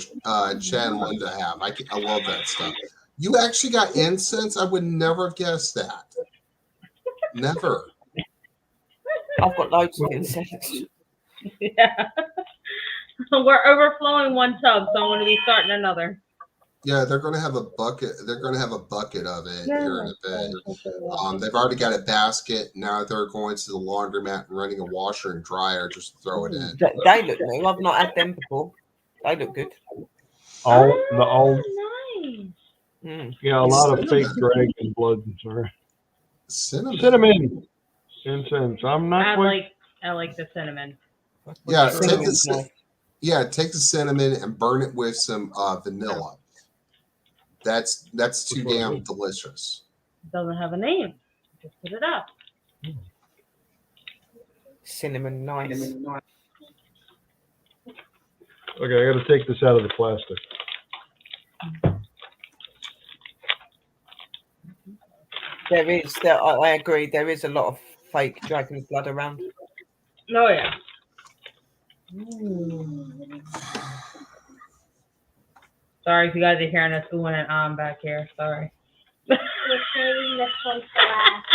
[SPEAKER 4] Chad and Linda have. I love that stuff. You actually got incense? I would never have guessed that. Never.
[SPEAKER 5] I've got loads of incense.
[SPEAKER 1] Yeah. We're overflowing one tub, so I'm going to be starting another.
[SPEAKER 4] Yeah, they're going to have a bucket. They're going to have a bucket of it here in a bit. They've already got a basket. Now they're going to the laundromat and running a washer and dryer just to throw it in.
[SPEAKER 5] They look new. I've not had them before. They look good.
[SPEAKER 1] Nice.
[SPEAKER 2] Yeah, a lot of fake dragon blood. Sorry.
[SPEAKER 4] Cinnamon.
[SPEAKER 2] Incense. I'm not.
[SPEAKER 1] I like the cinnamon.
[SPEAKER 4] Yeah, take the cinnamon and burn it with some vanilla. That's too damn delicious.
[SPEAKER 1] It doesn't have a name. Just put it up.
[SPEAKER 5] Cinnamon, nice.
[SPEAKER 2] Okay, I got to take this out of the plastic.
[SPEAKER 5] I agree. There is a lot of fake dragon's blood around.
[SPEAKER 1] Oh yeah. Sorry if you guys are hearing us oohing and back here. Sorry.
[SPEAKER 3] We're saving this one for last.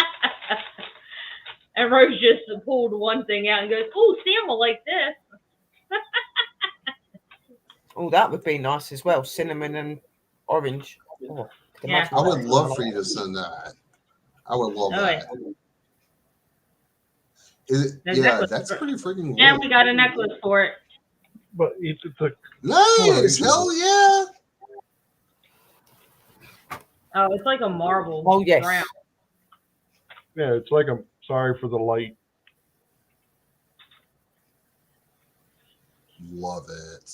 [SPEAKER 1] And Rose just pulled one thing out and goes, "Oh, Sam will like this."
[SPEAKER 5] Oh, that would be nice as well. Cinnamon and orange. Oh,
[SPEAKER 1] yeah.
[SPEAKER 4] I would love for you to send that. I would love that.
[SPEAKER 1] Yeah,
[SPEAKER 4] that's pretty freaking cool.
[SPEAKER 1] Yeah, we got a necklace for it.
[SPEAKER 2] But it's a
[SPEAKER 4] nice. Hell yeah.
[SPEAKER 1] Oh, it's like a marble.
[SPEAKER 5] Oh, yes.
[SPEAKER 1] Brown.
[SPEAKER 2] Yeah, it's like a sorry for the light.
[SPEAKER 4] Love it.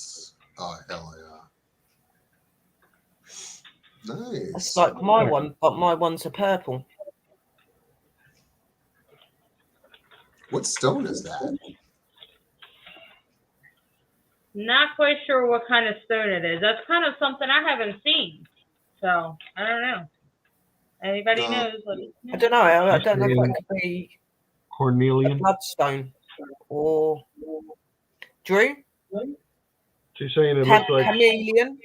[SPEAKER 4] Oh, hell yeah. Nice.
[SPEAKER 5] It's like my one, but my one's a purple.
[SPEAKER 4] What stone is that?
[SPEAKER 1] Not quite sure what kind of stone it is. That's kind of something I haven't seen. So, I don't know. Anybody knows?
[SPEAKER 5] I don't know. I don't know if it could be
[SPEAKER 2] Cornelian.
[SPEAKER 5] a bloodstone or Drew.
[SPEAKER 2] She's saying it looks like
[SPEAKER 5] chameleon.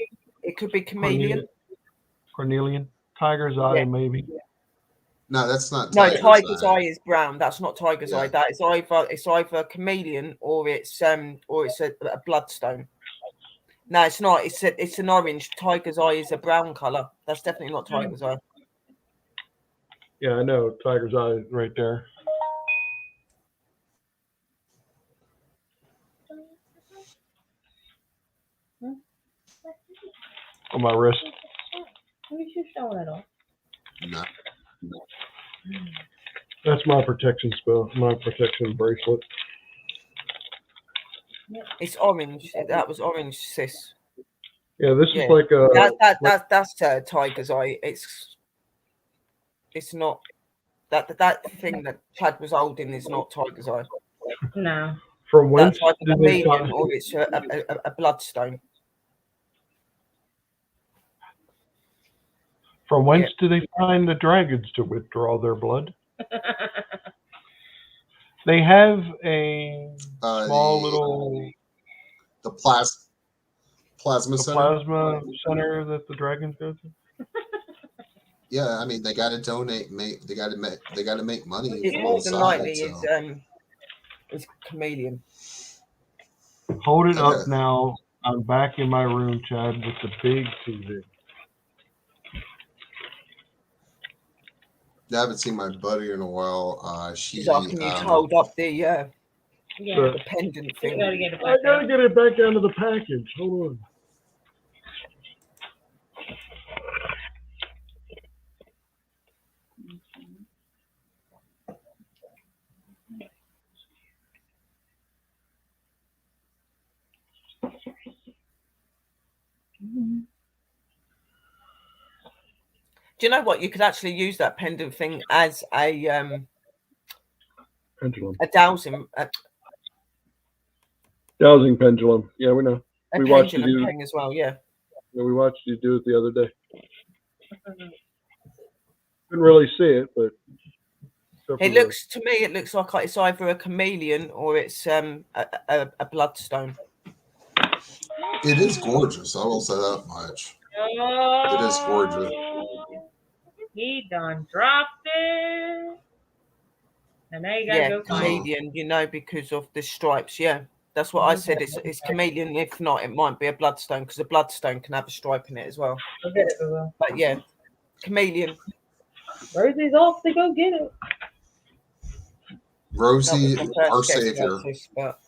[SPEAKER 5] It could be chameleon.
[SPEAKER 2] Cornelian. Tiger's eye, maybe.
[SPEAKER 4] No, that's not.
[SPEAKER 5] Tiger's eye is brown. That's not tiger's eye. That is either chameleon or it's a bloodstone. No, it's not. It's an orange. Tiger's eye is a brown color. That's definitely not tiger's eye.
[SPEAKER 2] Yeah, I know. Tiger's eye right there. On my wrist.
[SPEAKER 1] What are you showing it on?
[SPEAKER 4] No.
[SPEAKER 2] That's my protection spell. My protection bracelet.
[SPEAKER 5] It's orange. That was orange, sis.
[SPEAKER 2] Yeah, this is like a.
[SPEAKER 5] That's tiger's eye. It's not that thing that Chad was holding is not tiger's eye.
[SPEAKER 1] No.
[SPEAKER 2] From whence
[SPEAKER 5] that's
[SPEAKER 2] did they find?
[SPEAKER 5] or it's a bloodstone.
[SPEAKER 2] From whence do they find the dragons to withdraw their blood? They have a small little
[SPEAKER 4] The plasma
[SPEAKER 2] The
[SPEAKER 4] center.
[SPEAKER 2] plasma center that the dragons go to.
[SPEAKER 4] Yeah, I mean they got to donate. They got to make money
[SPEAKER 5] It's
[SPEAKER 4] on
[SPEAKER 5] more
[SPEAKER 4] the
[SPEAKER 5] than
[SPEAKER 4] side.
[SPEAKER 5] likely
[SPEAKER 4] So.
[SPEAKER 5] is Chameleon.
[SPEAKER 2] Hold it up
[SPEAKER 4] Okay.
[SPEAKER 2] now. I'm back in my room, Chad, with the big TV.
[SPEAKER 4] I haven't seen my buddy in a while.
[SPEAKER 5] She's asking you to hold up the
[SPEAKER 1] Yeah.
[SPEAKER 5] the pendant
[SPEAKER 1] You
[SPEAKER 5] thing.
[SPEAKER 1] gotta get it
[SPEAKER 2] I
[SPEAKER 1] back
[SPEAKER 2] gotta
[SPEAKER 1] out.
[SPEAKER 2] get it back down to the package. Hold on.
[SPEAKER 5] Do you know what? You could actually use that pendant thing as a
[SPEAKER 2] Pendulum.
[SPEAKER 5] dowsing
[SPEAKER 2] Dowsing pendulum. Yeah, we know.
[SPEAKER 5] a
[SPEAKER 2] We watched you
[SPEAKER 5] pendulum
[SPEAKER 2] do.
[SPEAKER 5] thing as well. Yeah.
[SPEAKER 2] Yeah, we watched you do it the other day. Couldn't really see it, but
[SPEAKER 5] It looks to me, it looks like it's either a chameleon or it's a bloodstone.
[SPEAKER 4] It is gorgeous. I will say that much.
[SPEAKER 1] Oh,
[SPEAKER 4] It is gorgeous.
[SPEAKER 1] He done dropped it. And now you gotta
[SPEAKER 5] Yeah,
[SPEAKER 1] go find it.
[SPEAKER 5] chameleon. You know, because of the stripes. Yeah, that's what I said. It's chameleon. If not, it might be a bloodstone because a bloodstone can have a stripe in it as well.
[SPEAKER 1] Go get it, Boo.
[SPEAKER 5] But yeah, chameleon.
[SPEAKER 1] Rosie's off to go get it.
[SPEAKER 4] Rosie,
[SPEAKER 5] Not the
[SPEAKER 4] our
[SPEAKER 5] first guess
[SPEAKER 4] savior.
[SPEAKER 5] notice, but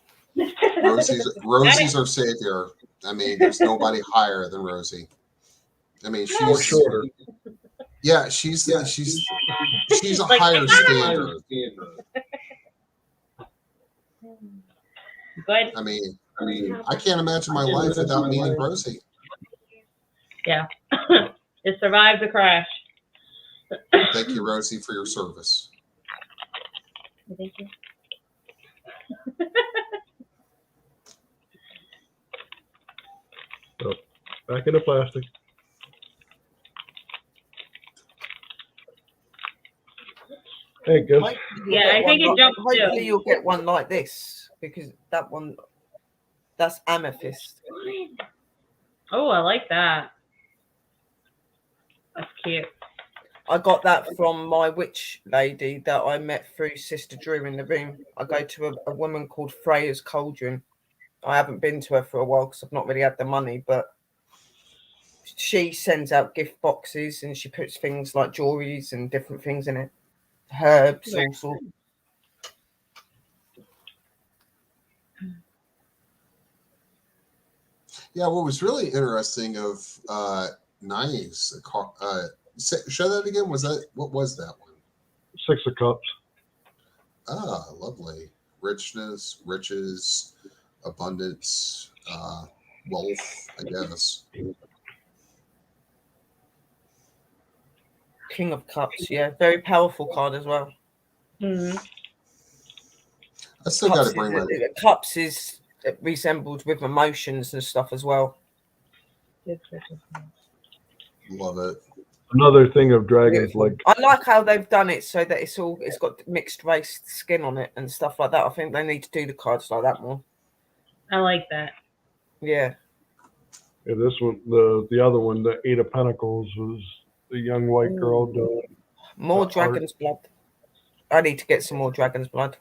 [SPEAKER 4] Rosie's our savior. I mean, there's nobody higher than Rosie. I mean,
[SPEAKER 2] more
[SPEAKER 4] she's
[SPEAKER 2] shorter.
[SPEAKER 4] yeah, she's a
[SPEAKER 1] Like,
[SPEAKER 4] higher standard.
[SPEAKER 1] But
[SPEAKER 4] I mean, I can't imagine my life without meeting Rosie.
[SPEAKER 1] yeah, it survived the crash.
[SPEAKER 4] Thank you, Rosie, for your service.
[SPEAKER 1] Thank you.
[SPEAKER 2] So, back into plastic. Hey, guess.
[SPEAKER 1] Yeah, I think it jumped too.
[SPEAKER 5] Hopefully, you'll get one like this because that one, that's amethyst.
[SPEAKER 1] Oh, I like that. That's cute.
[SPEAKER 5] I got that from my witch lady that I met through Sister Drew in the room. I go to a woman called Freya's Cauldron. I haven't been to her for a while because I've not really had the money, but she sends out gift boxes and she puts things like jewelries and different things in it. Herbs, all sorts.
[SPEAKER 4] Yeah, what was really interesting of Nice, show that again. What was that one?
[SPEAKER 2] 6 of Cups.
[SPEAKER 4] Ah, lovely. Richness, riches, abundance, wealth, I guess.
[SPEAKER 5] King of Cups, yeah. Very powerful card as well.
[SPEAKER 1] Mm-hmm.
[SPEAKER 4] I still got to bring my.
[SPEAKER 5] Cups is resembled with emotions and stuff as well.
[SPEAKER 4] Love it.
[SPEAKER 2] Another thing of dragons,
[SPEAKER 5] Beautiful.
[SPEAKER 2] like
[SPEAKER 5] I like how they've done it so that it's got mixed race skin on it and stuff like that. I think they need to do the cards like that more.
[SPEAKER 1] I like that.
[SPEAKER 5] Yeah.
[SPEAKER 2] yeah, this one, the other one, the 8 of Pentacles, was the young white girl doing.
[SPEAKER 5] More
[SPEAKER 2] The
[SPEAKER 5] dragon's blood. I need to get some more dragon's blood.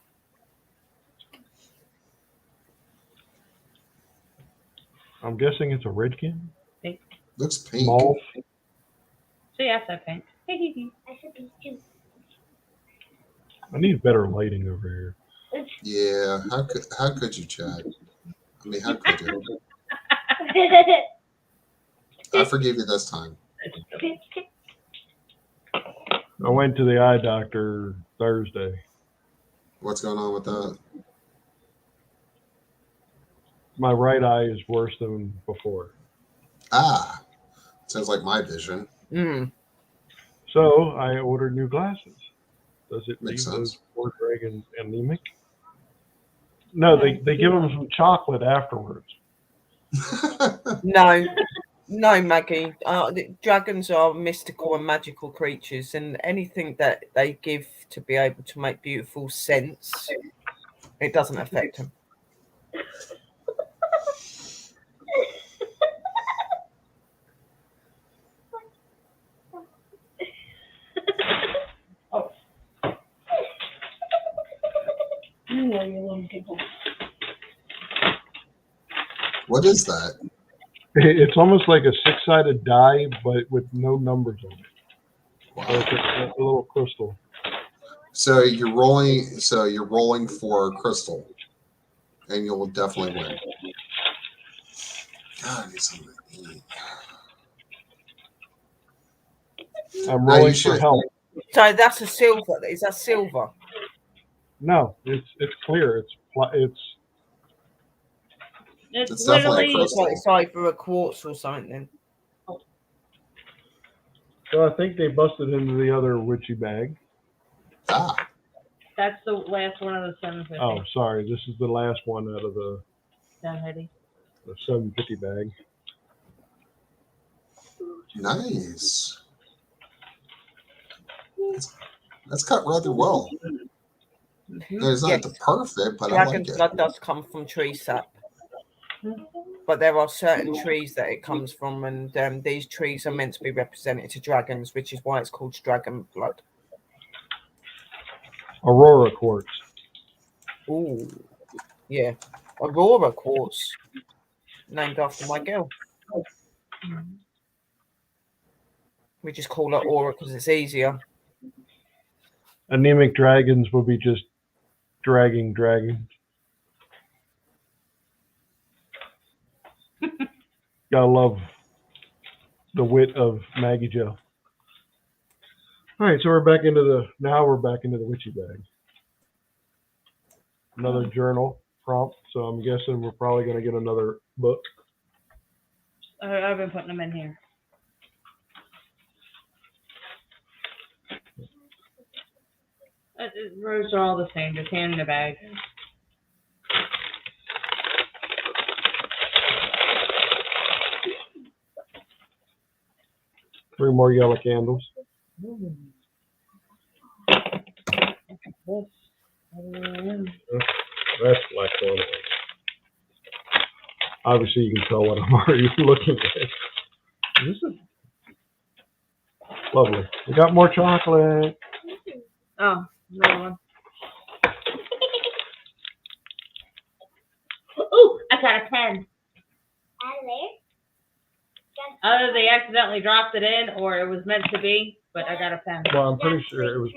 [SPEAKER 2] I'm guessing it's a redkin.
[SPEAKER 4] Looks pink.
[SPEAKER 2] Mauve.
[SPEAKER 1] So yeah, that's that pink.
[SPEAKER 3] I said these two.
[SPEAKER 2] I need better lighting over here.
[SPEAKER 4] Yeah. How could you, Chad? I mean, how could you? I forgive you this time.
[SPEAKER 2] I went to the eye doctor Thursday.
[SPEAKER 4] What's going on with that?
[SPEAKER 2] My right eye is worse than before.
[SPEAKER 4] Ah, sounds like my vision.
[SPEAKER 5] Mm.
[SPEAKER 2] So I ordered new glasses. Does it leave
[SPEAKER 4] Makes
[SPEAKER 2] those
[SPEAKER 4] sense.
[SPEAKER 2] poor dragons anemic? No, they give them some chocolate afterwards.
[SPEAKER 5] No, Maggie. Dragons are mystical and magical creatures, and anything that they give to be able to make beautiful scents, it doesn't affect them.
[SPEAKER 4] What is that?
[SPEAKER 2] It's almost like a 6-sided die, but with no numbers on it.
[SPEAKER 4] Wow.
[SPEAKER 2] So it's a little crystal.
[SPEAKER 4] So you're rolling for crystal, and you'll definitely win. God, I need something to eat.
[SPEAKER 2] I'm
[SPEAKER 4] No, you
[SPEAKER 2] rolling for
[SPEAKER 4] should.
[SPEAKER 2] help.
[SPEAKER 5] So that's a silver. Is that silver?
[SPEAKER 2] No, it's clear. It's
[SPEAKER 1] It's
[SPEAKER 4] definitely
[SPEAKER 1] literally.
[SPEAKER 5] It's either a quartz or something. Then.
[SPEAKER 2] so I think they busted into the other witchy bag.
[SPEAKER 4] Ah,
[SPEAKER 1] That's the last one of the 750.
[SPEAKER 2] Oh, sorry. This is the last one out of the
[SPEAKER 1] 750.
[SPEAKER 2] 750 bag.
[SPEAKER 4] nice. That's cut rather well. It's not the perfect, but I like
[SPEAKER 5] Dragon's
[SPEAKER 4] it.
[SPEAKER 5] blood does come from tree sap. But there are certain trees that it comes from, and these trees are meant to be represented to dragons, which is why it's called dragon blood.
[SPEAKER 2] Aurora quartz.
[SPEAKER 5] Ooh, yeah, Aurora quartz, named after my girl. We just call it Aura because it's easier.
[SPEAKER 2] Anemic dragons will be just dragging dragons. Gotta love the wit of Maggie Joe. All right, so we're back into the witchy bag. Another journal prompt, so I'm guessing we're probably going to get another book.
[SPEAKER 1] I've been putting them in here. Rows are all the same. Just hand in the bag.
[SPEAKER 2] Three more yellow candles. That's black one. Obviously, you can tell what I'm already looking at. This is lovely. We got more chocolate.
[SPEAKER 1] Oh, another one. Ooh, I got a pen. Either they accidentally dropped it in or it was meant to be, but I got a pen.
[SPEAKER 2] Well, I'm pretty sure it was.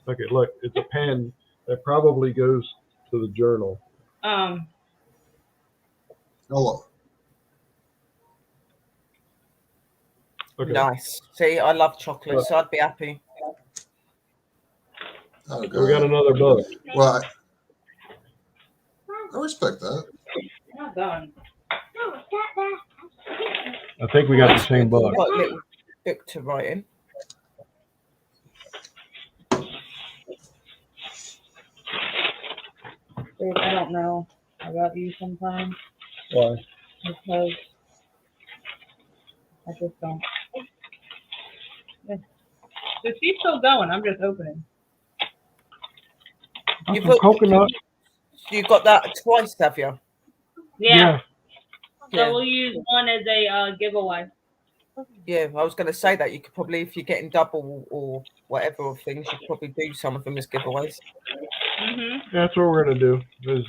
[SPEAKER 2] Okay, look, it's a pen that probably goes to the journal.
[SPEAKER 4] Hello.
[SPEAKER 2] Okay.
[SPEAKER 5] Nice. See, I love chocolate, so I'd be happy.
[SPEAKER 4] Oh,
[SPEAKER 2] We got another book.
[SPEAKER 4] Well, I respect that.
[SPEAKER 1] Not done.
[SPEAKER 2] I think we got the same book.
[SPEAKER 5] Got a little book to write in.
[SPEAKER 1] Dude, I don't know about you sometimes
[SPEAKER 2] Why?
[SPEAKER 1] because I just don't. Yeah. So she's still going. I'm just opening.
[SPEAKER 5] You've
[SPEAKER 2] Some
[SPEAKER 5] got
[SPEAKER 2] coconut.
[SPEAKER 5] You got that twice, have you?
[SPEAKER 1] Yeah. So
[SPEAKER 5] Yeah.
[SPEAKER 1] we'll use one as a giveaway.
[SPEAKER 5] Yeah, I was going to say that you could probably, if you're getting double or whatever of things, you could probably do some of them as giveaways.
[SPEAKER 2] That's what we're gonna do. Is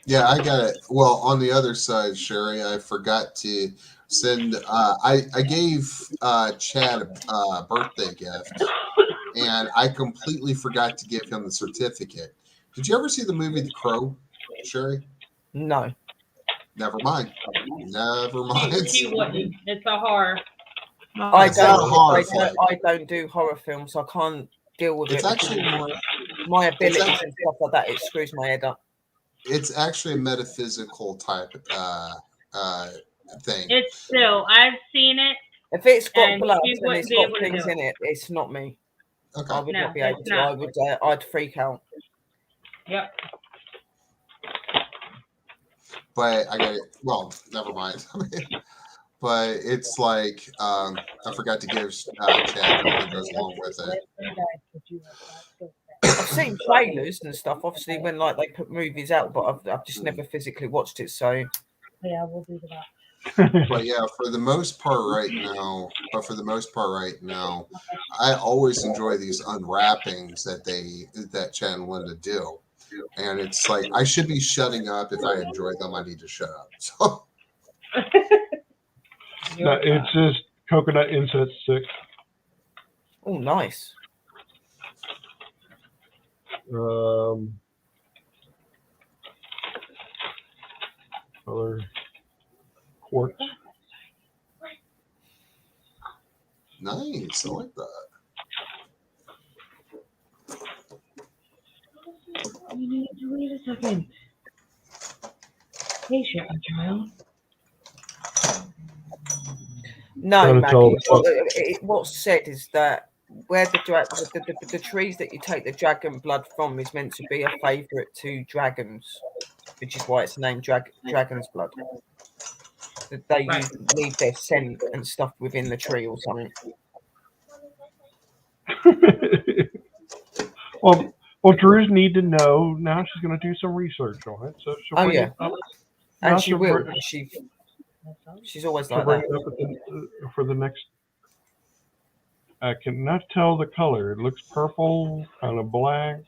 [SPEAKER 4] Yeah, I got it. Well, on the other side, Sherry, I forgot to send. I gave Chad a birthday gift, and I completely forgot to give him the certificate. Did you ever see the movie The Crow, Sherry?
[SPEAKER 5] No.
[SPEAKER 4] Never mind. Never mind.
[SPEAKER 1] She wouldn't. It's a horror.
[SPEAKER 5] I
[SPEAKER 4] It's not a horror
[SPEAKER 5] don't. I don't do horror films. So I can't deal with
[SPEAKER 4] It's
[SPEAKER 5] it.
[SPEAKER 4] actually
[SPEAKER 5] My abilities and stuff like that. It screws my head up.
[SPEAKER 4] It's actually a metaphysical type thing.
[SPEAKER 1] It's still. I've seen it.
[SPEAKER 5] If it's got
[SPEAKER 1] And
[SPEAKER 5] blood
[SPEAKER 1] you
[SPEAKER 5] and
[SPEAKER 1] wouldn't
[SPEAKER 5] it's
[SPEAKER 1] be
[SPEAKER 5] got
[SPEAKER 1] able to
[SPEAKER 5] things
[SPEAKER 1] do it.
[SPEAKER 5] in it, it's not me.
[SPEAKER 4] Okay.
[SPEAKER 5] I would
[SPEAKER 1] No,
[SPEAKER 5] not be able
[SPEAKER 1] it's
[SPEAKER 5] to.
[SPEAKER 1] not.
[SPEAKER 5] I would. I'd freak out.
[SPEAKER 1] Yep.
[SPEAKER 4] But I got it. Well, never mind. But it's like I forgot to give Chad something that goes along with it.
[SPEAKER 5] I've seen trailers and stuff. Obviously, when like they put movies out, but I've just never physically watched it. So
[SPEAKER 1] Yeah, we'll do that.
[SPEAKER 4] But yeah, for the most part right now, I always enjoy these unwrappings that Chad and Linda do. And it's like I should be shutting up. If I enjoy them, I need to shut up. So
[SPEAKER 2] No, it's just coconut incense stick.
[SPEAKER 5] Oh, nice.
[SPEAKER 2] Other quartz.
[SPEAKER 4] nice. I like that.
[SPEAKER 1] You need to wait a second. Patient, my child.
[SPEAKER 5] No,
[SPEAKER 2] Trying to tell
[SPEAKER 5] Maggie. What's said is that where the trees that you take the dragon blood from is meant to be a favourite to dragons, which is why it's named dragon's blood. That they
[SPEAKER 1] Right.
[SPEAKER 5] leave their scent and stuff within the tree or something.
[SPEAKER 2] well, Drew's need to know. Now she's going to do some research on it. So she'll bring it up.
[SPEAKER 5] And she will. She's always like
[SPEAKER 2] bring
[SPEAKER 5] that.
[SPEAKER 2] it up for the next. I cannot tell the color. It looks purple, kind of black.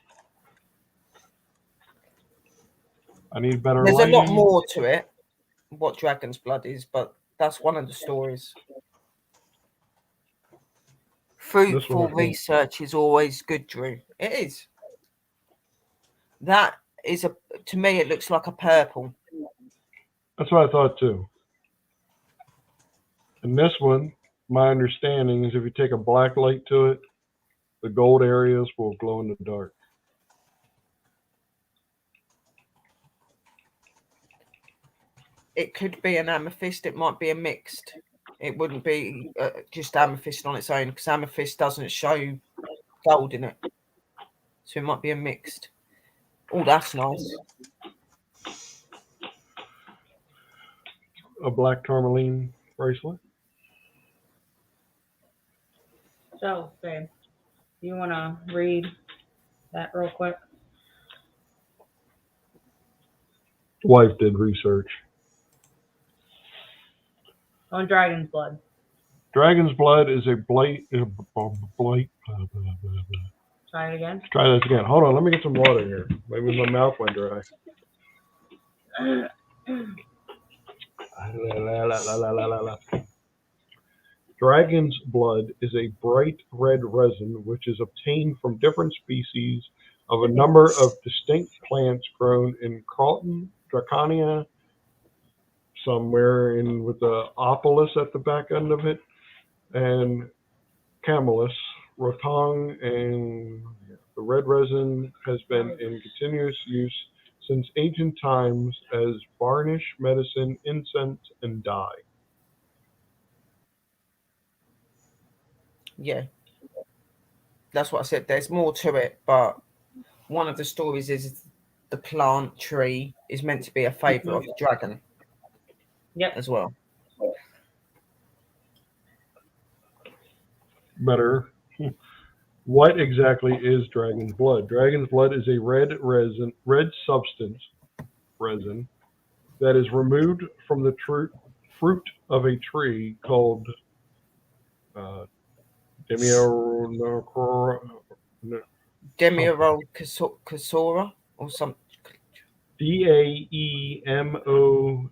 [SPEAKER 2] I need better
[SPEAKER 5] There's
[SPEAKER 2] lighting.
[SPEAKER 5] a lot more to it, what dragon's blood is, but that's one of the stories. Fruitful research is always good, Drew. It is. That is to me, it looks like a purple.
[SPEAKER 2] That's what I thought too. And this one, my understanding is if you take a black light to it, the gold areas will glow in the dark.
[SPEAKER 5] It could be an amethyst. It might be a mixed. It wouldn't be just amethyst on its own because amethyst doesn't show gold in it. So it might be a mixed. Oh, that's nice.
[SPEAKER 2] A black tourmaline bracelet.
[SPEAKER 1] So, babe, you want to read that real quick?
[SPEAKER 2] Wife did research.
[SPEAKER 1] On dragon's blood.
[SPEAKER 2] Dragon's blood is a blight.
[SPEAKER 1] Try it again.
[SPEAKER 2] Try this again. Hold on, let me get some water here. Maybe my mouth went dry. Dragon's blood is a bright red resin which is obtained from different species of a number of distinct plants grown in Carlton, Draconia, somewhere in with the opolis at the back end of it, and Camelus, Rotong, and the red resin has been in continuous use since ancient times as varnish, medicine, incense, and dye.
[SPEAKER 5] Yeah. That's what I said. There's more to it, but one of the stories is the plant tree is meant to be a favourite of the dragon.
[SPEAKER 1] Yep.
[SPEAKER 5] As well.
[SPEAKER 2] Better. What exactly is dragon's blood? Dragon's blood is a red substance, resin, that is removed from the fruit of a tree called
[SPEAKER 5] Demiorol Casora or something.
[SPEAKER 2] Daemonorops.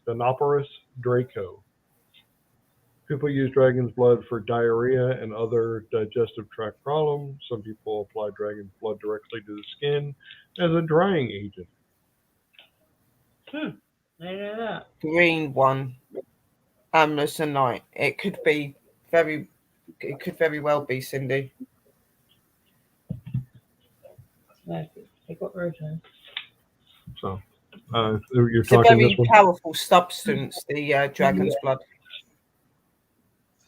[SPEAKER 2] Denoporus draco. People use dragon's blood for diarrhea and other digestive tract problems. Some people apply dragon's blood directly to the skin as a drying agent.
[SPEAKER 1] I know that.
[SPEAKER 5] Green one, amlosonite. It could very well be, Cindy.
[SPEAKER 1] Take what version?
[SPEAKER 2] So, you're
[SPEAKER 5] it's
[SPEAKER 2] talking
[SPEAKER 5] a very
[SPEAKER 2] this one?
[SPEAKER 5] powerful substance, the dragon's blood.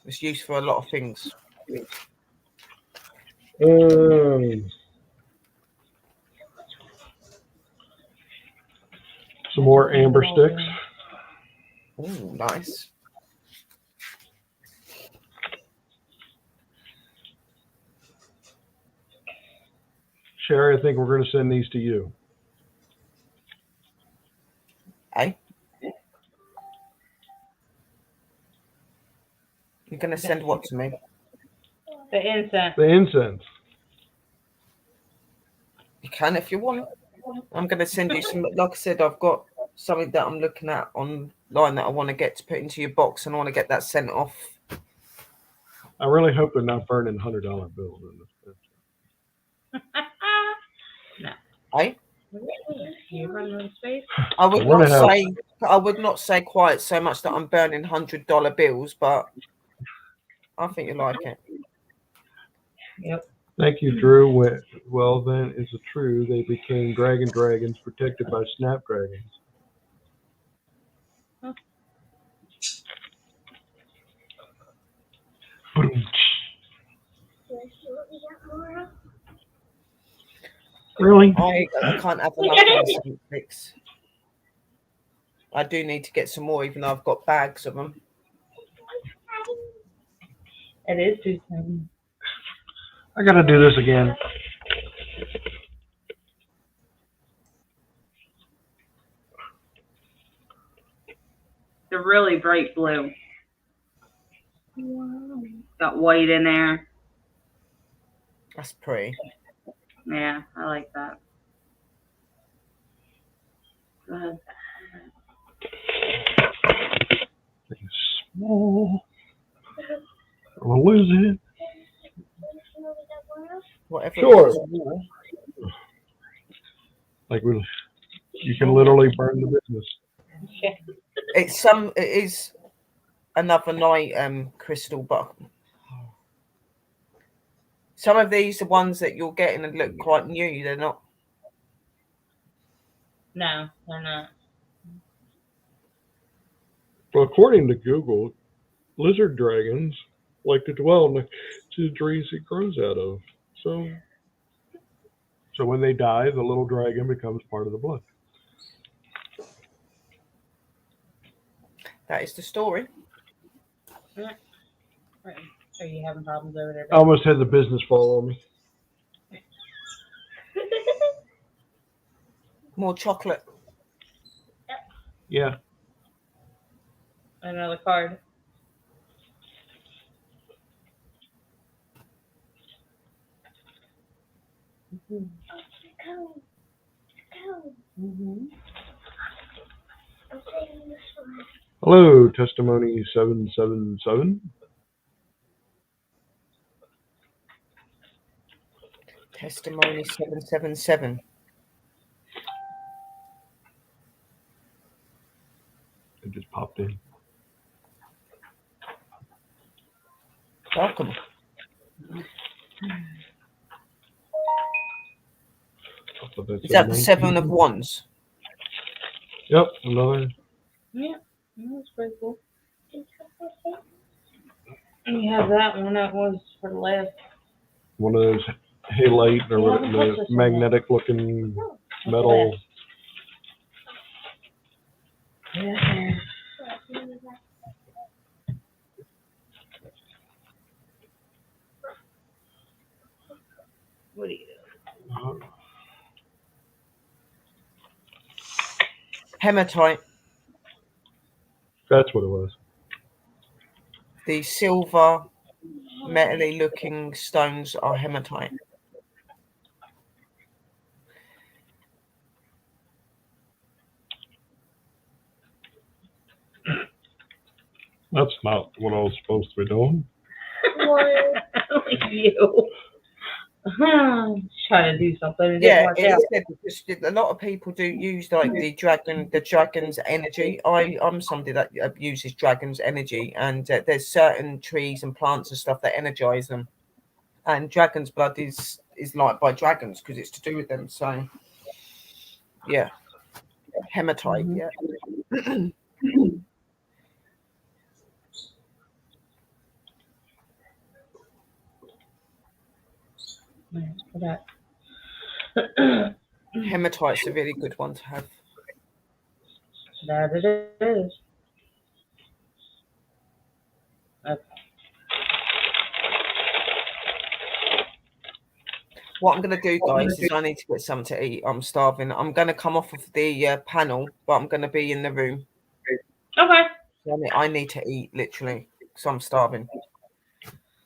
[SPEAKER 5] It's used for a lot of things.
[SPEAKER 2] Some more amber sticks.
[SPEAKER 5] Oh, nice.
[SPEAKER 2] Sherry, I think we're going to send these to you.
[SPEAKER 5] Hey, you're gonna send what to me?
[SPEAKER 1] The incense.
[SPEAKER 2] The incense.
[SPEAKER 5] You can if you want. I'm gonna send you some. Like I said, I've got something that I'm looking at online that I want to get to put into your box, and I want to get that sent off.
[SPEAKER 2] I really hope they're not burning $100 bills in this.
[SPEAKER 1] No.
[SPEAKER 5] Hey,
[SPEAKER 1] You running out of space?
[SPEAKER 5] I would
[SPEAKER 2] We're
[SPEAKER 5] not
[SPEAKER 2] gonna have-
[SPEAKER 5] say. I would not say quite so much that I'm burning $100 bills, but I think you like it.
[SPEAKER 1] Yep.
[SPEAKER 2] Thank you, Drew. Well, then, is it true they became dragons protected by snapdragons?
[SPEAKER 1] Huh.
[SPEAKER 3] Do I see what we got more of?
[SPEAKER 2] Really?
[SPEAKER 5] I can't have enough incense. I do need to get some more, even though I've got bags of them.
[SPEAKER 1] It is too tiny.
[SPEAKER 2] I gotta do this again.
[SPEAKER 1] They're really bright blue.
[SPEAKER 3] Wow.
[SPEAKER 1] Got white in there.
[SPEAKER 5] That's pretty.
[SPEAKER 1] Yeah, I like that. Go ahead.
[SPEAKER 2] Small. I'm gonna lose it.
[SPEAKER 5] Whatever.
[SPEAKER 2] Sure.
[SPEAKER 5] It is.
[SPEAKER 2] Like you can literally burn the business.
[SPEAKER 5] It is another night crystal, but some of these are ones that you're getting and look quite new. They're not.
[SPEAKER 1] No, they're not.
[SPEAKER 2] Well, according to Google, lizard dragons like to dwell next to the trees it grows out of. So when they die, the little dragon becomes part of the blood.
[SPEAKER 5] That is the story.
[SPEAKER 1] Right. Are you having problems over there?
[SPEAKER 2] I almost had the business fall on me.
[SPEAKER 5] More chocolate.
[SPEAKER 2] Yeah.
[SPEAKER 1] Another card.
[SPEAKER 3] Go. Go.
[SPEAKER 1] Mm-hmm.
[SPEAKER 3] I'm saving this one.
[SPEAKER 2] Hello, testimony 777.
[SPEAKER 5] Testimony 777.
[SPEAKER 2] It just popped in.
[SPEAKER 5] Welcome. Is that the 7 of Wands?
[SPEAKER 2] Yep, another.
[SPEAKER 1] Yeah, that's pretty cool. And you have that one. That was for the last.
[SPEAKER 2] One of those halite or
[SPEAKER 1] Yeah,
[SPEAKER 2] what,
[SPEAKER 1] I haven't
[SPEAKER 2] the
[SPEAKER 1] touched this one yet.
[SPEAKER 2] magnetic looking metal.
[SPEAKER 1] Yeah. What do you do?
[SPEAKER 5] Hematite.
[SPEAKER 2] That's what it was.
[SPEAKER 5] The silver, metally looking stones are hematite.
[SPEAKER 2] That's not what I was supposed to be doing.
[SPEAKER 1] Only you. Trying to do something. It didn't
[SPEAKER 5] Yeah,
[SPEAKER 1] work
[SPEAKER 5] it
[SPEAKER 1] out.
[SPEAKER 5] is good because a lot of people do use like the dragon's energy. I'm somebody that uses dragon's energy, and there's certain trees and plants and stuff that energize them. And dragon's blood is like by dragons because it's to do with them. So, yeah, hematite.
[SPEAKER 1] Mhm.
[SPEAKER 5] Yeah.
[SPEAKER 1] For that.
[SPEAKER 5] Hematite's a really good one to have.
[SPEAKER 1] That it is. Okay.
[SPEAKER 5] What I'm going to do, guys, is I need to get something to eat. I'm starving. I'm going to come off of the panel, but I'm going to be in the room.
[SPEAKER 1] Okay.
[SPEAKER 5] I need to eat, literally, because I'm starving.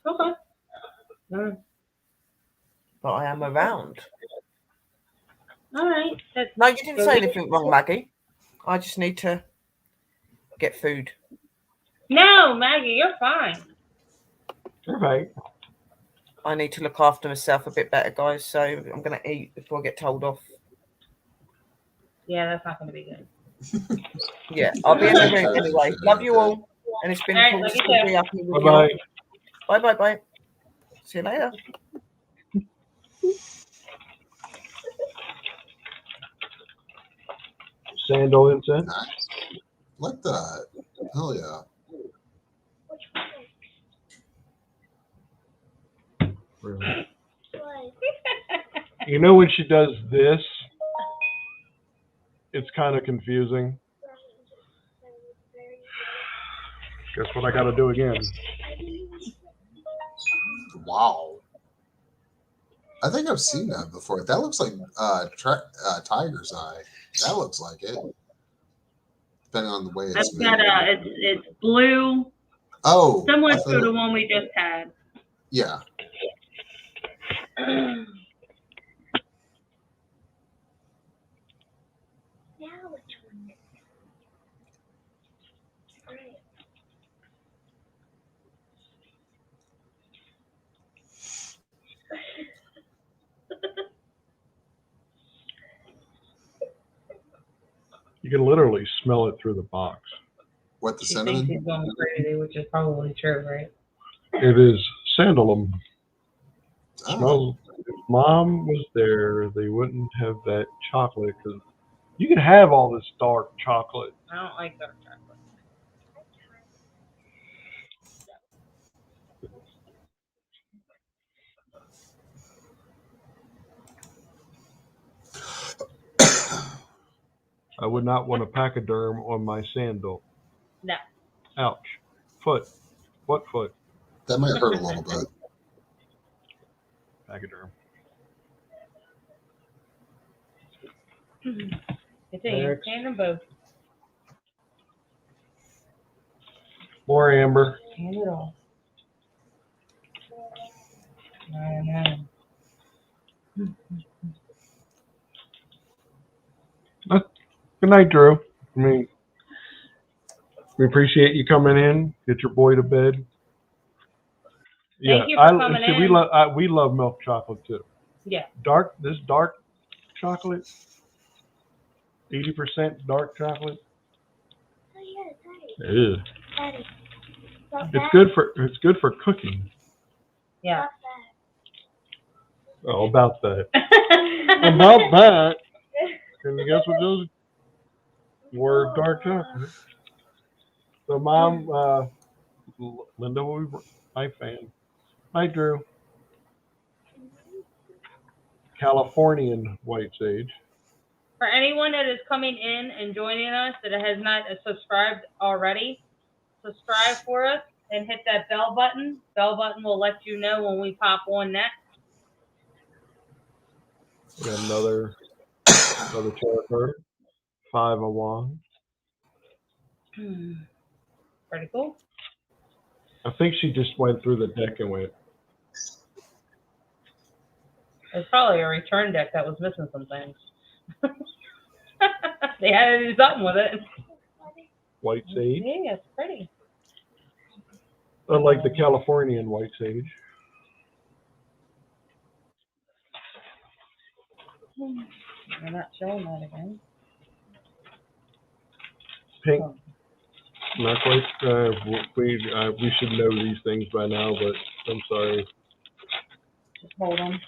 [SPEAKER 1] Okay. All
[SPEAKER 5] But I am around.
[SPEAKER 1] right.
[SPEAKER 5] No, you didn't say anything wrong, Maggie. I just need to get food.
[SPEAKER 1] No, Maggie, you're fine.
[SPEAKER 2] You're right.
[SPEAKER 5] I need to look after myself a bit better, guys. So I'm going to eat before I get told off.
[SPEAKER 1] Yeah, that's not going to be good.
[SPEAKER 5] Yeah, I'll be in the room anyway. Love you all. And it's been
[SPEAKER 1] All right,
[SPEAKER 5] cool
[SPEAKER 1] love
[SPEAKER 5] to
[SPEAKER 1] you
[SPEAKER 5] be
[SPEAKER 1] too.
[SPEAKER 5] up here with
[SPEAKER 2] Bye-bye.
[SPEAKER 5] you. Bye, bye, bye. See you later.
[SPEAKER 2] Sandal incense.
[SPEAKER 4] Nice. Like that. Hell yeah.
[SPEAKER 2] Really.
[SPEAKER 3] What?
[SPEAKER 2] You know when she does this, it's kind of confusing. Guess what I got to do again?
[SPEAKER 4] Wow. I think I've seen that before. That looks like tiger's eye. That looks like it. Depending on the way
[SPEAKER 1] That's
[SPEAKER 4] it's
[SPEAKER 1] got
[SPEAKER 4] moved.
[SPEAKER 1] it's blue,
[SPEAKER 4] Oh.
[SPEAKER 1] similar
[SPEAKER 4] I
[SPEAKER 1] to
[SPEAKER 4] thought-
[SPEAKER 1] the one we just had.
[SPEAKER 4] Yeah.
[SPEAKER 3] Now which one? Alright.
[SPEAKER 2] You can literally smell it through the box.
[SPEAKER 4] What, the
[SPEAKER 1] She thinks
[SPEAKER 4] cinnamon?
[SPEAKER 1] he's going crazy, which is probably true, right?
[SPEAKER 2] It is sandalum.
[SPEAKER 4] Oh.
[SPEAKER 2] Smells. If Mom was there, they wouldn't have that chocolate because you can have all this dark chocolate.
[SPEAKER 1] I don't like dark chocolate.
[SPEAKER 2] I would not want a pachyderm on my sandal.
[SPEAKER 1] No.
[SPEAKER 2] Ouch. Foot. What foot?
[SPEAKER 4] That might hurt a little bit.
[SPEAKER 2] Pachyderm.
[SPEAKER 1] Continue.
[SPEAKER 2] Next.
[SPEAKER 1] Hand them both.
[SPEAKER 2] More amber.
[SPEAKER 1] Hand it all. I know.
[SPEAKER 2] Good night, Drew. I mean, we appreciate you coming in. Get your boy to bed.
[SPEAKER 1] Thank you for coming
[SPEAKER 2] see,
[SPEAKER 1] in.
[SPEAKER 2] we love milk chocolate too.
[SPEAKER 1] Yeah.
[SPEAKER 2] This dark chocolate, 80% dark chocolate.
[SPEAKER 3] Oh yeah, Daddy.
[SPEAKER 2] Ew.
[SPEAKER 3] Daddy. Stop
[SPEAKER 2] It's good for cooking.
[SPEAKER 1] Yeah.
[SPEAKER 2] Oh, about that. About that. Can you guess what those were? Dark chocolate. So, Mom, Linda will be my fan. Hi, Drew. Californian white sage.
[SPEAKER 1] For anyone that is coming in and joining us that has not subscribed already, subscribe for us and hit that bell button. Bell button will let you know when we pop on next.
[SPEAKER 2] We got another tarot card. 5 of Wands.
[SPEAKER 1] Pretty cool.
[SPEAKER 2] I think she just went through the deck and went,
[SPEAKER 1] It's probably a return deck that was missing some things. They had to do something with it.
[SPEAKER 2] white sage.
[SPEAKER 1] Yeah, it's pretty.
[SPEAKER 2] Unlike the Californian white sage.
[SPEAKER 1] We're not showing that again.
[SPEAKER 2] Pink. Not quite. We should know these things by now, but I'm sorry.
[SPEAKER 1] Just hold them.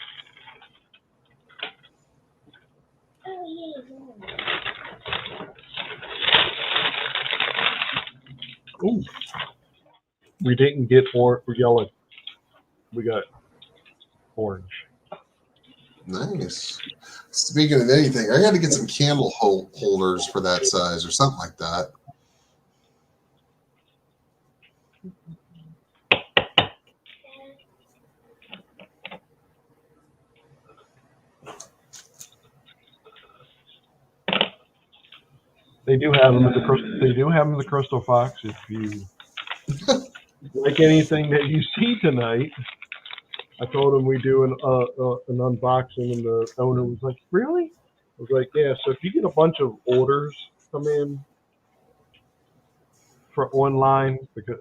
[SPEAKER 3] Oh yeah.
[SPEAKER 2] Ooh. We didn't get yellow. We got orange.
[SPEAKER 4] Nice. Speaking of anything, I got to get some candle holders for that size or something like that.
[SPEAKER 2] They do have them at the Crystal Fox. If you like anything that you see tonight, I told him we do an unboxing, and the owner was like, "Really?" I was like, "Yeah." So if you get a bunch of orders come in for online,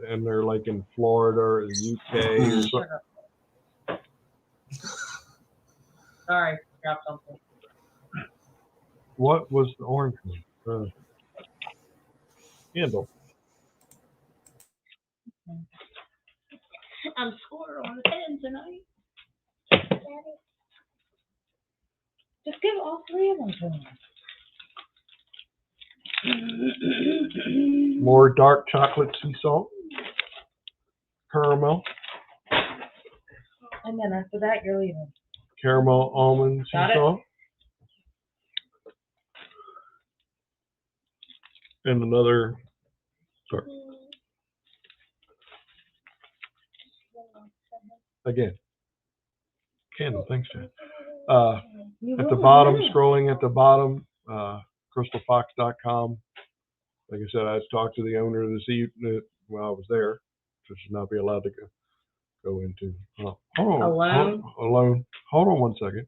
[SPEAKER 2] and they're like in Florida or the UK or something.
[SPEAKER 1] Sorry, dropped something.
[SPEAKER 2] What was the orange one? Handle.
[SPEAKER 1] I'm scored on the 10 tonight. Just give all 3 of them to me.
[SPEAKER 2] More dark chocolate sea salt. Caramel.
[SPEAKER 1] And then after that, you're leaving.
[SPEAKER 2] Caramel almond sea
[SPEAKER 1] Got it?
[SPEAKER 2] salt. And another. Sorry. Again. Candle, thanks, Chad. At the bottom, scrolling at the bottom, crystalfox.com. Like I said, I talked to the owner this evening while I was there, so should not be allowed to go into. Hold on. Alone. Hold on one second.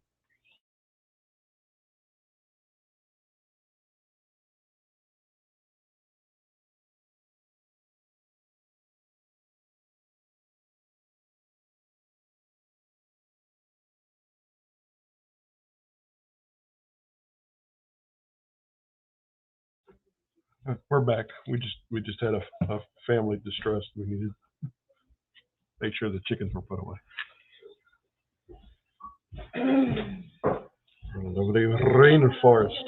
[SPEAKER 2] We're back. We just had a family distress. We needed to make sure the chickens were put away. Over the rainforest.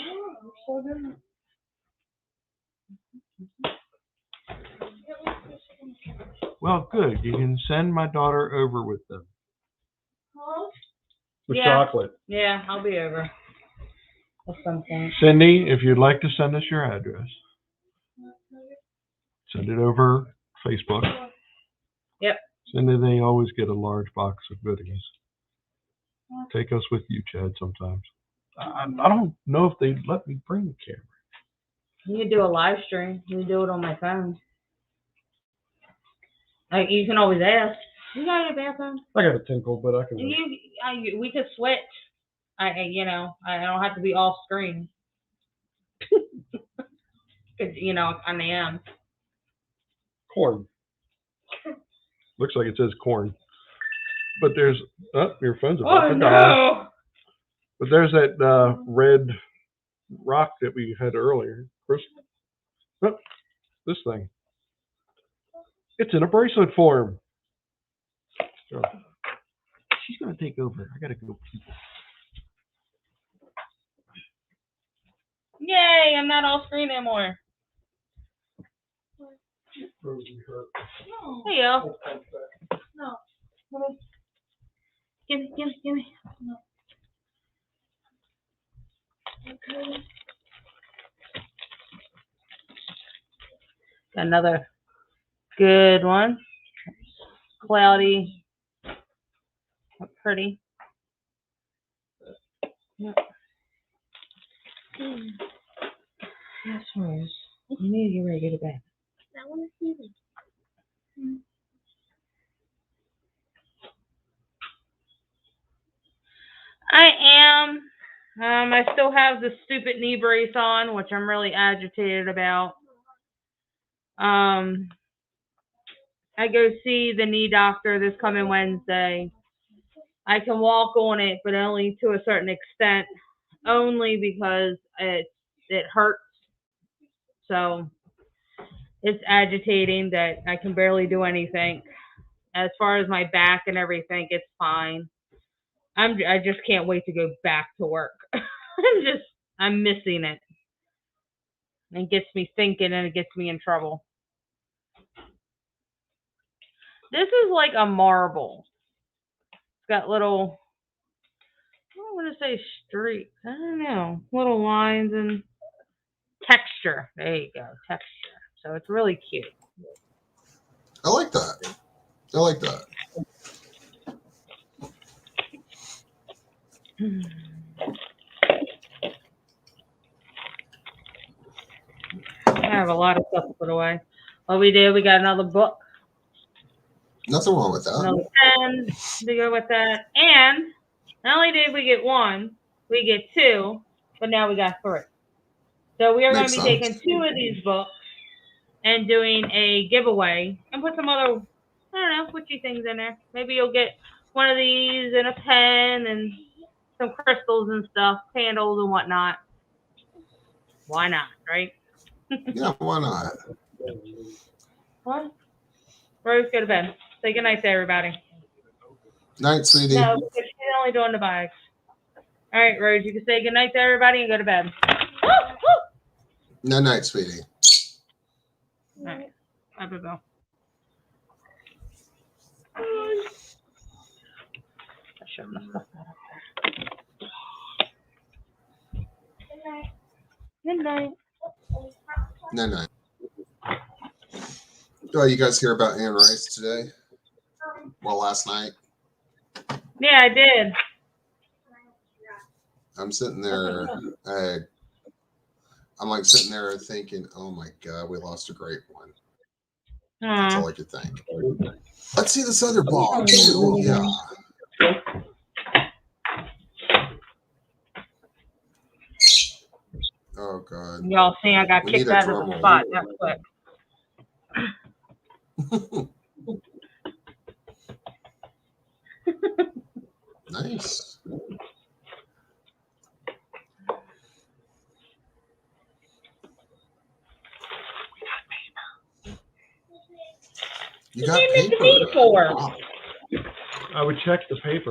[SPEAKER 2] Well, good. You can send my daughter over with them. With chocolate.
[SPEAKER 1] Yeah, I'll be over. At some point.
[SPEAKER 2] Cindy, if you'd like to send us your address, send it over Facebook.
[SPEAKER 1] Yep.
[SPEAKER 2] Cindy, they always get a large box of goodies. Take us with you, Chad, sometimes. I don't know if they'd let me bring the camera.
[SPEAKER 1] You can do a live stream. You can do it on my phone. You can always ask. You got a bathroom?
[SPEAKER 2] I got a tinkle, but I can.
[SPEAKER 1] We could switch. I don't have to be off screen. Cause on the end.
[SPEAKER 2] Corn. Looks like it says corn. But there's your phone's about to die. But there's that red rock that we had earlier. Oh, this thing. It's in a bracelet form. So, she's gonna take over. I gotta go.
[SPEAKER 1] Yay! I'm not off screen anymore. Hey yo. No. Give me. No. Okay. Another good one. Cloudy. Pretty. Yep. Yes, Rose. You need to get ready to go to bed.
[SPEAKER 3] I want to see them.
[SPEAKER 1] I am. I still have the stupid knee brace on, which I'm really agitated about. I go see the knee doctor this coming Wednesday. I can walk on it, but only to a certain extent, only because it hurts. So it's agitating that I can barely do anything. As far as my back and everything, it's fine. I just can't wait to go back to work. I'm missing it. It gets me thinking and it gets me in trouble. This is like a marble. It's got little, I don't want to say streaks. I don't know. Little lines and texture. There you go. Texture. So it's really cute.
[SPEAKER 4] I like that.
[SPEAKER 1] have a lot of stuff to put away. What we did, we got another book,
[SPEAKER 4] Nothing wrong with that.
[SPEAKER 1] another pen to go with that. And not only did we get one, we get two, but now we got three. So we are going to be taking two of these books and doing a giveaway and put some other, I don't know, witchy things in there. Maybe you'll get one of these and a pen and some crystals and stuff, candles and whatnot. Why not, right?
[SPEAKER 4] Yeah, why not?
[SPEAKER 1] What? Rose, go to bed. Say goodnight to everybody.
[SPEAKER 4] Night, sweetie.
[SPEAKER 1] No, because she's only doing the bags. All right, Rose, you can say goodnight to everybody and go to bed. Woo, woo.
[SPEAKER 4] No night, sweetie.
[SPEAKER 1] All right. I better go. I shouldn't have left that up there. Good night.
[SPEAKER 4] No night. Oh, you guys hear about Anne Rice today? Well, last night.
[SPEAKER 1] Yeah, I did.
[SPEAKER 4] I'm sitting there. I'm like sitting there thinking, oh my God, we lost a great one. That's all I could think. Let's see this other ball too. Yeah. Oh God.
[SPEAKER 1] Y'all see I got kicked out of the spot that quick.
[SPEAKER 4] Nice. You got paper. Wow.
[SPEAKER 2] I would check the paper.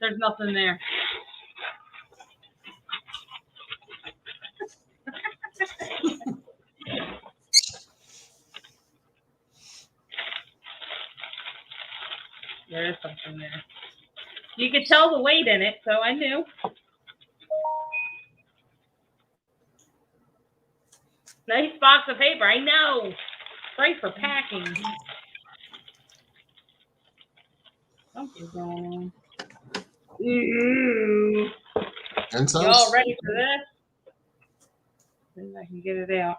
[SPEAKER 1] There's nothing there. There is something there. You could tell the weight in it, so I knew. Nice box of paper. I know. Great for packing. Something's going on. Ooh.
[SPEAKER 4] Incense?
[SPEAKER 1] Y'all ready for this? See if I can get it out.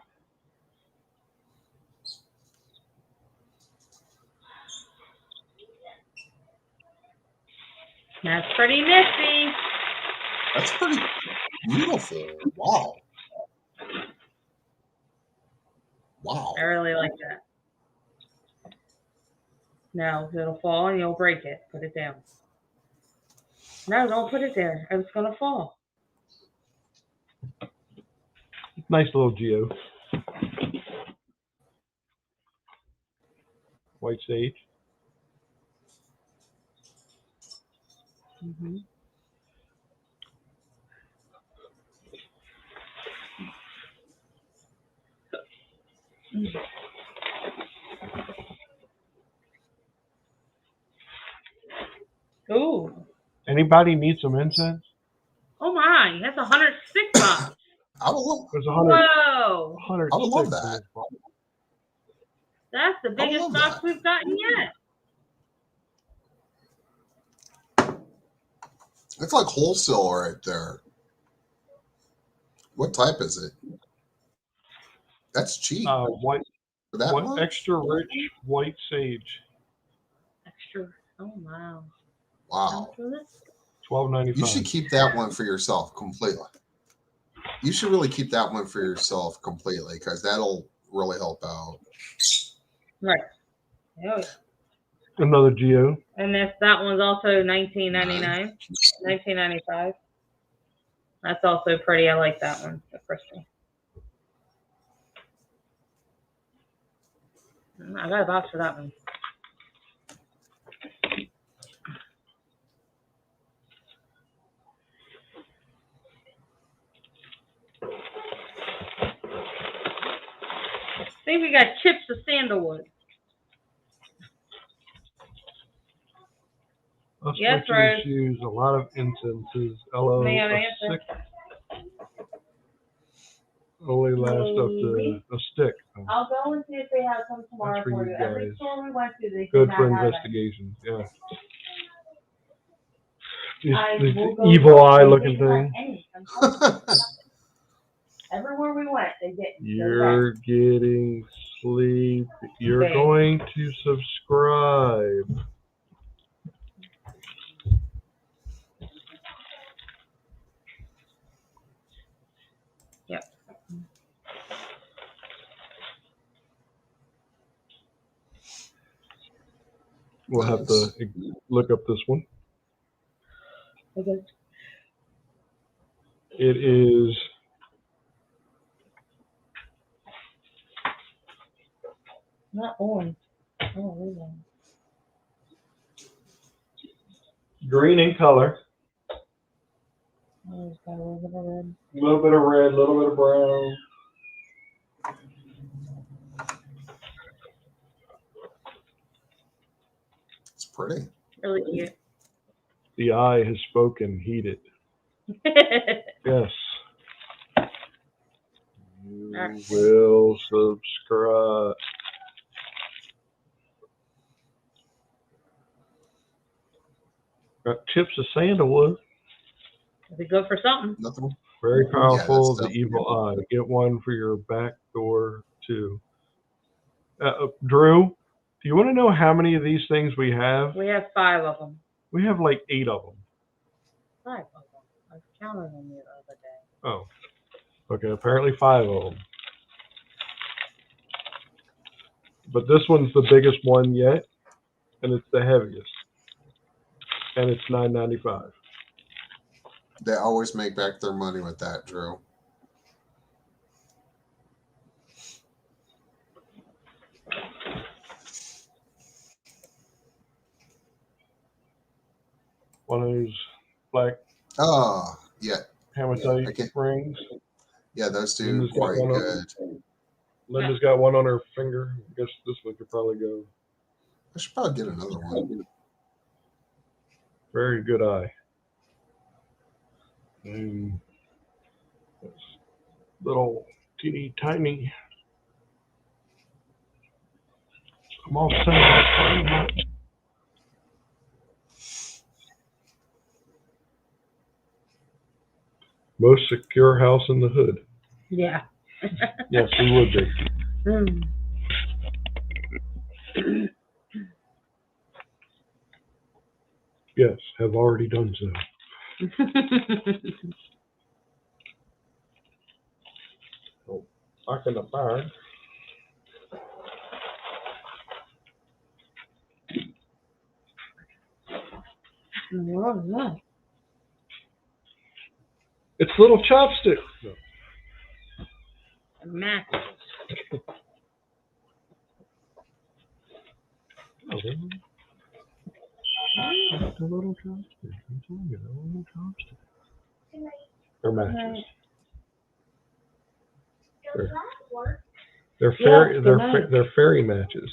[SPEAKER 1] That's pretty nifty.
[SPEAKER 4] That's pretty beautiful. Wow. Wow.
[SPEAKER 1] I really like that. Now it'll fall and you'll break it. Put it down. No, don't put it there. It's gonna fall.
[SPEAKER 2] Nice little geo. White sage.
[SPEAKER 1] Mm-hmm. Ooh.
[SPEAKER 2] Anybody need some incense?
[SPEAKER 1] Oh my, that's $106.
[SPEAKER 4] I would love,
[SPEAKER 2] There's 100.
[SPEAKER 1] Whoa.
[SPEAKER 2] 106.
[SPEAKER 4] I would love that.
[SPEAKER 1] That's the biggest
[SPEAKER 4] love
[SPEAKER 1] box
[SPEAKER 4] that.
[SPEAKER 1] we've gotten yet.
[SPEAKER 4] It's like wholesale right there. What type is it? That's cheap.
[SPEAKER 2] White.
[SPEAKER 4] For that
[SPEAKER 2] What
[SPEAKER 4] much?
[SPEAKER 2] extra rich white sage.
[SPEAKER 1] Extra. Oh wow.
[SPEAKER 4] Wow.
[SPEAKER 2] $12.95.
[SPEAKER 4] You should keep that one for yourself completely. You should really keep that one for yourself completely because that'll really help out.
[SPEAKER 1] Right. Oh, yeah.
[SPEAKER 2] Another geo.
[SPEAKER 1] And that one's also $19.99, $19.95. That's also pretty. I like that one, the crystal. I got a box for that one. I think we got chips of sandalwood.
[SPEAKER 2] Us
[SPEAKER 1] Yes,
[SPEAKER 2] witches
[SPEAKER 1] Rose.
[SPEAKER 2] use a lot of incenses. Although
[SPEAKER 1] May I
[SPEAKER 2] a
[SPEAKER 1] answer?
[SPEAKER 2] stick only lasts up to a stick.
[SPEAKER 1] I'll go and see if they have some tomorrow
[SPEAKER 2] That's for
[SPEAKER 1] for
[SPEAKER 2] you
[SPEAKER 1] you. Every
[SPEAKER 2] guys.
[SPEAKER 1] store we went to, they did
[SPEAKER 2] Good
[SPEAKER 1] not
[SPEAKER 2] for
[SPEAKER 1] have it.
[SPEAKER 2] investigations. Yeah. This
[SPEAKER 1] will go
[SPEAKER 2] evil
[SPEAKER 1] look.
[SPEAKER 2] eye
[SPEAKER 1] They
[SPEAKER 2] looking
[SPEAKER 1] didn't have
[SPEAKER 2] thing.
[SPEAKER 1] any. Unfortunately, everywhere we went, they didn't.
[SPEAKER 2] You're getting sleep. You're
[SPEAKER 1] Bang.
[SPEAKER 2] going to subscribe.
[SPEAKER 1] Yep.
[SPEAKER 2] We'll have to look up this one.
[SPEAKER 1] Okay.
[SPEAKER 2] It is
[SPEAKER 1] Not orange. Oh, really?
[SPEAKER 2] green in color.
[SPEAKER 1] Oh, it's got a little bit of red.
[SPEAKER 2] A little bit of red, a little bit of brown.
[SPEAKER 4] It's pretty.
[SPEAKER 1] Really cute.
[SPEAKER 2] The eye has spoken. Heed it. Yes. You will subscribe. Got tips of sandalwood.
[SPEAKER 1] Is it good for something?
[SPEAKER 4] Nothing.
[SPEAKER 2] Very powerful.
[SPEAKER 4] that's
[SPEAKER 2] The evil eye. Get one for your back door too. Drew, do you want to know how many of these things we have?
[SPEAKER 1] We have 5 of them.
[SPEAKER 2] We have like 8 of them.
[SPEAKER 1] 5 of them. I was counting them the other day.
[SPEAKER 2] Oh. Okay, apparently 5 of them. But this one's the biggest one yet, and it's the heaviest. And it's $9.95.
[SPEAKER 4] They always make back their money with that, Drew.
[SPEAKER 2] One of those black
[SPEAKER 4] Oh, yeah.
[SPEAKER 2] hematite rings.
[SPEAKER 4] Yeah, those two
[SPEAKER 2] Linda's got
[SPEAKER 4] quite
[SPEAKER 2] one on-
[SPEAKER 4] good.
[SPEAKER 2] Linda's got one on her finger. I guess this one could probably go.
[SPEAKER 4] I should probably get another one.
[SPEAKER 2] Very good eye. And this little teeny tiny. I'm all set up. Most secure house in the hood.
[SPEAKER 1] Yeah.
[SPEAKER 2] Yes, we would be.
[SPEAKER 1] Mm.
[SPEAKER 2] Yes, have already done so. Oh, back in the bag.
[SPEAKER 1] What is that?
[SPEAKER 2] It's little chopsticks. No.
[SPEAKER 1] A mattress.
[SPEAKER 2] The little chopsticks. I'm telling you, the little chopsticks. They're matches. They're fairy.
[SPEAKER 1] Yeah,
[SPEAKER 2] They're fairy matches.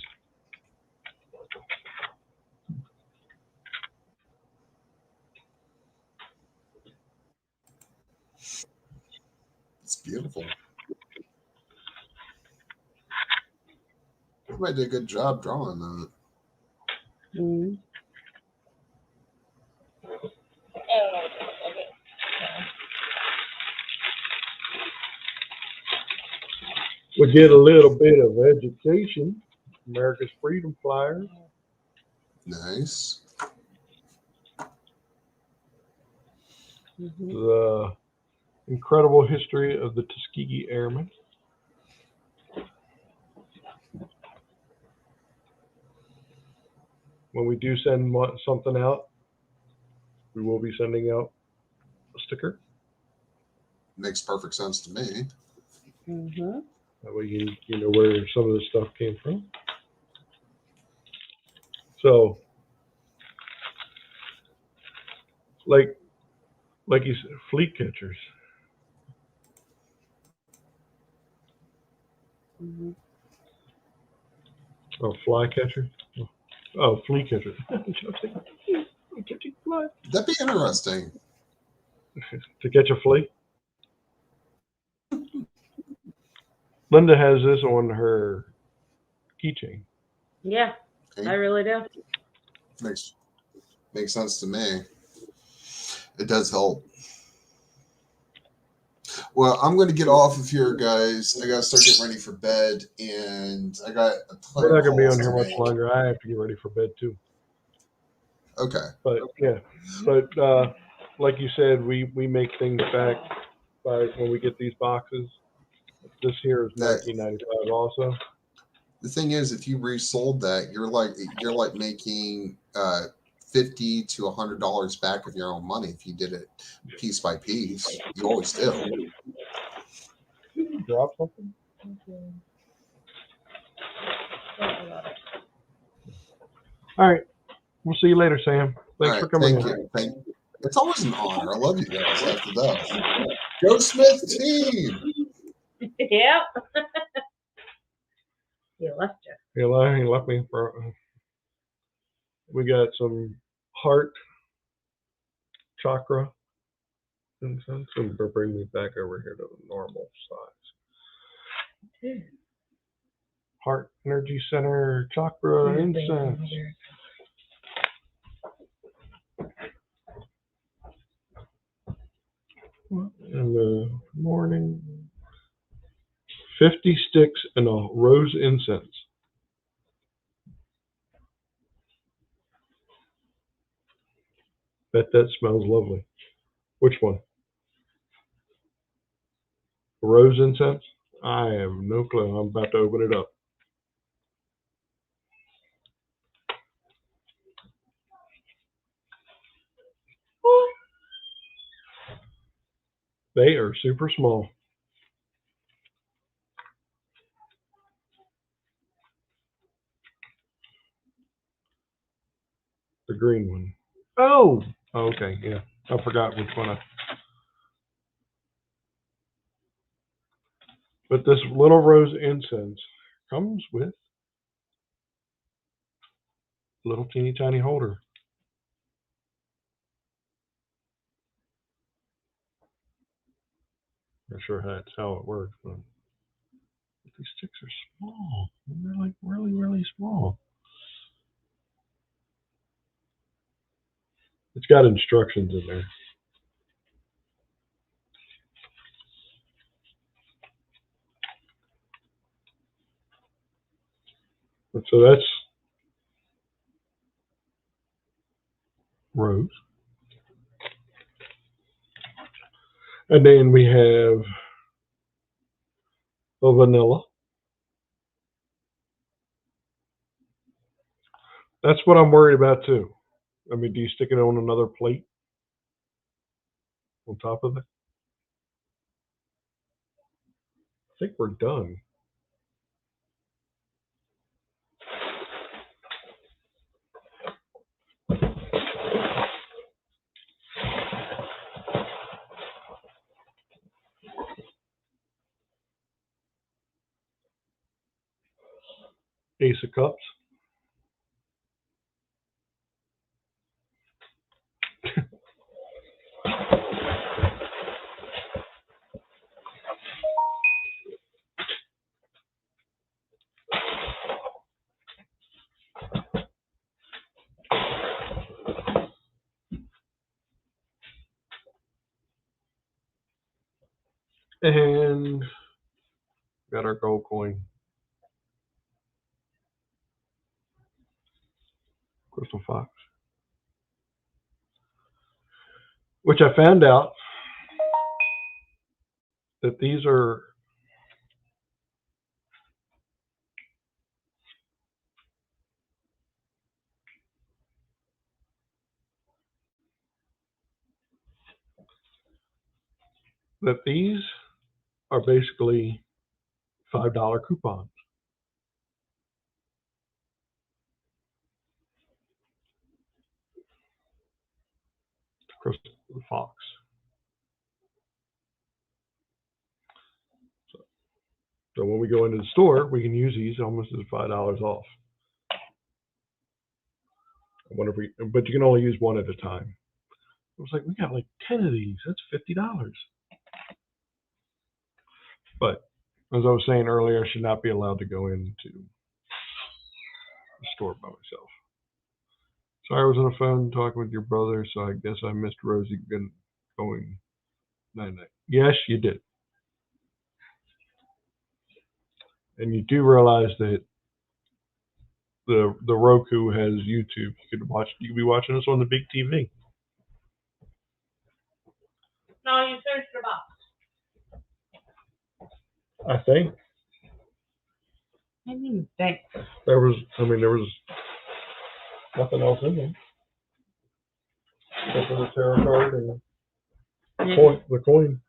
[SPEAKER 4] It's beautiful. Everybody did a good job drawing that.
[SPEAKER 1] Mm.
[SPEAKER 2] We get a little bit of education. America's Freedom Flyer.
[SPEAKER 4] Nice.
[SPEAKER 1] Mm-hmm.
[SPEAKER 2] The incredible history of the Tuskegee Airmen. When we do send something out, we will be sending out a sticker.
[SPEAKER 4] Makes perfect sense to me.
[SPEAKER 1] Mm-hmm.
[SPEAKER 2] That way you know where some of the stuff came from. So, like you said, fleet catchers.
[SPEAKER 1] Mm-hmm.
[SPEAKER 2] Oh, fly catcher. Oh, flea catcher.
[SPEAKER 4] That'd be interesting.
[SPEAKER 2] To catch a flea. Linda has this on her keychain.
[SPEAKER 1] Yeah, I really do.
[SPEAKER 4] Makes sense to me. It does help. Well, I'm going to get off of here, guys. I got to start getting ready for bed, and I got a ton
[SPEAKER 2] We're not
[SPEAKER 4] of
[SPEAKER 2] going to be on
[SPEAKER 4] calls
[SPEAKER 2] here
[SPEAKER 4] to
[SPEAKER 2] much
[SPEAKER 4] make.
[SPEAKER 2] longer. I have to get ready for bed too.
[SPEAKER 4] Okay.
[SPEAKER 2] But yeah, but like you said, we make things back by when we get these boxes. This here is $19.95 also.
[SPEAKER 4] The thing is, if you resold that, you're like making $50 to $100 back of your own money if you did it piece by piece. You always do.
[SPEAKER 2] Drop something. All right. We'll see you later, Sam. Thanks for coming in.
[SPEAKER 4] Thank you. It's always an honor. I love you guys after that. Go Smith team.
[SPEAKER 1] Yep. He left you.
[SPEAKER 2] He left me for. We got some heart chakra incense, and they'll bring me back over here to the normal size. Heart energy center chakra incense. In the morning, 50 sticks and a rose incense. Bet that smells lovely. Which one? Rose incense? I have no clue. I'm about to open it up. They are super small. The green one. Oh, okay, yeah. I forgot which one. But this little rose incense comes with a little teeny tiny holder. Not sure that's how it works, but these sticks are small. They're like really, really small. It's got instructions in there. So that's rose. And then we have a vanilla. That's what I'm worried about too. I mean, do you stick it on another plate on top of it? I think we're done. Ace of Cups. And got our gold coin. Crystal Fox. Which I found out that these are basically $5 coupons. Crystal Fox. So when we go into the store, we can use these almost as $5 off. I wonder if but you can only use one at a time. I was like, we got like 10 of these. That's $50. But as I was saying earlier, I should not be allowed to go into the store by myself. Sorry, I was on the phone talking with your brother, so I guess I missed Rosie going night-night. Yes, you did. And you do realize that the Roku has YouTube. You could be watching us on the big TV.
[SPEAKER 1] No, you searched the box.
[SPEAKER 2] I think
[SPEAKER 1] I didn't even think.
[SPEAKER 2] there was nothing else in there except for the tarot card and the coin.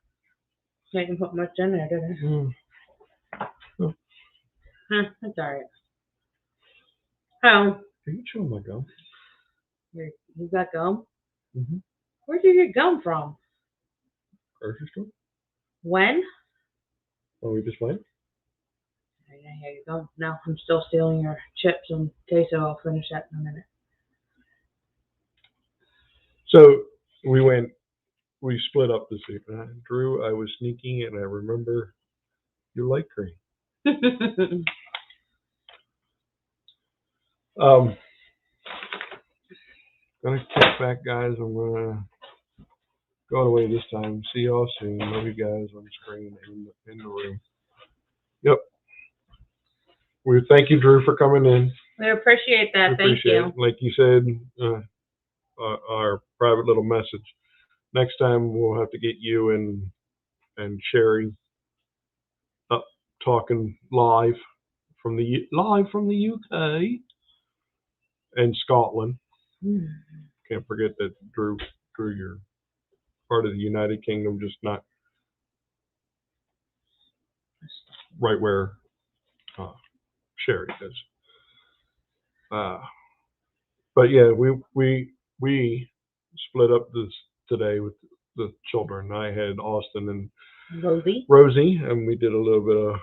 [SPEAKER 1] I didn't put much in there, did I?
[SPEAKER 2] Mm.
[SPEAKER 1] Huh, that's alright. Oh,
[SPEAKER 2] Are you chewing my gum?
[SPEAKER 1] you got gum?
[SPEAKER 2] Mm-hmm.
[SPEAKER 1] Where'd you get gum from?
[SPEAKER 2] Grocery store?
[SPEAKER 1] When?
[SPEAKER 2] Oh, we just went?
[SPEAKER 1] Yeah, here you go. No, I'm still stealing your chips and queso. I'll finish that in a minute.
[SPEAKER 2] So we split up this evening. Drew, I was sneaky and I remember you like cream. Gonna kick back, guys. I'm gonna go away this time. See y'all soon. Love you guys on the screen and in the room. Yep. We thank you, Drew, for coming in.
[SPEAKER 1] We appreciate that. Thank you.
[SPEAKER 2] It. Like you said, our private little message. Next time we'll have to get you and Sherry up talking live from the UK and Scotland. Can't forget that Drew, you're part of the United Kingdom, just not right where Sherry is. But yeah, we split up this today with the children. I had Austin and Rosie, and we did a little bit of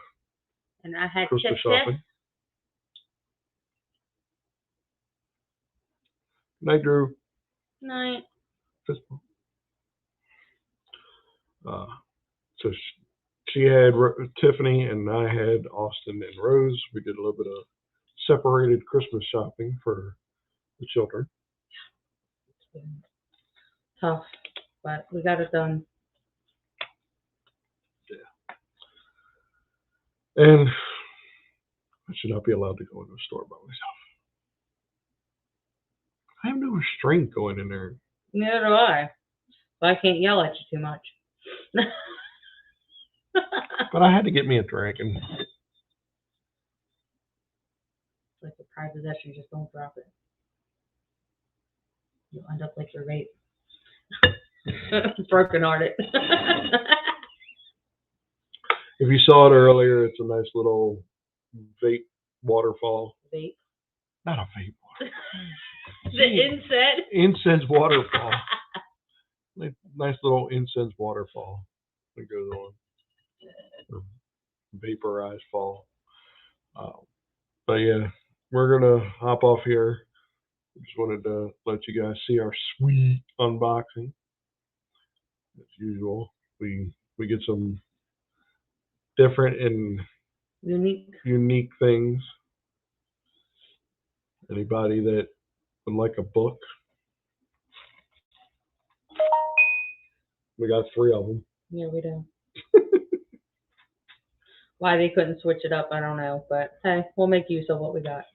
[SPEAKER 1] and I had
[SPEAKER 2] Christmas shopping. Night, Drew.
[SPEAKER 1] Night.
[SPEAKER 2] So she had Tiffany, and I had Austin and Rose. We did a little bit of separated Christmas shopping for the children.
[SPEAKER 1] It's been tough, but we got it done.
[SPEAKER 2] Yeah. And I should not be allowed to go into a store by myself. I have no restraint going in there.
[SPEAKER 1] Neither do I. But I can't yell at you too much.
[SPEAKER 2] But I had to get me a drink. And
[SPEAKER 1] like a pride possession, just don't drop it. You'll end up like your vape. Broken hearted.
[SPEAKER 2] if you saw it earlier, it's a nice little vape waterfall.
[SPEAKER 1] Vape?
[SPEAKER 2] Not a vape waterfall.
[SPEAKER 1] The incense?
[SPEAKER 2] Incense waterfall. Nice little incense waterfall that goes on. Or vaporized fall. But yeah, we're going to hop off here. Just wanted to let you guys see our sweet unboxing. As usual, we get some different and unique things. Anybody that would like a book, we got 3 of them.
[SPEAKER 1] Yeah, we do. Why they couldn't switch it up, I don't know. But hey, we'll make use of what we got.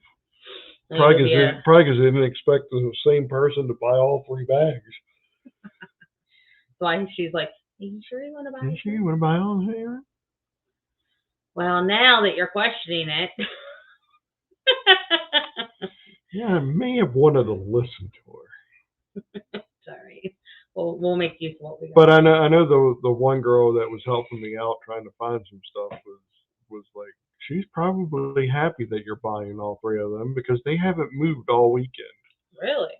[SPEAKER 2] Probably because they didn't expect the same person to buy all 3 bags.
[SPEAKER 1] Why she's like, are you sure you want to buy it?
[SPEAKER 2] You sure you want to buy all here?
[SPEAKER 1] Well, now that you're questioning it.
[SPEAKER 2] Yeah, I may have wanted to listen to her.
[SPEAKER 1] Sorry. We'll make use of what we got.
[SPEAKER 2] But I know the one girl that was helping me out trying to find some stuff was like, she's probably happy that you're buying all 3 of them because they haven't moved all weekend.
[SPEAKER 1] Really?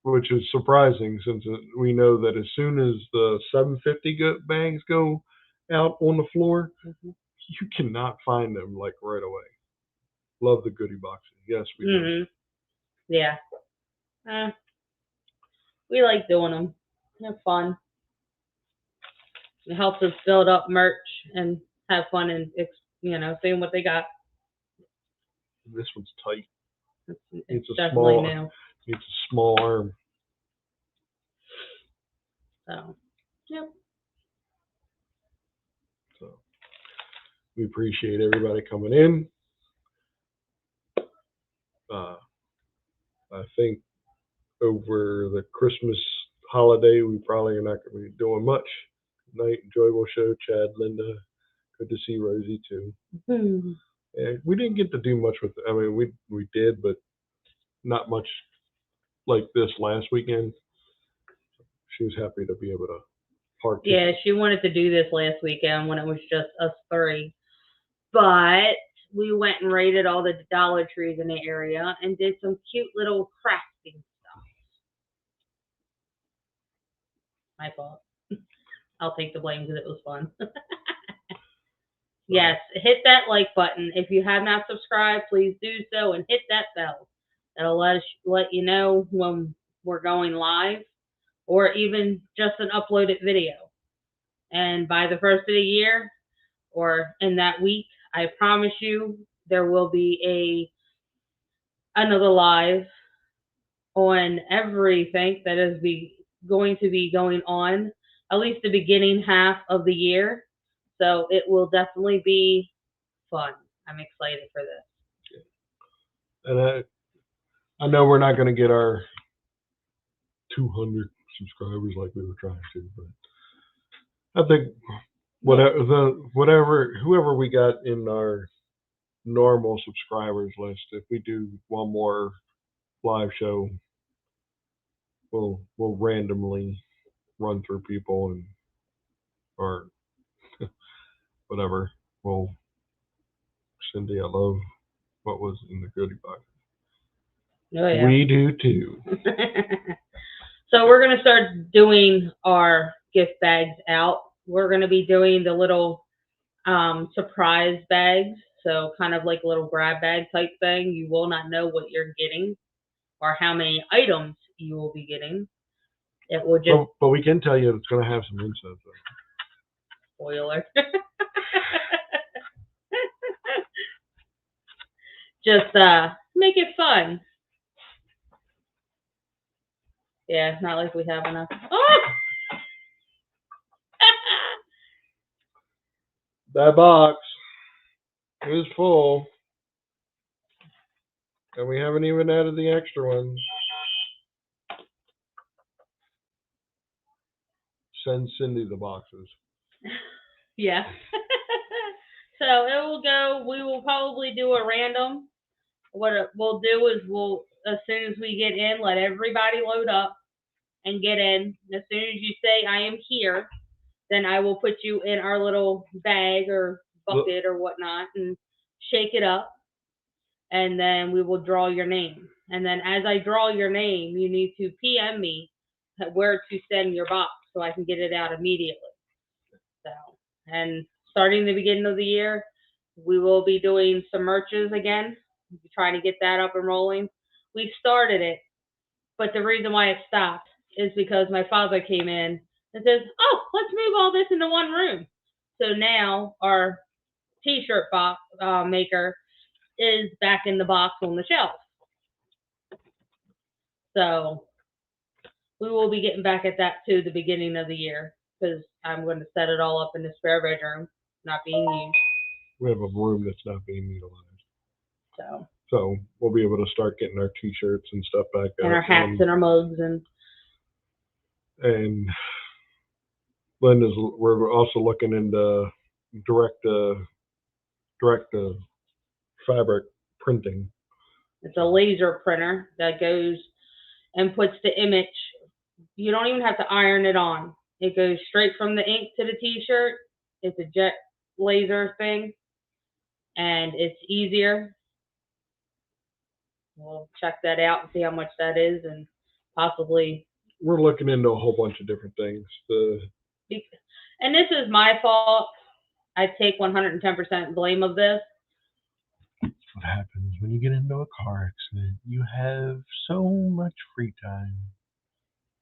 [SPEAKER 2] Which is surprising since we know that as soon as the 750 bags go out on the floor, you cannot find them like right away. Love the goodie boxes. Yes, we do.
[SPEAKER 1] Yeah. We like doing them. They're fun. It helps us build up merch and have fun and seeing what they got.
[SPEAKER 2] This one's tight.
[SPEAKER 1] It's
[SPEAKER 2] a
[SPEAKER 1] definitely
[SPEAKER 2] small,
[SPEAKER 1] new.
[SPEAKER 2] It's a small arm.
[SPEAKER 1] So, yep.
[SPEAKER 2] So we appreciate everybody coming in. I think over the Christmas holiday, we probably are not going to be doing much. Night, enjoyable show. Chad, Linda, good to see Rosie too.
[SPEAKER 1] Hmm.
[SPEAKER 2] And we didn't get to do much with. I mean, we did, but not much like this last weekend. She was happy to be able to partake.
[SPEAKER 1] Yeah, she wanted to do this last weekend when it was just us three. But we went and raided all the Dollar Trees in the area and did some cute little crafting stuff. My fault. I'll take the blame because it was fun. Yes, hit that like button. If you have not subscribed, please do so and hit that bell. That'll let you know when we're going live or even just an uploaded video. And by the first of the year or in that week, I promise you there will be another live on everything that is going to be going on, at least the beginning half of the year. So it will definitely be fun. I'm excited for this.
[SPEAKER 2] And I know we're not going to get our 200 subscribers like we were trying to, but I think whoever we got in our normal subscribers list, if we do one more live show, we'll randomly run through people or whatever. Well, Cindy, I love what was in the goodie box.
[SPEAKER 1] Oh, yeah.
[SPEAKER 2] We do too.
[SPEAKER 1] So we're going to start doing our gift bags out. We're going to be doing the little surprise bags. So kind of like a little grab bag type thing. You will not know what you're getting or how many items you will be getting. It will just...
[SPEAKER 2] But we can tell you it's going to have some incense.
[SPEAKER 1] Spoiler. Just make it fun. Yeah, it's not like we have enough. Oh!
[SPEAKER 2] That box is full. And we haven't even added the extra ones. Send Cindy the boxes.
[SPEAKER 1] Yeah. So it will go, we will probably do a random. What we'll do is as soon as we get in, let everybody load up and get in. As soon as you say, I am here, then I will put you in our little bag or bucket or whatnot and shake it up. And then we will draw your name. And then as I draw your name, you need to PM me where to send your box so I can get it out immediately. So, and starting the beginning of the year, we will be doing some merches again, trying to get that up and rolling. We started it, but the reason why it stopped is because my father came in and says, oh, let's move all this into one room. So now our t-shirt box maker is back in the box on the shelf. So we will be getting back at that too the beginning of the year because I'm going to set it all up in the spare bedroom, not being used.
[SPEAKER 2] We have a room that's not being utilized.
[SPEAKER 1] So
[SPEAKER 2] we'll be able to start getting our t-shirts and stuff back
[SPEAKER 1] and our hats and our mugs
[SPEAKER 2] and Linda's. We're also looking into direct fabric printing.
[SPEAKER 1] It's a laser printer that goes and puts the image. You don't even have to iron it on. It goes straight from the ink to the t-shirt. It's a jet laser thing, and it's easier. We'll check that out and see how much that is, and possibly.
[SPEAKER 2] We're looking into a whole bunch of different things.
[SPEAKER 1] And this is my fault. I take 110% blame of this.
[SPEAKER 2] What happens when you get into a car accident? You have so much free time.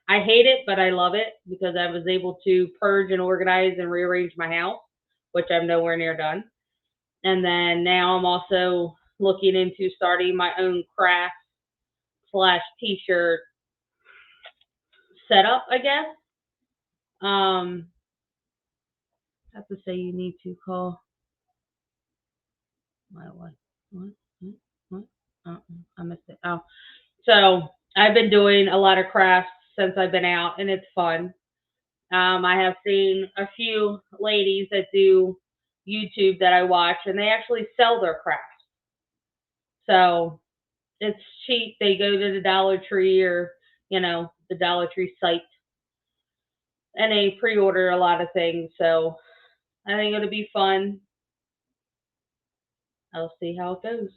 [SPEAKER 1] I hate it, but I love it because I was able to purge and organize and rearrange my house, which I'm nowhere near done. And then now I'm also looking into starting my own craft / t-shirt setup, I guess. I have to say you need to call. What? I missed it. Oh, so I've been doing a lot of crafts since I've been out, and it's fun. I have seen a few ladies that do YouTube that I watch, and they actually sell their crafts. So it's cheap. They go to the Dollar Tree or, the Dollar Tree site, and they pre-order a lot of things. So I think it'll be fun. I'll see how it goes.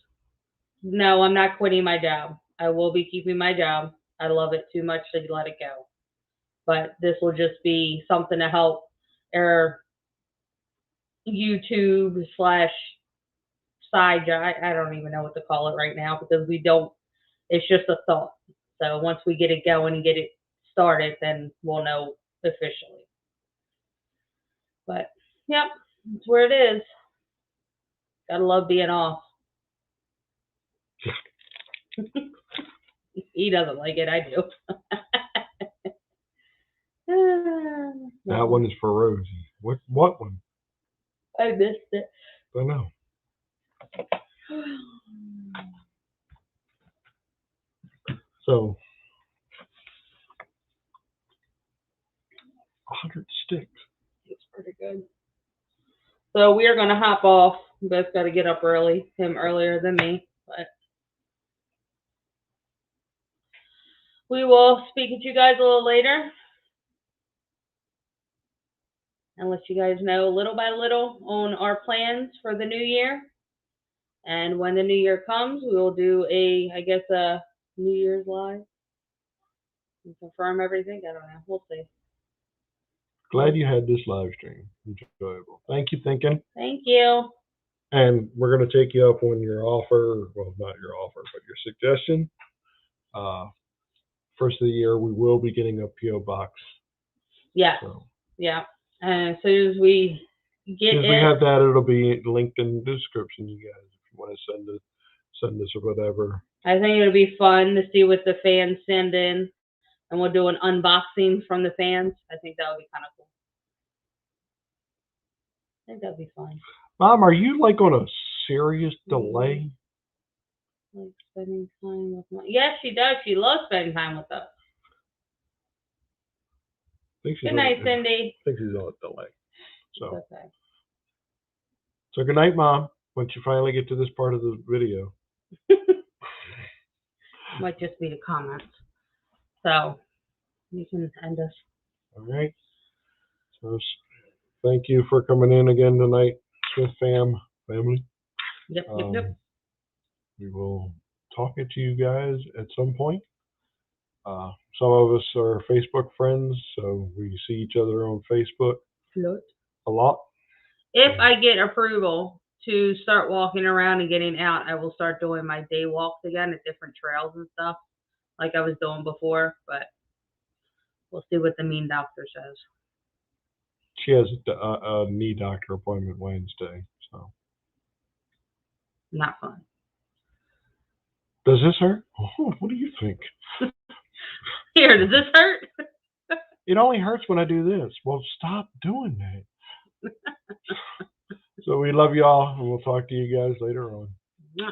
[SPEAKER 1] No, I'm not quitting my job. I will be keeping my job. I love it too much to let it go. But this will just be something to help our YouTube / side job. I don't even know what to call it right now because it's just a thought. So once we get it going and get it started, then we'll know officially. But, yep, that's where it is. Gotta love being off. He doesn't like it. I do.
[SPEAKER 2] That one is for Rosie. What one?
[SPEAKER 1] I missed it.
[SPEAKER 2] I know. So 100 sticks.
[SPEAKER 1] It's pretty good. So we are going to hop off. You both got to get up early. Him earlier than me. But we will speak with you guys a little later. And let you guys know little by little on our plans for the new year. And when the new year comes, we will do a New Year's Live. And confirm everything. I don't know. We'll see.
[SPEAKER 2] Glad you had this live stream. Enjoyable. Thank you, Thinking.
[SPEAKER 1] Thank you.
[SPEAKER 2] And we're going to take you up on your offer. Well, not your offer, but your suggestion. First of the year, we will be getting a P.O. box.
[SPEAKER 1] Yeah.
[SPEAKER 2] So,
[SPEAKER 1] yeah. And as soon as we get
[SPEAKER 2] we have that, it'll be linked in the description, you guys, if you want to send us or whatever.
[SPEAKER 1] I think it'll be fun to see what the fans send in. And we'll do an unboxing from the fans. I think that would be kind of cool. I think that would be fun.
[SPEAKER 2] Mom, are you like on a serious delay?
[SPEAKER 1] Like spending time with Yes, she does. She loves spending time with us. Good night, Cindy.
[SPEAKER 2] I think she's on a delay. So.
[SPEAKER 1] Okay.
[SPEAKER 2] So good night, Mom. Once you finally get to this part of the video.
[SPEAKER 1] Might just be the comments. So you can end us.
[SPEAKER 2] All right. So thank you for coming in again tonight, Smith family.
[SPEAKER 1] Yep.
[SPEAKER 2] We will talk to you guys at some point. Some of us are Facebook friends, so we see each other on Facebook a lot.
[SPEAKER 1] If I get approval to start walking around and getting out, I will start doing my day walks again at different trails and stuff like I was doing before, but we'll see what the mean doctor says.
[SPEAKER 2] She has a knee doctor appointment Wednesday, so.
[SPEAKER 1] Not fun.
[SPEAKER 2] Does this hurt? Oh, what do you think?
[SPEAKER 1] Here, does this hurt?
[SPEAKER 2] It only hurts when I do this. Well, stop doing that. So we love y'all, and we'll talk to you guys later on.
[SPEAKER 1] Yeah.